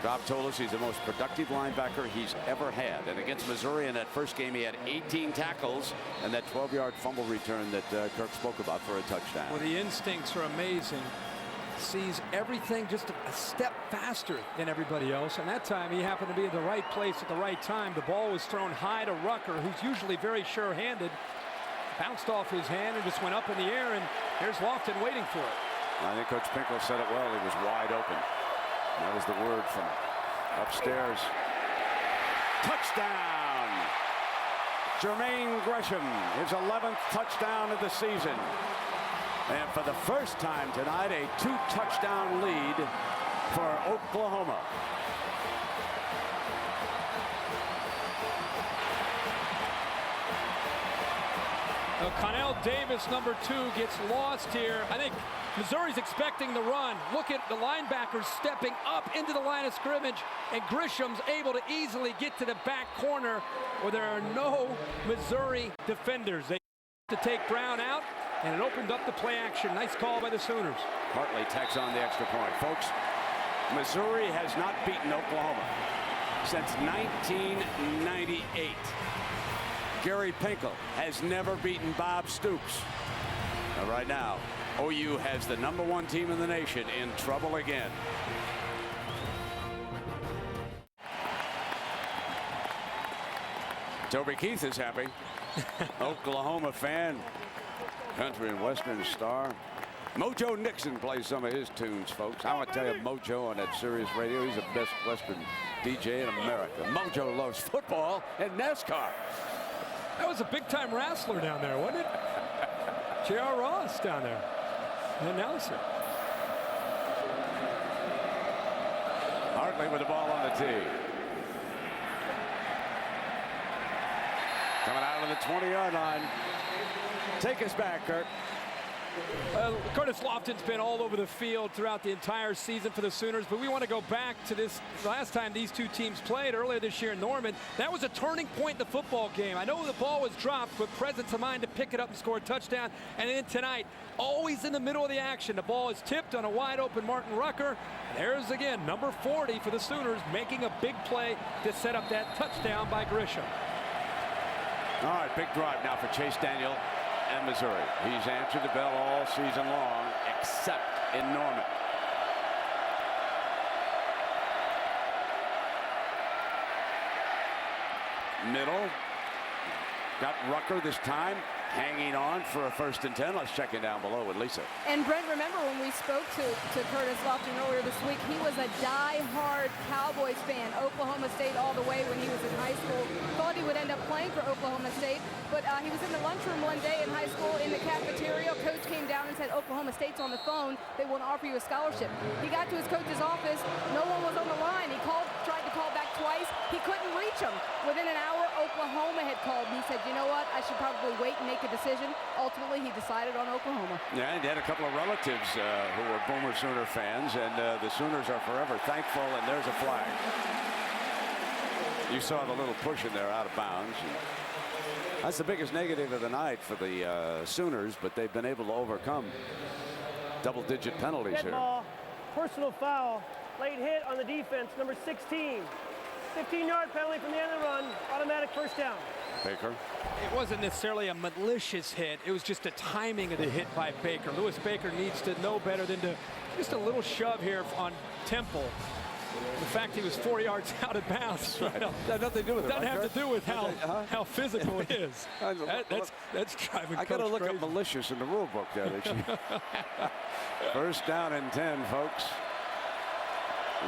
S2: Bob told us he's the most productive linebacker he's ever had. And against Missouri in that first game, he had 18 tackles and that 12-yard fumble return that Kirk spoke about for a touchdown.
S11: Well, the instincts are amazing. Sees everything just a step faster than everybody else, and that time he happened to be in the right place at the right time. The ball was thrown high to Rucker, who's usually very sure-handed. Bounced off his hand and just went up in the air, and here's Lofton waiting for it.
S2: I think Coach Pinkel said it well. He was wide open. That was the word from upstairs. Touchdown! Jermaine Gresham, his 11th touchdown of the season. And for the first time tonight, a 2-touchdown lead for Oklahoma.
S11: Connell Davis, number 2, gets lost here. I think Missouri's expecting the run. Look at the linebackers stepping up into the line of scrimmage, and Grisham's able to easily get to the back corner where there are no Missouri defenders. They have to take Brown out, and it opened up the play action. Nice call by the Sooners.
S2: Hartley tacks on the extra point. Folks, Missouri has not beaten Oklahoma since 1998. Gary Pinkel has never beaten Bob Stoops. Now, right now, OU has the #1 team in the nation in trouble again. Toby Keith is happy. Oklahoma fan. Country and Western star. Mojo Nixon plays some of his tunes, folks. I want to tell you, Mojo on that Sirius radio, he's the best Western DJ in America. Mojo loves football and NASCAR.
S11: That was a big-time wrestler down there, wasn't it? J.R. Ross down there, the announcer.
S2: Hartley with the ball on the tee. Coming out of the 20-yard line. Take us back, Kurt.
S11: Curtis Lofton's been all over the field throughout the entire season for the Sooners, but we want to go back to this last time these two teams played earlier this year in Norman. That was a turning point in the football game. I know the ball was dropped, but presence of mind to pick it up and score a touchdown. And then tonight, always in the middle of the action. The ball is tipped on a wide open Martin Rucker. There's again number 40 for the Sooners, making a big play to set up that touchdown by Grisham.
S2: All right, big drive now for Chase Daniel and Missouri. He's answered the bell all season long, except in Norman. Middle. Got Rucker this time, hanging on for a 1st and 10. Let's check it down below with Lisa.
S5: And Brent, remember when we spoke to Curtis Lofton earlier this week, he was a die-hard Cowboys fan. Oklahoma State all the way when he was in high school. Thought he would end up playing for Oklahoma State, but he was in the lunchroom one day in high school in the cafeteria. Coach came down and said, Oklahoma State's on the phone. They want to offer you a scholarship. He got to his coach's office. No one was on the line. He tried to call back twice. He couldn't reach him. Within an hour, Oklahoma had called, and he said, you know what? I should probably wait and make make a decision. Ultimately, he decided on Oklahoma.
S2: Yeah, and he had a couple of relatives who were Boomer Sooner fans, and the Sooners are forever thankful, and there's a flag. You saw the little push in there out of bounds. That's the biggest negative of the night for the Sooners, but they've been able to overcome double-digit penalties
S6: Dead
S2: here.
S6: ball, personal foul, late hit on the defense, number 16. 15-yard penalty from the end of the run, automatic first down.
S2: Baker.
S11: It wasn't necessarily a malicious hit. It was just the timing of the hit by Baker. Lewis Baker needs to know better than to just a little shove here on Temple. The fact he was 4 yards out of bounds,
S2: right. That nothing to do with it.
S11: Doesn't
S2: right,
S11: have to do with how physical it is. That's driving.
S2: I got to look
S11: crazy.
S2: up malicious in the rule book there. First down and 10, folks.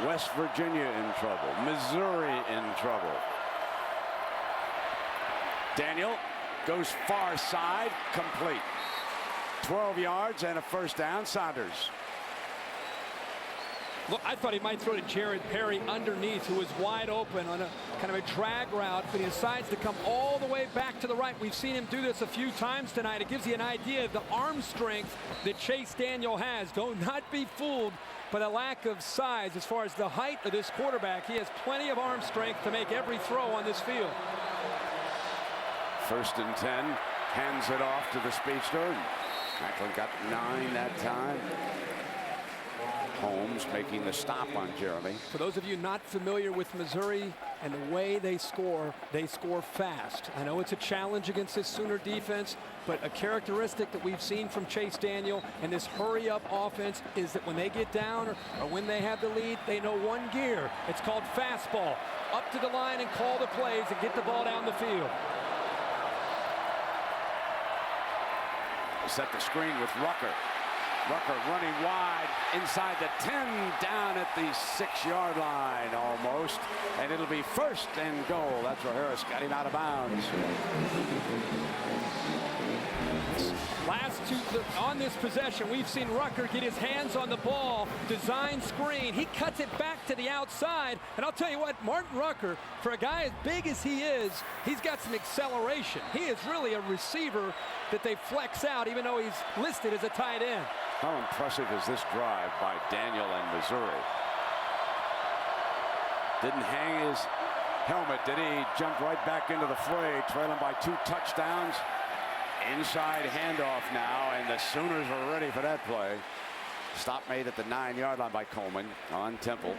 S2: West Virginia in trouble. Missouri in trouble. Daniel goes far side, complete. 12 yards and a first down. Saunders.
S11: Look, I thought he might throw to Jared Perry underneath, who was wide open on a kind of a drag route, but he decides to come all the way back to the right. We've seen him do this a few times tonight. It gives you an idea of the arm strength that Chase Daniel has. Do not be fooled by the lack of size as far as the height of this quarterback. He has plenty of arm strength to make every throw on this field.
S2: First and 10, hands it off to the speedster. Macklin got 9 that time. Holmes making the stop on Jeremy.
S11: For those of you not familiar with Missouri and the way they score fast. I know it's a challenge against this Sooner defense, but a characteristic that we've seen from Chase Daniel and this hurry-up offense is that when they get down or when they have the lead, they know one gear. It's called fastball. Up to the line and call the plays and get the ball down the field.
S2: Set the screen with Rucker. Rucker running wide inside the 10, down at the 6-yard line almost. And it'll be first and goal. That's where Harris got him out of bounds.
S11: Last two on this possession, we've seen Rucker get his hands on the ball, design screen. He cuts it back to the outside. And I'll tell you what, Martin Rucker, for a guy as big as he is, he's got some acceleration. He is really a receiver that they flex out, even though he's listed as a tight end.
S2: How impressive is this drive by Daniel and Missouri? Didn't hang his helmet, did he? Jumped right back into the fray, trailing by 2 touchdowns. Inside handoff now, and the Sooners are ready for that play. Stop made at the 9-yard line by Coleman on Temple.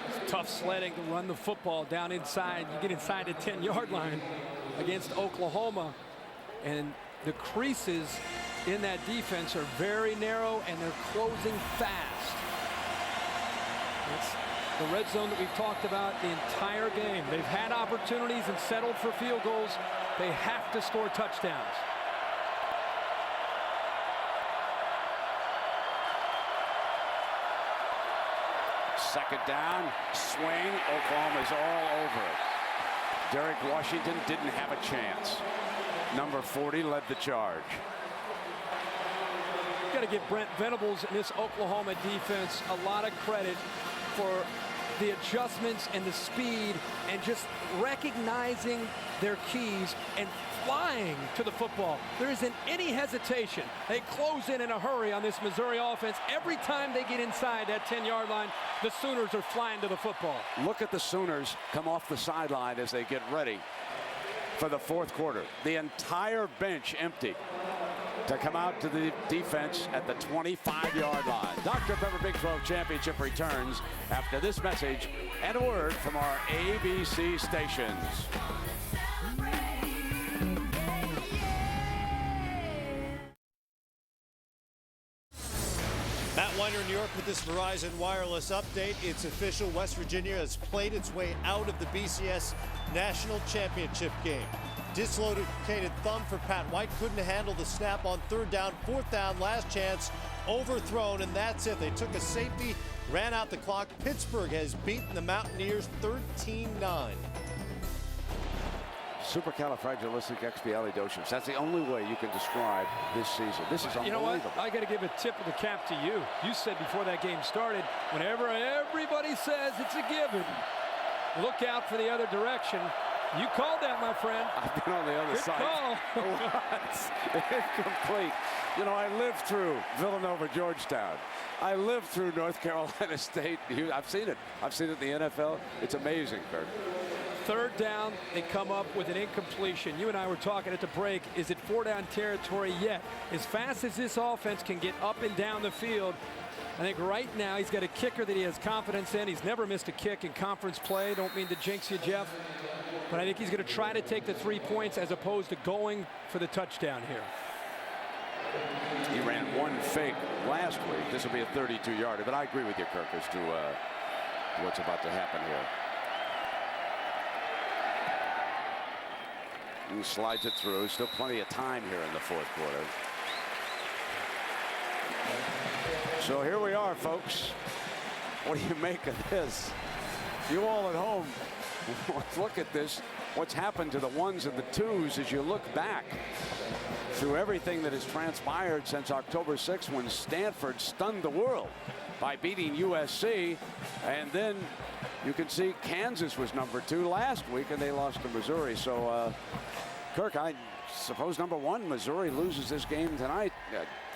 S11: It's tough sledding to run the football down inside. You get inside the 10-yard line against Oklahoma, and the creases in that defense are very narrow, and they're closing fast. It's the red zone that we've talked about the entire game. They've had opportunities and settled for field goals. They have to score touchdowns.
S2: Second down, swing. Oklahoma's all over it. Derek Washington didn't have a chance. Number 40 led the charge.
S11: Got to give Brent Venables and this Oklahoma defense a lot of credit for the adjustments and the speed and just recognizing their keys and flying to the football. There isn't any hesitation. They close in a hurry on this Missouri offense. Every time they get inside that 10-yard line, the Sooners are flying to the football.
S2: Look at the Sooners come off the sideline as they get ready for the fourth quarter. The entire bench empty to come out to the defense at the 25-yard line. Dr. Pepper Big 12 Championship returns after this message and a word from our ABC stations.
S8: Matt Weiner in New York with this Verizon Wireless update. It's official. West Virginia has played its way out of the BCS National Championship game. Dislocated thumb for Pat White. Couldn't handle the snap on 3rd down, 4th down, last chance. Overthrown, and that's it. They took a safety, ran out the clock. Pittsburgh has beaten the Mountaineers 13-9.
S2: Supercalifragilisticexpialidocious. That's the only way you can describe this season. This is unbelievable.
S11: You know what? I got to give a tip of the cap to you. You said before that game started, whenever everybody says it's a given, look out for the other direction. You called that, my friend.
S2: I've been on the other
S11: Good
S2: side.
S11: call.
S2: Once. Incomplete. You know, I lived through Villanova, Georgetown. I lived through North Carolina State. I've seen it. I've seen it in the NFL. It's amazing, Kirk.
S11: Third down, they come up with an incompletion. You and I were talking at the break. Is it 4-down territory yet? As fast as this offense can get up and down the field, I think right now he's got a kicker that he has confidence in. He's never missed a kick in conference play. Don't mean to jinx you, Jeff, but I think he's going to try to take the 3 points as opposed to going for the touchdown here.
S2: He ran one fake last week. This will be a 32-yarder, but I agree with you, Kirk, as to what's about to happen here. He slides it through. Still plenty of time here in the fourth quarter. So here we are, folks. What do you make of this? You all at home, look at this. What's happened to the ones and the twos as you look back through everything that has transpired since October 6th, when Stanford stunned the world by beating USC. And then you can see Kansas was #2 last week, and they lost to Missouri. So, Kirk, I suppose #1, Missouri loses this game tonight.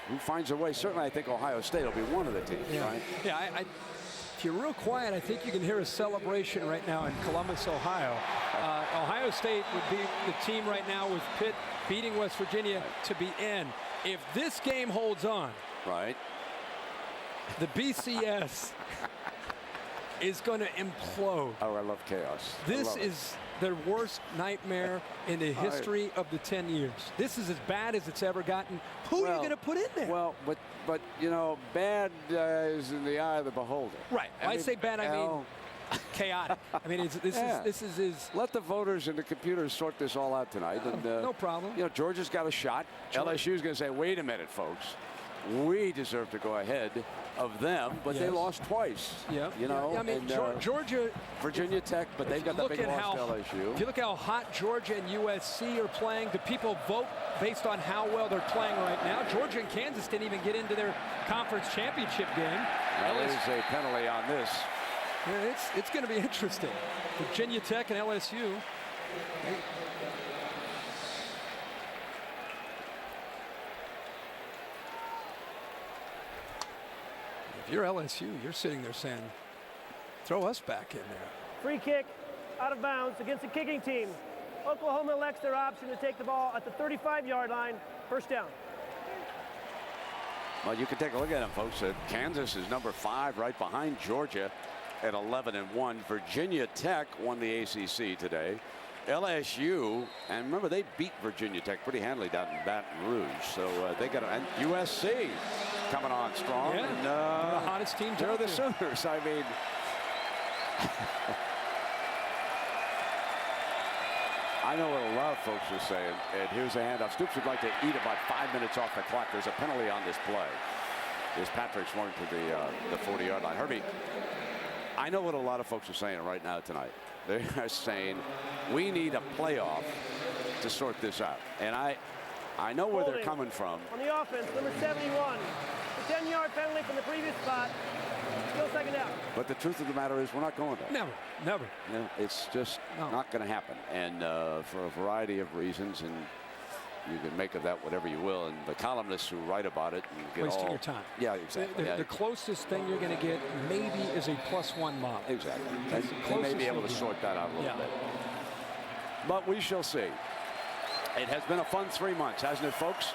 S2: Who finds a way? Certainly, I think Ohio State will be one of the teams, right?
S11: Yeah, if you're real quiet, I think you can hear a celebration right now in Columbus, Ohio. Ohio State would be the team right now with Pitt beating West Virginia to be in. If this game holds on,
S2: right,
S11: the BCS is going to implode.
S2: Oh, I love chaos.
S11: This is their worst nightmare in the history of the 10 years. This is as bad as it's ever gotten. Who are you going to put in there?
S2: Well, but you know, bad is in the eye of the beholder.
S11: Right. When I say bad, I mean chaotic. I mean, this is.
S2: Let the voters and the computers sort this all out tonight. And,
S11: no problem.
S2: You know, Georgia's got a shot. LSU's going to say, wait a minute, folks. We deserve to go ahead of them, but they lost twice.
S11: Yeah.
S2: You know,
S11: I mean, Georgia,
S2: Virginia Tech, but they've got the big loss to LSU.
S11: If you look how hot Georgia and USC are playing, do people vote based on how well they're playing right now? Georgia and Kansas didn't even get into their conference championship game.
S2: That is a penalty on this.
S11: Yeah, it's going to be interesting. Virginia Tech and LSU. If you're LSU, you're sitting there saying, throw us back in there.
S6: Free kick out of bounds against the kicking team. Oklahoma elects their option to take the ball at the 35-yard line. First down.
S2: Well, you can take a look at them, folks. Kansas is #5, right behind Georgia at 11-1. Virginia Tech won the ACC today. LSU, and remember, they beat Virginia Tech pretty handily down in Baton Rouge. So they got and USC coming on strong.
S11: Yeah,
S2: and,
S11: the hottest team.
S2: They're the Sooners. I mean, I know what a lot of folks are saying, and here's a handoff. Stoops would like to eat about 5 minutes off the clock. There's a penalty on this play. As Patrick's running to the 40-yard line. Herbie, I know what a lot of folks are saying right now tonight. They are saying we need a playoff to sort this out. And I know where they're coming from.
S6: On the offense, number 71. The 10-yard penalty from the previous spot. Still second down.
S2: But the truth of the matter is we're not going there.
S11: Never.
S2: You know, it's just not going to happen. And for a variety of reasons, and you can make of that whatever you will. And the columnists who write about it and get
S11: wasting your time.
S2: Yeah, exactly.
S11: The closest thing you're going to get maybe is a +1 mob.
S2: Exactly. They may be able to sort that out a little bit. But we shall see. It has been a fun 3 months, hasn't it, folks?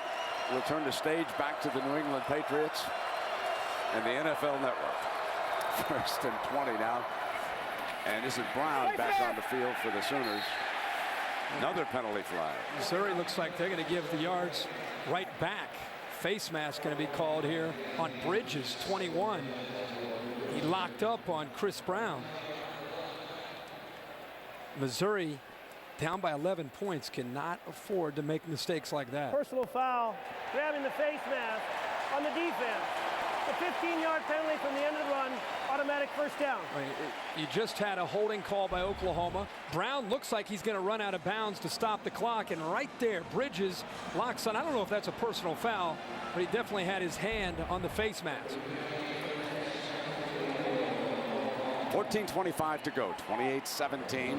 S2: We'll turn the stage back to the New England Patriots and the NFL Network. 1st and 20 now. And this is Brown back on the field for the Sooners. Another penalty flag.
S11: Missouri looks like they're going to give the yards right back. Face mask going to be called here on Bridges, 21. He locked up on Chris Brown. Missouri, down by 11 points, cannot afford to make mistakes like that.
S6: Personal foul, grabbing the face mask on the defense. The 15-yard penalty from the end of the run, automatic first down.
S11: You just had a holding call by Oklahoma. Brown looks like he's going to run out of bounds to stop the clock, and right there, Bridges locks on. I don't know if that's a personal foul, but he definitely had his hand on the face mask.
S2: 14:25 to go, 28-17.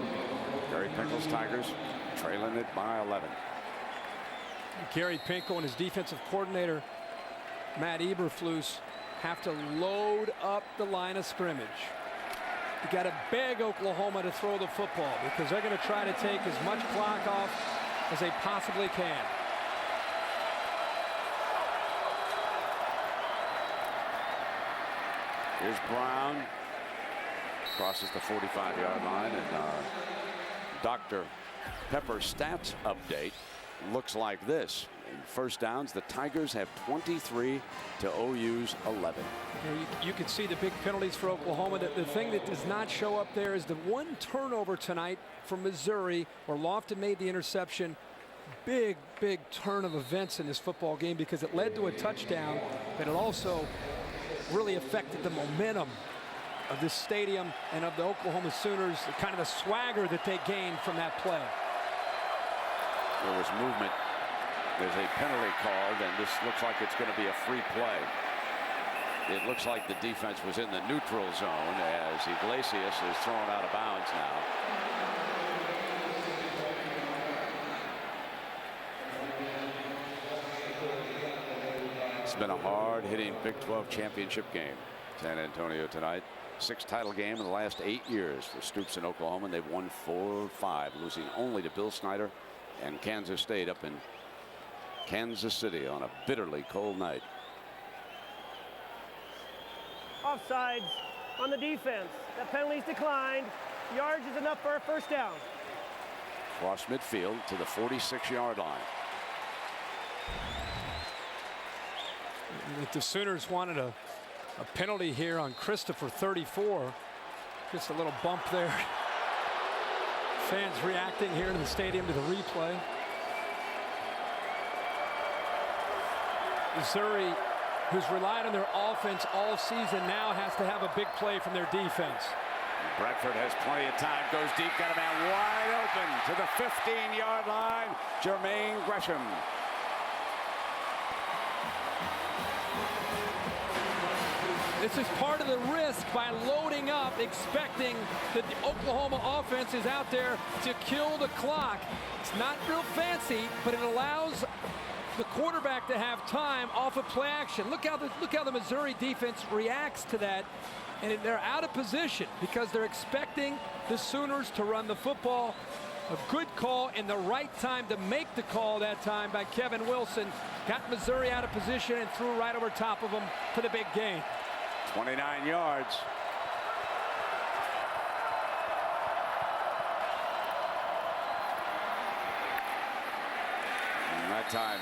S2: Gary Pinkel's Tigers trailing it by 11.
S11: Gary Pinkel and his defensive coordinator, Matt Eberflus, have to load up the line of scrimmage. You got to beg Oklahoma to throw the football because they're going to try to take as much clock off as they possibly can.
S2: Here's Brown. Crosses the 45-yard line, and Dr. Pepper's stats update looks like this. In first downs, the Tigers have 23 to OU's 11.
S11: You can see the big penalties for Oklahoma. The thing that does not show up there is the one turnover tonight for Missouri where Lofton made the interception. Big turn of events in this football game because it led to a touchdown, but it also really affected the momentum of this stadium and of the Oklahoma Sooners, kind of the swagger that they gained from that play.
S2: There was movement. There's a penalty called, and this looks like it's going to be a free play. It looks like the defense was in the neutral zone as Iglesias is thrown out of bounds now. It's been a hard-hitting Big 12 championship game. San Antonio tonight. 6th title game in the last 8 years. The Stoops in Oklahoma, and they've won 4 of 5, losing only to Bill Snyder and Kansas State up in Kansas City on a bitterly cold night.
S6: Offsides on the defense. That penalty's declined. Yards is enough for a first down.
S2: Cross midfield to the 46-yard line.
S11: The Sooners wanted a penalty here on Christopher 34. Just a little bump there. Fans reacting here in the stadium to the replay. Missouri, who's relied on their offense all season, now has to have a big play from their defense.
S2: Bradford has plenty of time, goes deep, got a man wide open to the 15-yard line. Jermaine Gresham.
S11: This is part of the risk by loading up, expecting that the Oklahoma offense is out there to kill the clock. It's not real fancy, but it allows the quarterback to have time off of play action. Look how the Missouri defense reacts to that, and they're out of position because they're expecting the Sooners to run the football. A good call and the right time to make the call that time by Kevin Wilson. Got Missouri out of position and threw right over top of them for the big gain.
S2: 29 yards. And that time,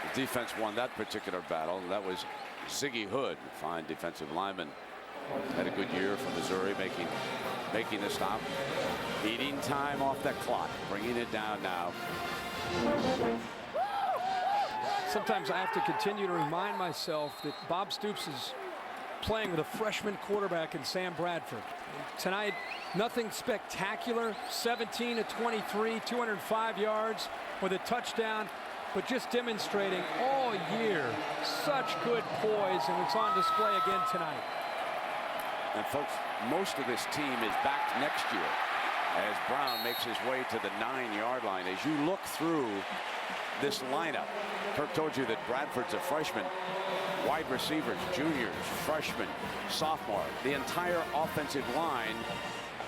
S2: the defense won that particular battle. That was Ziggy Hood, fine defensive lineman. Had a good year for Missouri, making the stop. Eating time off that clock, bringing it down now.
S11: Sometimes I have to continue to remind myself that Bob Stoops is playing with a freshman quarterback in Sam Bradford. Tonight, nothing spectacular. 17 to 23, 205 yards with a touchdown, but just demonstrating all year such good poise, and it's on display again tonight.
S2: And folks, most of this team is back next year as Brown makes his way to the 9-yard line. As you look through this lineup, Kirk told you that Bradford's a freshman. Wide receivers, juniors, freshmen, sophomore. The entire offensive line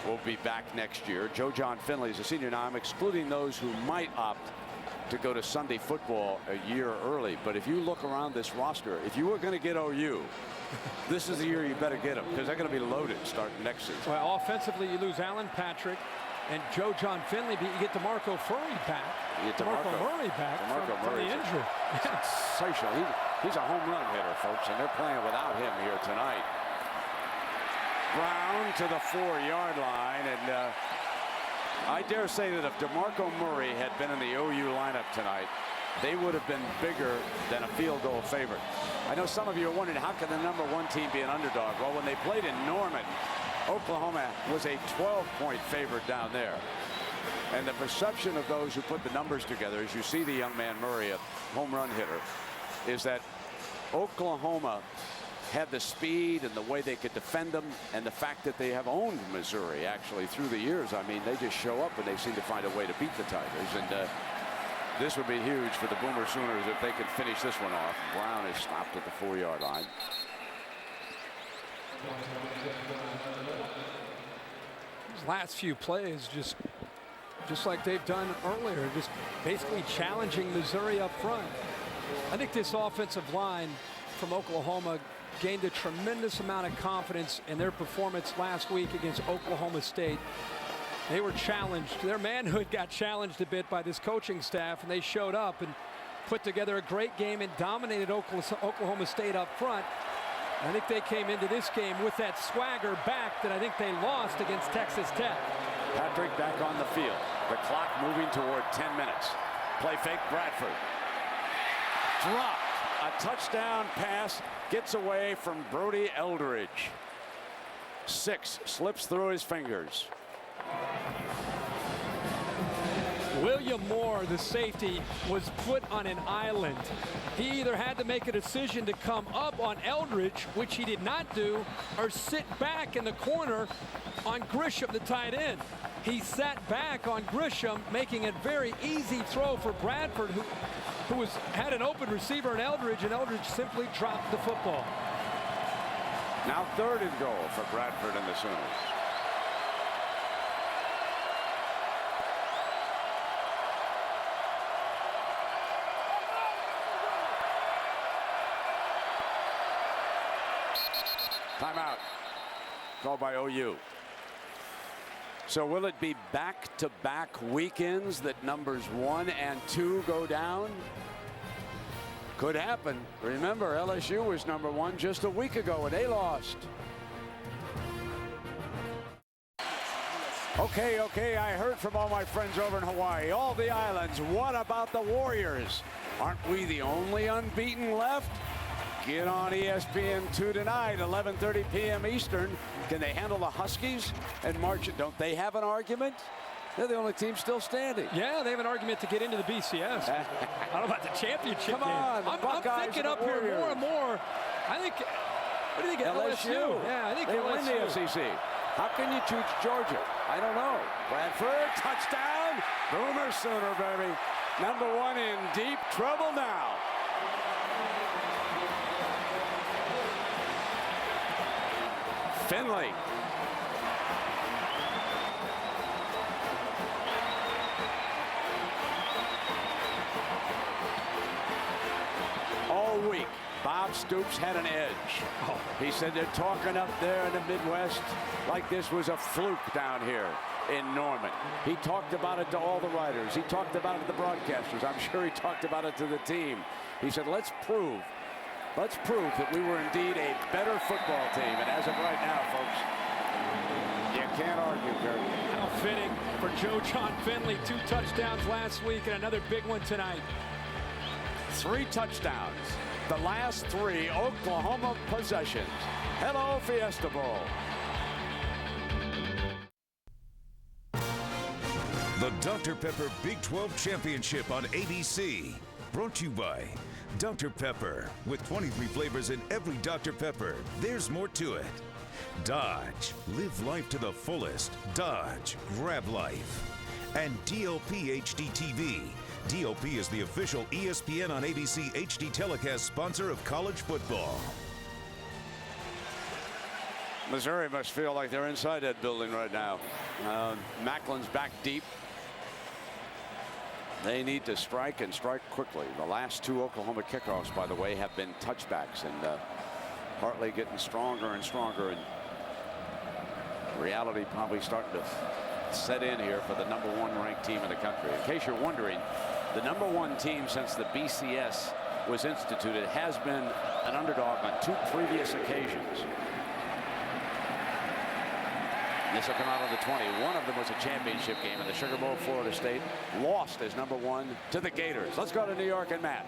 S2: will be back next year. Joe John Finley is a senior. Now I'm excluding those who might opt to go to Sunday football a year early. But if you look around this roster, if you were going to get OU, this is the year you better get them because they're going to be loaded starting next season.
S11: Well, offensively, you lose Alan Patrick and Joe John Finley, but you get DeMarco Murray back. DeMarco Murray back from the injury.
S2: Sensational. He's a home run hitter, folks, and they're playing without him here tonight. Brown to the 4-yard line, and I dare say that if DeMarco Murray had been in the OU lineup tonight, they would have been bigger than a field goal favorite. I know some of you are wondering, how can the #1 team be an underdog? Well, when they played in Norman, Oklahoma was a 12-point favorite down there. And the perception of those who put the numbers together, as you see the young man Murray, a home run hitter, is that Oklahoma had the speed and the way they could defend them, and the fact that they have owned Missouri actually through the years. I mean, they just show up and they seem to find a way to beat the Tigers. And this would be huge for the Boomer Sooners if they could finish this one off. Brown is stopped at the 4-yard line.
S11: These last few plays, just like they've done earlier, just basically challenging Missouri up front. I think this offensive line from Oklahoma gained a tremendous amount of confidence in their performance last week against Oklahoma State. They were challenged. Their manhood got challenged a bit by this coaching staff, and they showed up and put together a great game and dominated Oklahoma State up front. I think they came into this game with that swagger back that I think they lost against Texas Tech.
S2: Patrick back on the field. The clock moving toward 10 minutes. Play fake, Bradford. Dropped. A touchdown pass gets away from Brody Eldridge. 6 slips through his fingers.
S11: William Moore, the safety, was put on an island. He either had to make a decision to come up on Eldridge, which he did not do, or sit back in the corner on Grisham, the tight end. He sat back on Grisham, making a very easy throw for Bradford, who had an open receiver in Eldridge, and Eldridge simply dropped the football.
S2: Now 3rd and goal for Bradford and the Sooners. Timeout called by OU. So will it be back-to-back weekends that numbers 1 and 2 go down? Could happen. Remember, LSU was number 1 just a week ago and they lost. Okay, I heard from all my friends over in Hawaii, all the islands. What about the Warriors? Aren't we the only unbeaten left? Get on ESPN2 tonight, 11:30 p.m. Eastern. Can they handle the Huskies and march it? Don't they have an argument? They're the only team still standing.
S11: Yeah, they have an argument to get into the BCS. I don't know about the championship
S2: Come on,
S11: game. I'm thinking up
S2: Warriors.
S11: here more and more. I think, what do you think,
S2: LSU?
S11: Yeah, I think
S2: they
S11: LSU.
S2: win the SEC. How can you choose Georgia? I don't know. Bradford, touchdown. Boomer Sooner, baby. Number 1 in deep trouble now. Finley. All week, Bob Stoops had an edge. He said they're talking up there in the Midwest like this was a fluke down here in Norman. He talked about it to all the writers. He talked about it to the broadcasters. I'm sure he talked about it to the team. He said, let's prove that we were indeed a better football team. And as of right now, folks, you can't argue, Kirk.
S11: How fitting for Joe John Finley. 2 touchdowns last week and another big one tonight.
S2: 3 touchdowns. The last 3 Oklahoma possessions. Hello, Fiesta Bowl.
S7: The Dr. Pepper Big 12 Championship on ABC. Brought to you by Dr. Pepper. With 23 flavors in every Dr. Pepper, there's more to it. Dodge. Live life to the fullest. Dodge. Grab life. And DLP HD TV. DLP is the official ESPN on ABC HD telecast sponsor of college football.
S2: Missouri must feel like they're inside that building right now. Macklin's back deep. They need to strike and strike quickly. The last 2 Oklahoma kickoffs, by the way, have been touchbacks, and Hartley getting stronger and stronger, and reality probably starting to set in here for the number 1 ranked team in the country. In case you're wondering, the number 1 team since the BCS was instituted has been an underdog on 2 previous occasions. This will come out on the 20. One of them was a championship game in the Sugar Bowl. Florida State lost as number 1 to the Gators. Let's go to New York and Matt.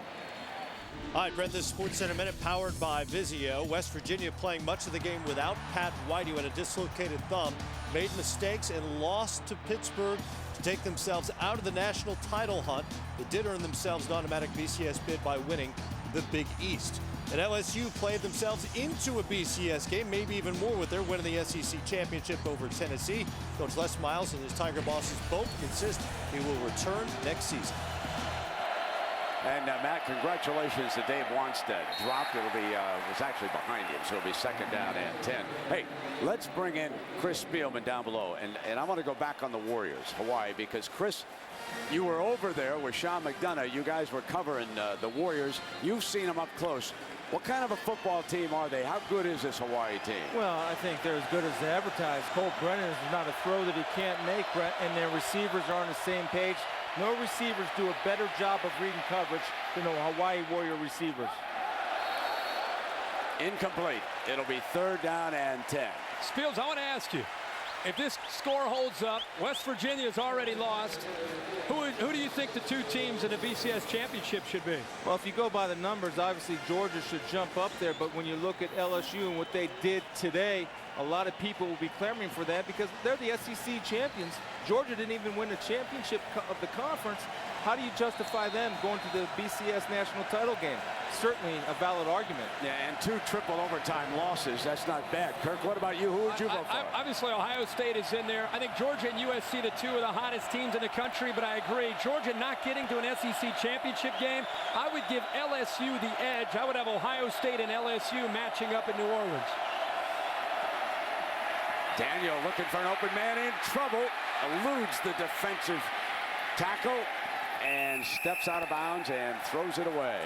S8: All right, Brett, this Sports Center Minute powered by Vizio. West Virginia playing much of the game without Pat White, who had a dislocated thumb, made mistakes and lost to Pittsburgh to take themselves out of the national title hunt. They did earn themselves an automatic BCS bid by winning the Big East. And LSU played themselves into a BCS game, maybe even more with their win in the SEC championship over Tennessee. Coach Les Miles and his Tiger bosses both insist he will return next season.
S2: And Matt, congratulations to Dave Wanstead. Dropped. It'll be was actually behind him, so it'll be 2nd down and 10. Hey, let's bring in Chris Spielman down below, and I want to go back on the Warriors, Hawaii, because Chris, you were over there with Sean McDonough. You guys were covering the Warriors. You've seen them up close. What kind of a football team are they? How good is this Hawaii team?
S10: Well, I think they're as good as they advertise. Cole Brennan is not a throw that he can't make, Brett, and their receivers are on the same page. No receivers do a better job of reading coverage than the Hawaii Warrior receivers.
S2: Incomplete. It'll be 3rd down and 10.
S1: Spiels, I want to ask you, if this score holds up, West Virginia's already lost. Who do you think the 2 teams in the BCS championship should be?
S10: Well, if you go by the numbers, obviously Georgia should jump up there. But when you look at LSU and what they did today, a lot of people will be clamoring for that because they're the SEC champions. Georgia didn't even win the championship of the conference. How do you justify them going to the BCS national title game? Certainly a valid argument.
S2: Yeah, and 2 triple overtime losses. That's not bad. Kirk, what about you? Who would you vote for?
S1: Obviously, Ohio State is in there. I think Georgia and USC, the 2 of the hottest teams in the country, but I agree. Georgia not getting to an SEC championship game, I would give LSU the edge. I would have Ohio State and LSU matching up in New Orleans.
S2: Daniel looking for an open man in trouble. Eludes the defensive tackle and steps out of bounds and throws it away.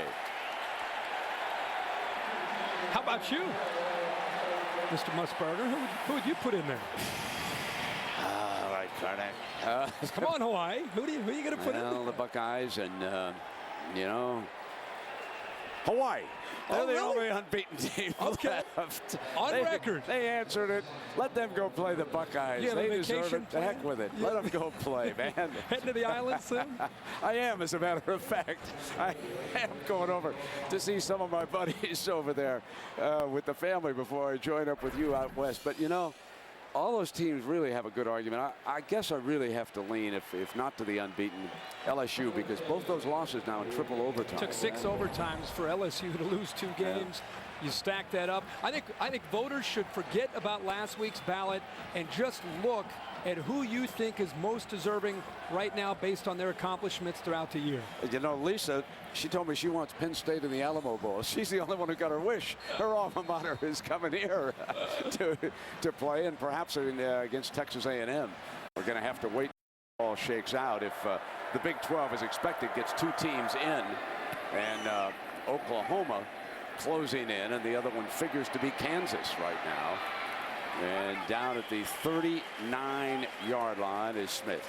S1: How about you, Mr. Musburger? Who would you put in there?
S2: All right, Karnak.
S1: Come on, Hawaii. Who are you going to put in there?
S2: The Buckeyes and, you know, Hawaii. They're the only unbeaten team left.
S1: On record.
S2: They answered it. Let them go play the Buckeyes.
S1: Yeah,
S2: they deserve it. The heck with it. Let them go play, man.
S1: Heading to the islands soon?
S2: I am, as a matter of fact. I am going over to see some of my buddies over there with the family before I join up with you out west. But, you know, all those teams really have a good argument. I guess I really have to lean, if not to the unbeaten LSU, because both those losses now in triple overtime.
S1: Took 6 overtimes for LSU to lose 2 games. You stack that up. I think voters should forget about last week's ballot and just look at who you think is most deserving right now based on their accomplishments throughout the year.
S2: You know, Lisa, she told me she wants Penn State in the Alamo Bowl. She's the only one who got her wish. Her alma mater is coming here to play, and perhaps against Texas A&M. We're going to have to wait until it all shakes out. If the Big 12, as expected, gets 2 teams in, and Oklahoma closing in, and the other one figures to be Kansas right now. And down at the 39-yard line is Smith.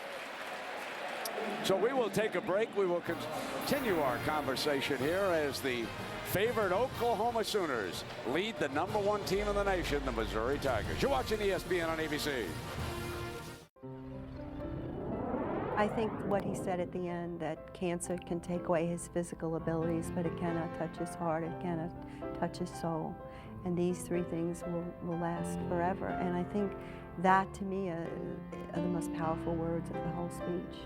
S2: So we will take a break. We will continue our conversation here as the favored Oklahoma Sooners lead the #1 team in the nation, the Missouri Tigers. You're watching ESPN on ABC.
S16: I think what he said at the end, that cancer can take away his physical abilities, but it cannot touch his heart, it cannot touch his soul. And these 3 things will last forever. And I think that, to me, are the most powerful words of the whole speech.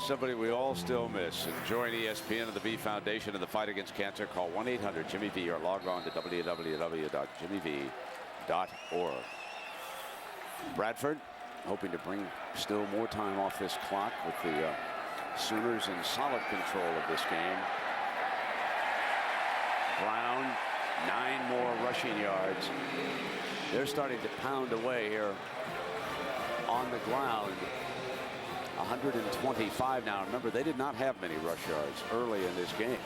S2: Somebody we all still miss. And join ESPN and the V Foundation in the fight against cancer. Call 1-800-JIMMY-V or log on to www.jimmyv.org. Bradford hoping to bring still more time off this clock with the Sooners in solid control of this game. Brown, 9 more rushing yards. They're starting to pound away here on the ground. 125 now. Remember, they did not have many rush yards early in this game.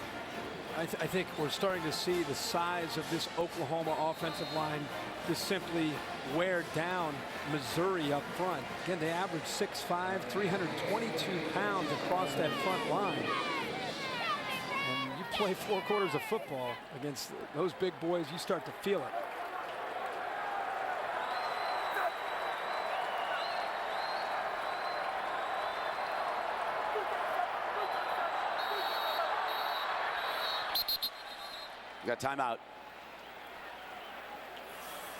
S1: I think we're starting to see the size of this Oklahoma offensive line just simply wear down Missouri up front. Again, they average 6'5", 322 pounds across that front line. And you play 4 quarters of football against those big boys, you start to feel it.
S2: Got timeout.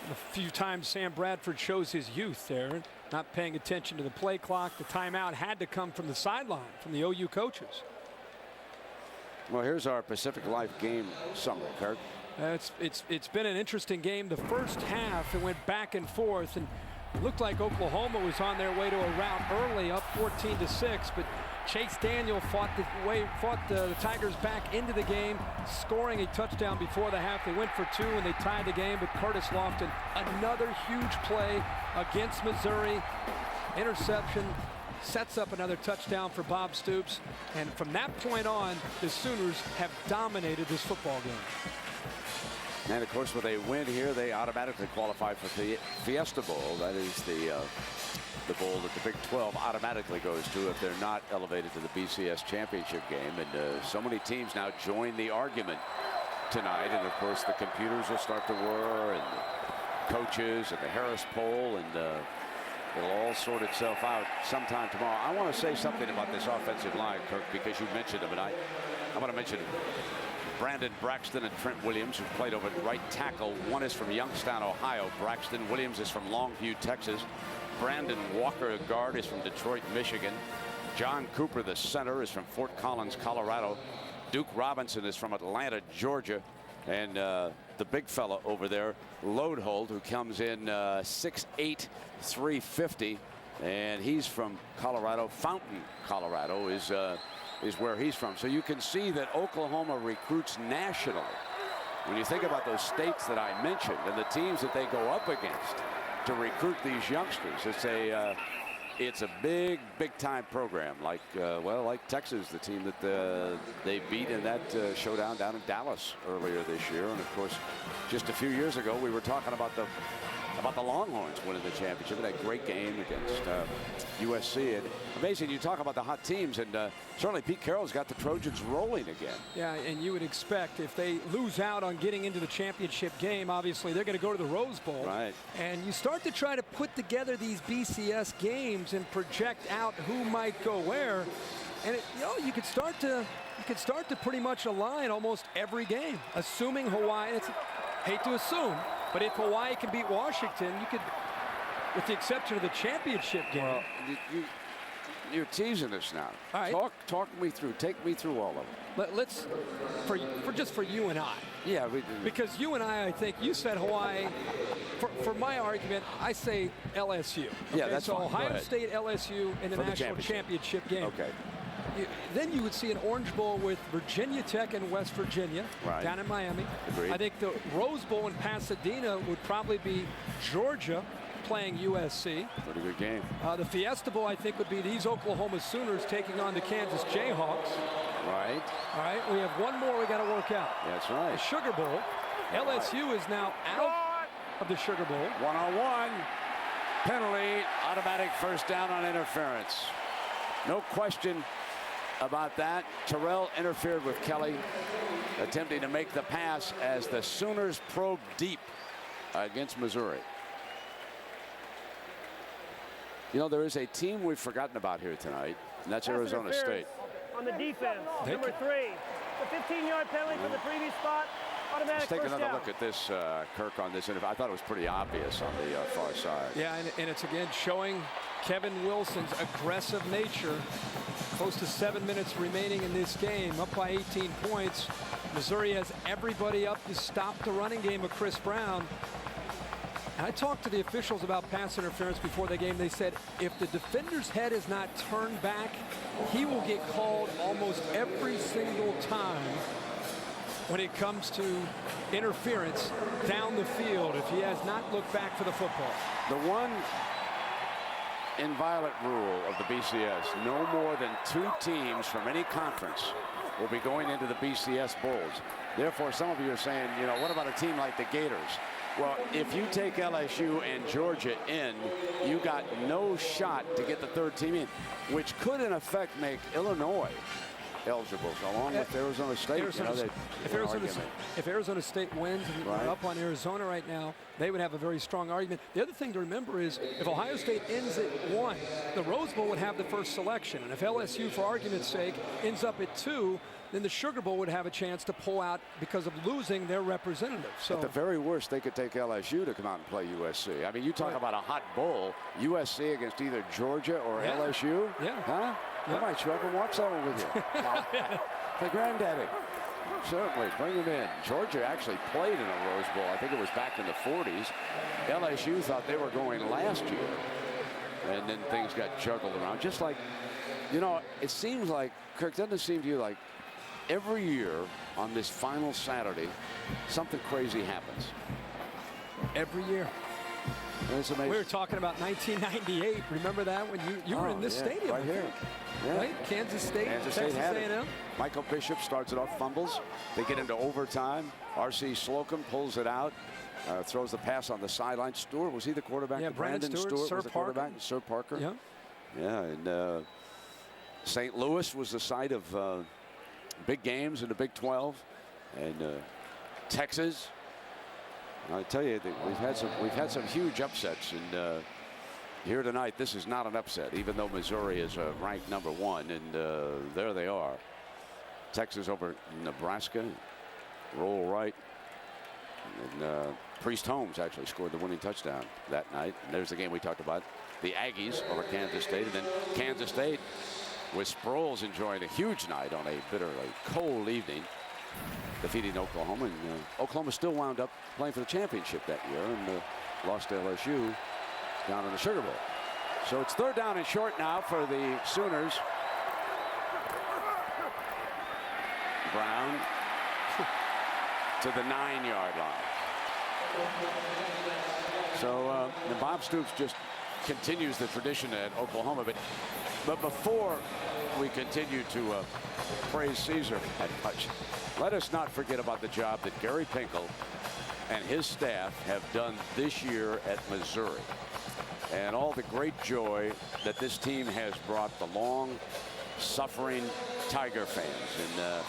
S1: A few times Sam Bradford shows his youth there, not paying attention to the play clock. The timeout had to come from the sideline, from the OU coaches.
S2: Well, here's our Pacific Life game summary, Kirk.
S11: It's been an interesting game. The first half, it went back and forth, and it looked like Oklahoma was on their way to a rout early, up 14-6, but Chase Daniel fought the Tigers back into the game, scoring a touchdown before the half. They went for 2 and they tied the game, but Curtis Lofton, another huge play against Missouri. Interception, sets up another touchdown for Bob Stoops. And from that point on, the Sooners have dominated this football game.
S2: And of course, with a win here, they automatically qualify for the Fiesta Bowl. That is the bowl that the Big 12 automatically goes to if they're not elevated to the BCS championship game. And so many teams now join the argument tonight. And of course, the computers will start to whir, and the coaches, and the Harris poll, and it'll all sort itself out sometime tomorrow. I want to say something about this offensive line, Kirk, because you mentioned them, and I want to mention Brandon Braxton and Trent Williams, who played over at right tackle. One is from Youngstown, Ohio. Braxton. Williams is from Longview, Texas. Brandon Walker, a guard, is from Detroit, Michigan. John Cooper, the center, is from Fort Collins, Colorado. Duke Robinson is from Atlanta, Georgia. And the big fella over there, Lodehold, who comes in 6'8", 350, and he's from Colorado. Fountain, Colorado is where he's from. So you can see that Oklahoma recruits nationally. When you think about those states that I mentioned and the teams that they go up against to recruit these youngsters, it's a big time program, like like Texas, the team that they beat in that showdown down in Dallas earlier this year. And of course, just a few years ago, we were talking about the Longhorns winning the championship in that great game against USC. And amazing, you talk about the hot teams, and certainly Pete Carroll's got the Trojans rolling again.
S11: Yeah, and you would expect if they lose out on getting into the championship game, obviously they're going to go to the Rose Bowl.
S2: Right.
S11: And you start to try to put together these BCS games and project out who might go where, and you could start to pretty much align almost every game, assuming Hawaii. Hate to assume, but if Hawaii can beat Washington, you could, with the exception of the championship game.
S2: Well, you're teasing us now.
S11: All right.
S2: Talk me through. Take me through all of it.
S11: Let's for you and I.
S2: Yeah,
S11: because you and I think you said Hawaii. For my argument, I say LSU. Okay?
S2: Yeah, that's
S11: so
S2: fine.
S11: Ohio State, LSU in the
S2: For the
S11: national championship game.
S2: Okay.
S11: Then you would see an Orange Bowl with Virginia Tech and West Virginia down in Miami.
S2: Agreed.
S11: I think the Rose Bowl in Pasadena would probably be Georgia playing USC.
S2: Pretty good game.
S11: The Fiesta Bowl, I think, would be these Oklahoma Sooners taking on the Kansas Jayhawks.
S2: Right.
S11: All right, we have one more we got to work out.
S2: That's right.
S11: The Sugar Bowl. LSU is now out of the Sugar Bowl.
S2: 1-on-1. Penalty. Automatic first down on interference. No question about that. Terrell interfered with Kelly, attempting to make the pass as the Sooners probe deep against Missouri. You know, there is a team we've forgotten about here tonight, and that's Arizona State.
S6: On the defense, number 3. The 15-yard penalty from the previous spot. Automatic
S2: Let's take
S6: first
S2: another
S6: down.
S2: look at this, Kirk, on this interview. I thought it was pretty obvious on the far side.
S11: Yeah, and it's again showing Kevin Wilson's aggressive nature. Close to 7 minutes remaining in this game, up by 18 points. Missouri has everybody up to stop the running game of Chris Brown. And I talked to the officials about pass interference before the game. They said if the defender's head is not turned back, he will get called almost every single time when it comes to interference down the field if he has not looked back for the football.
S2: The one inviolate rule of the BCS, no more than 2 teams from any conference will be going into the BCS Bowls. Therefore, some of you are saying, what about a team like the Gators? Well, if you take LSU and Georgia in, you got no shot to get the 3rd team in, which could in effect make Illinois eligible, along with Arizona State.
S11: If Arizona State wins and we're up on Arizona right now, they would have a very strong argument. The other thing to remember is if Ohio State ends at 1, the Rose Bowl would have the first selection. And if LSU, for argument's sake, ends up at 2, then the Sugar Bowl would have a chance to pull out because of losing their representative. So
S2: at the very worst, they could take LSU to come out and play USC. I mean, you talk about a hot bowl, USC against either Georgia or LSU.
S11: Yeah.
S2: Huh? I might show up and watch that one with you. The granddaddy. Certainly, bring him in. Georgia actually played in a Rose Bowl. I think it was back in the 40s. LSU thought they were going last year. And then things got juggled around. Just like, you know, it seems like, Kirk, doesn't it seem to you like every year on this final Saturday, something crazy happens?
S11: Every year.
S2: It's amazing.
S11: We were talking about 1998. Remember that when you were in this stadium?
S2: Right here. Yeah.
S11: Right? Kansas State, Texas A&M.
S2: Michael Bishop starts it off, fumbles. They get into overtime. R.C. Slocum pulls it out, throws the pass on the sideline. Stewart, was he the quarterback?
S11: Yeah, Brandon Stewart
S2: was the
S11: Parker.
S2: quarterback. Sir Parker.
S11: Yeah.
S2: Yeah, and St. Louis was the site of big games in the Big 12, and Texas. I tell you, we've had some huge upsets, and here tonight, this is not an upset, even though Missouri is ranked #1, and there they are. Texas over Nebraska, roll right, and Priest Holmes actually scored the winning touchdown that night. And there's the game we talked about, the Aggies over Kansas State, and then Kansas State with Sproles enjoying a huge night on a bitterly cold evening, defeating Oklahoma, and Oklahoma still wound up playing for the championship that year and lost to LSU down in the Sugar Bowl. So it's 3rd down and short now for the Sooners. Brown to the 9-yard line. So Bob Stoops just continues the tradition at Oklahoma. But before we continue to praise Caesar that much, let us not forget about the job that Gary Pinkel and his staff have done this year at Missouri, and all the great joy that this team has brought the long-suffering Tiger fans. And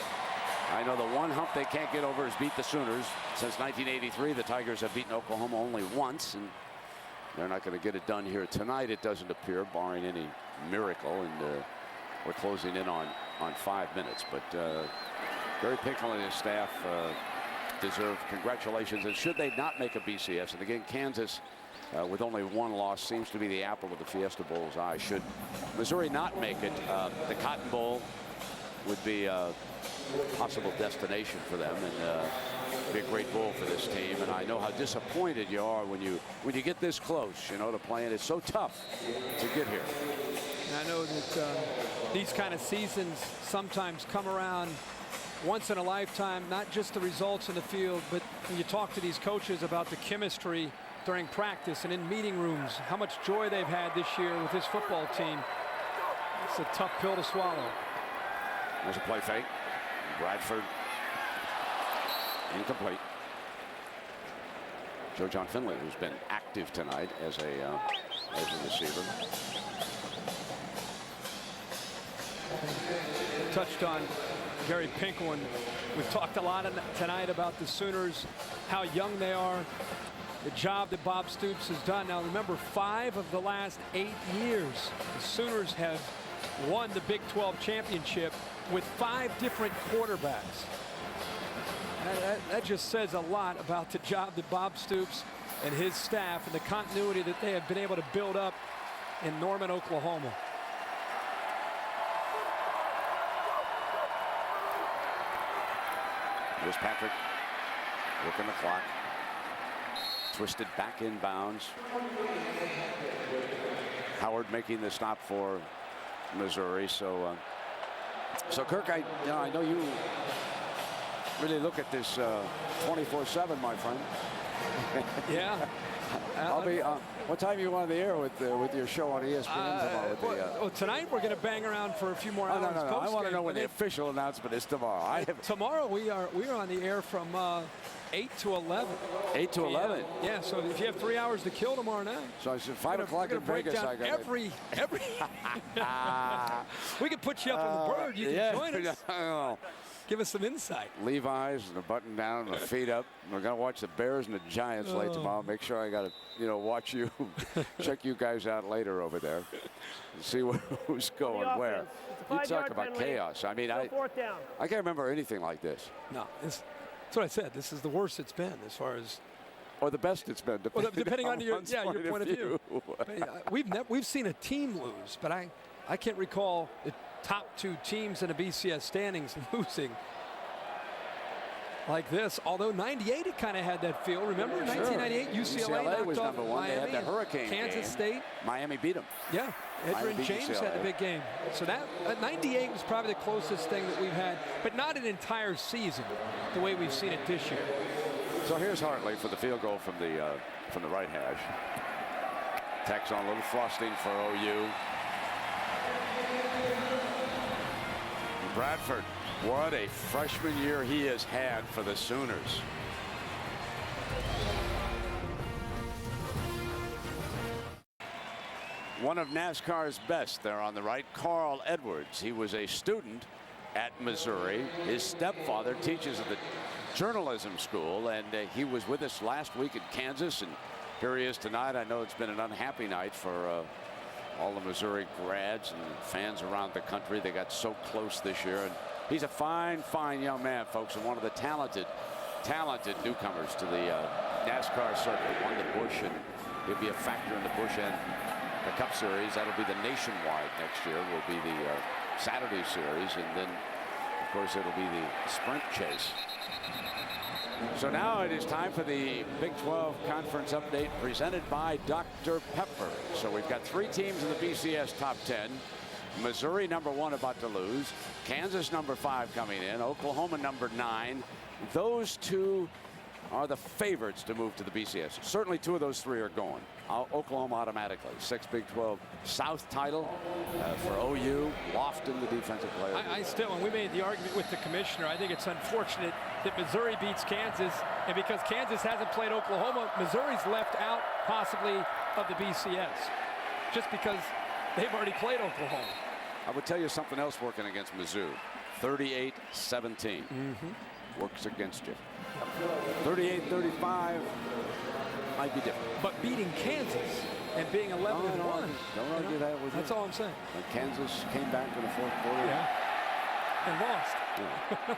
S2: I know the one hump they can't get over is beat the Sooners. Since 1983, the Tigers have beaten Oklahoma only once, and they're not going to get it done here tonight, it doesn't appear, barring any miracle. And we're closing in on 5 minutes. But Gary Pinkel and his staff deserve congratulations. And should they not make a BCS, and again, Kansas with only one loss seems to be the apple of the Fiesta Bowl's eye. Should Missouri not make it, the Cotton Bowl would be a possible destination for them, and be a great bowl for this team. And I know how disappointed you are when you get this close, you know, to playing. It's so tough to get here.
S11: And I know that these kind of seasons sometimes come around once in a lifetime, not just the results in the field, but when you talk to these coaches about the chemistry during practice and in meeting rooms, how much joy they've had this year with this football team. It's a tough pill to swallow.
S2: There's a play fake. Bradford incomplete. Joe John Finley, who's been active tonight as a receiver.
S11: Touched on Gary Pinkel, and we've talked a lot tonight about the Sooners, how young they are, the job that Bob Stoops has done. Now remember, 5 of the last 8 years, the Sooners have won the Big 12 championship with 5 different quarterbacks. That just says a lot about the job that Bob Stoops and his staff and the continuity that they have been able to build up in Norman, Oklahoma.
S2: Here's Patrick working the clock. Twisted back in bounds. Howard making the stop for Missouri. So Kirk, I know you really look at this 24/7, my friend.
S11: Yeah.
S2: I'll be. What time are you on the air with your show on ESPN tomorrow?
S11: Well, tonight we're going to bang around for a few more hours.
S2: No. I want to know when the official announcement is tomorrow.
S11: Tomorrow we are on the air from 8 to 11.
S2: 8 to 11.
S11: Yeah. So if you have 3 hours to kill tomorrow night.
S2: So I said 5 o'clock in Vegas. I got
S11: every. We could put you up on the bird. You can join us. Give us some insight.
S2: Levi's and a button down and a feet up. We're going to watch the Bears and the Giants late tomorrow. Make sure I got to, watch you, check you guys out later over there and see who's going where. You talk about chaos. I mean, I can't remember anything like this.
S11: No, that's what I said. This is the worst it's been as far as.
S2: Or the best it's been,
S11: depending on your point of view. We've seen a team lose, but I can't recall it top 2 teams in the BCS standings losing like this. Although 98 it kind of had that feel. Remember 1998 UCLA knocked
S2: was
S11: off
S2: number 1.
S11: Miami,
S2: they had the Hurricane
S11: Kansas
S2: game.
S11: State.
S2: Miami beat them.
S11: Yeah, Edgerrin James had the big game. So that 98 was probably the closest thing that we've had, but not an entire season the way we've seen it this year.
S2: So here's Hartley for the field goal from the right hash. Tacks on a little frosting for OU. Bradford, what a freshman year he has had for the Sooners. One of NASCAR's best there on the right, Carl Edwards. He was a student at Missouri. His stepfather teaches at the journalism school, and he was with us last week in Kansas, and here he is tonight. I know it's been an unhappy night for all the Missouri grads and fans around the country. They got so close this year, and he's a fine, fine young man, folks, and one of the talented newcomers to the NASCAR circuit. Won the Busch, and he'll be a factor in the Busch and the Cup Series. That'll be the nationwide next year. Will be the Saturday Series, and then, of course, it'll be the Sprint Chase. So now it is time for the Big 12 Conference Update presented by Dr. Pepper. So we've got 3 teams in the BCS top 10. Missouri #1 about to lose. Kansas #5 coming in. Oklahoma #9. Those 2 are the favorites to move to the BCS. Certainly 2 of those 3 are going. Oklahoma automatically. 6th Big 12 South title for OU. Lofton, the defensive player.
S11: I still, and we made the argument with the commissioner, I think it's unfortunate that Missouri beats Kansas, and because Kansas hasn't played Oklahoma, Missouri's left out possibly of the BCS, just because they've already played Oklahoma.
S2: I would tell you something else working against Mizzou. 38-17. Works against you. 38-35 might be different.
S11: But beating Kansas and being 11-1.
S2: Don't argue that with
S11: That's
S2: you.
S11: all I'm saying.
S2: And Kansas came back in the 4th quarter.
S11: Yeah. And lost.
S2: Yeah.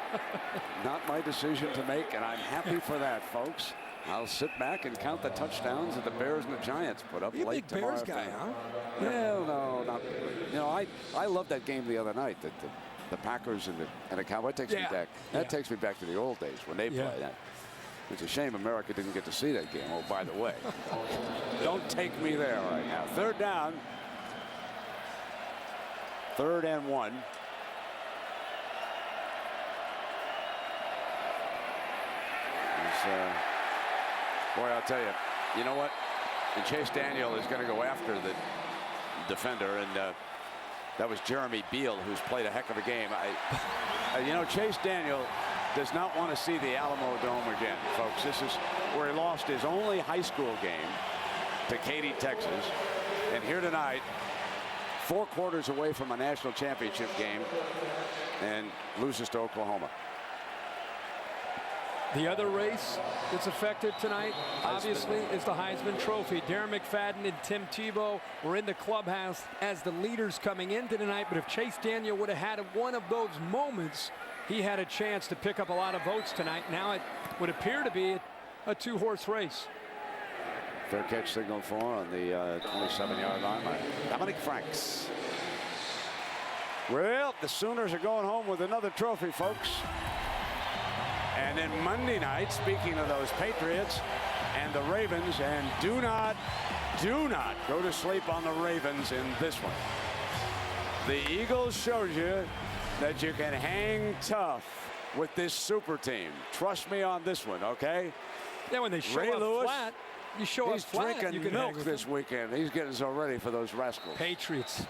S2: Not my decision to make, and I'm happy for that, folks. I'll sit back and count the touchdowns that the Bears and the Giants put up
S11: You're a
S2: late
S11: big
S2: tomorrow.
S11: Bears guy, huh?
S2: Well, no, not. You know, I loved that game the other night. That the Packers and the Cowboys takes me back. That takes me back to the old days when they played that. It's a shame America didn't get to see that game. Oh, by the way, don't take me there right now. 3rd down. 3rd and 1. Boy, I'll tell you, you know what? And Chase Daniel is going to go after the defender, and that was Jeremy Beal, who's played a heck of a game. You know, Chase Daniel does not want to see the Alamo Dome again, folks. This is where he lost his only high school game to Katy, Texas. And here tonight, 4 quarters away from a national championship game, and loses to Oklahoma.
S11: The other race that's affected tonight, obviously, is the Heisman Trophy. Darren McFadden and Tim Tebow were in the clubhouse as the leaders coming into tonight, but if Chase Daniel would have had one of those moments, he had a chance to pick up a lot of votes tonight. Now it would appear to be a 2-horse race.
S2: Fair catch signal for on the 27-yard line by Dominic Franks. Well, the Sooners are going home with another trophy, folks. And then Monday night, speaking of those Patriots and the Ravens, and do not go to sleep on the Ravens in this one. The Eagles showed you that you can hang tough with this super team. Trust me on this one, okay?
S11: Yeah, when they show
S2: Ray
S11: up
S2: Lewis,
S11: flat, you show up flat,
S2: drinking
S11: you can
S2: milk
S11: hang with
S2: this
S11: them.
S2: weekend. He's getting so ready for those rascals.
S11: Patriots.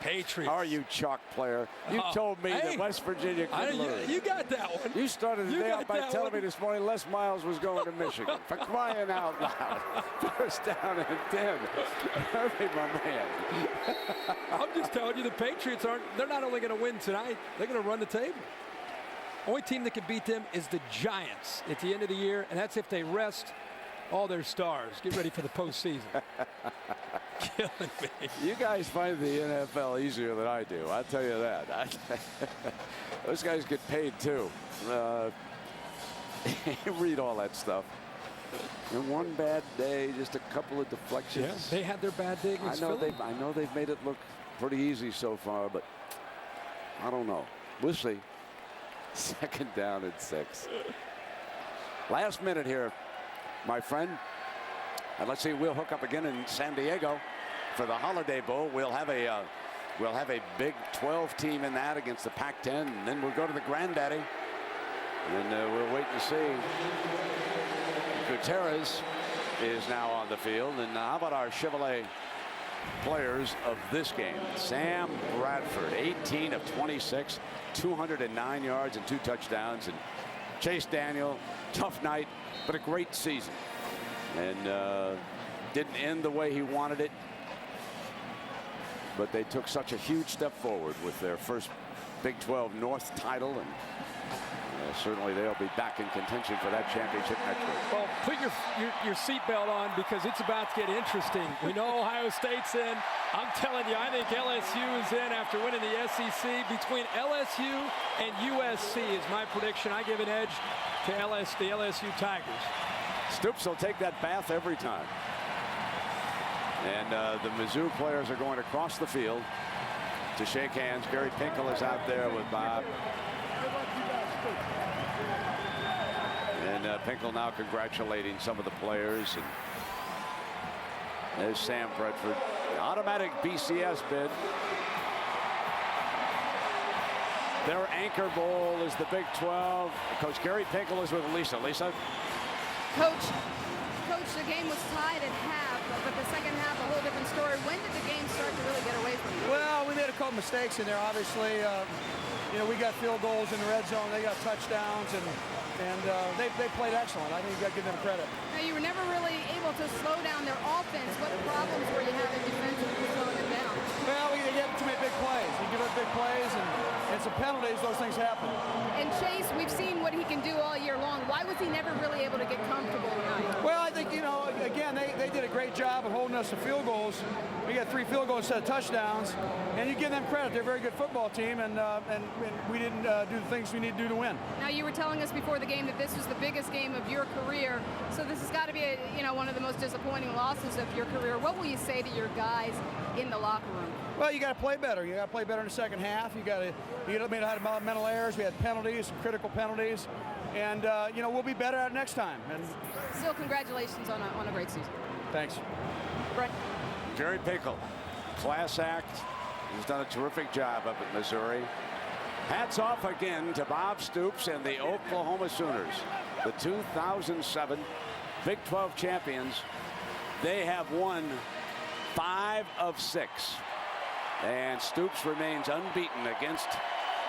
S11: Patriots.
S2: How are you, chalk player? You told me that West Virginia could lose.
S11: You got that one.
S2: You started the day out by telling me this morning Les Miles was going to Michigan. For crying out loud. 1st down and 10. Hurry, my man.
S11: I'm just telling you, the Patriots they're not only going to win tonight, they're going to run the table. Only team that can beat them is the Giants at the end of the year, and that's if they rest all their stars. Get ready for the postseason. Killing me.
S2: You guys find the NFL easier than I do. I'll tell you that. Those guys get paid too. Read all that stuff. And one bad day, just a couple of deflections.
S11: Yeah, they had their bad day against Philly.
S2: I know they've made it look pretty easy so far, but I don't know. We'll see. 2nd down and 6. Last minute here, my friend. And let's see, we'll hook up again in San Diego for the Holiday Bowl. We'll have a Big 12 team in that against the Pac-10, and then we'll go to the Granddaddy, and we'll wait and see. Gutierrez is now on the field, and how about our Chevrolet players of this game? Sam Bradford, 18 of 26, 209 yards and 2 touchdowns, and Chase Daniel, tough night, but a great season, and didn't end the way he wanted it. But they took such a huge step forward with their first Big 12 North title, and certainly they'll be back in contention for that championship next week.
S11: Well, put your seatbelt on, because it's about to get interesting. We know Ohio State's in. I'm telling you, I think LSU is in after winning the SEC. Between LSU and USC is my prediction. I give an edge to the LSU Tigers.
S2: Stoops will take that bath every time. And the Mizzou players are going across the field to shake hands. Gary Pinkel is out there with Bob. And Pinkel now congratulating some of the players. And there's Sam Bradford. Automatic BCS bid. Their anchor bowl is the Big 12. Coach Gary Pinkel is with Lisa. Lisa?
S5: Coach, the game was tied at half, but the second half, a whole different story. When did the game start to really get away from you?
S14: Well, we made a couple mistakes in there. Obviously, we got field goals in the red zone. They got touchdowns, and they played excellent. I think you got to give them credit.
S5: Now, you were never really able to slow down their offense. What problems were you having defensively slowing them down?
S14: Well, we get too many big plays. You give up big plays, and some penalties, those things happen.
S5: And Chase, we've seen what he can do all year long. Why was he never really able to get comfortable tonight?
S14: Well, I think, again, they did a great job of holding us to field goals. We got 3 field goals instead of touchdowns, and you give them credit. They're a very good football team, and we didn't do the things we need to do to win.
S5: Now, you were telling us before the game that this was the biggest game of your career, so this has got to be one of the most disappointing losses of your career. What will you say to your guys in the locker room?
S14: Well, you got to play better. You got to play better in the second half. You had mental errors. We had penalties, critical penalties, and we'll be better at it next time. And
S5: still, congratulations on a great season.
S14: Thanks.
S5: Brett.
S2: Gary Pinkel, class act. He's done a terrific job up at Missouri. Hats off again to Bob Stoops and the Oklahoma Sooners, the 2007 Big 12 champions. They have won 5 of 6. And Stoops remains unbeaten against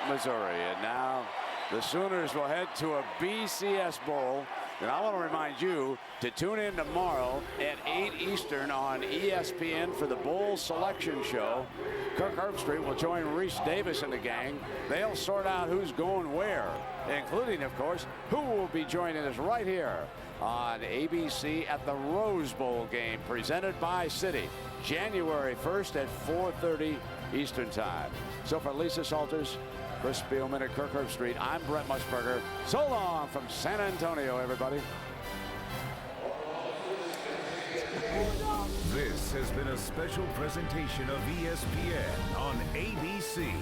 S2: Missouri. And now the Sooners will head to a BCS Bowl. And I want to remind you to tune in tomorrow at 8 Eastern on ESPN for the Bowl Selection Show. Kirk Herbstreit will join Reese Davis and the gang. They'll sort out who's going where, including, of course, who will be joining us right here on ABC at the Rose Bowl game presented by Citi, January 1st at 4:30 Eastern Time. So for Lisa Salters, Chris Spielman, and Kirk Herbstreit, I'm Brett Musburger. So long from San Antonio, everybody.
S7: This has been a special presentation of ESPN on ABC.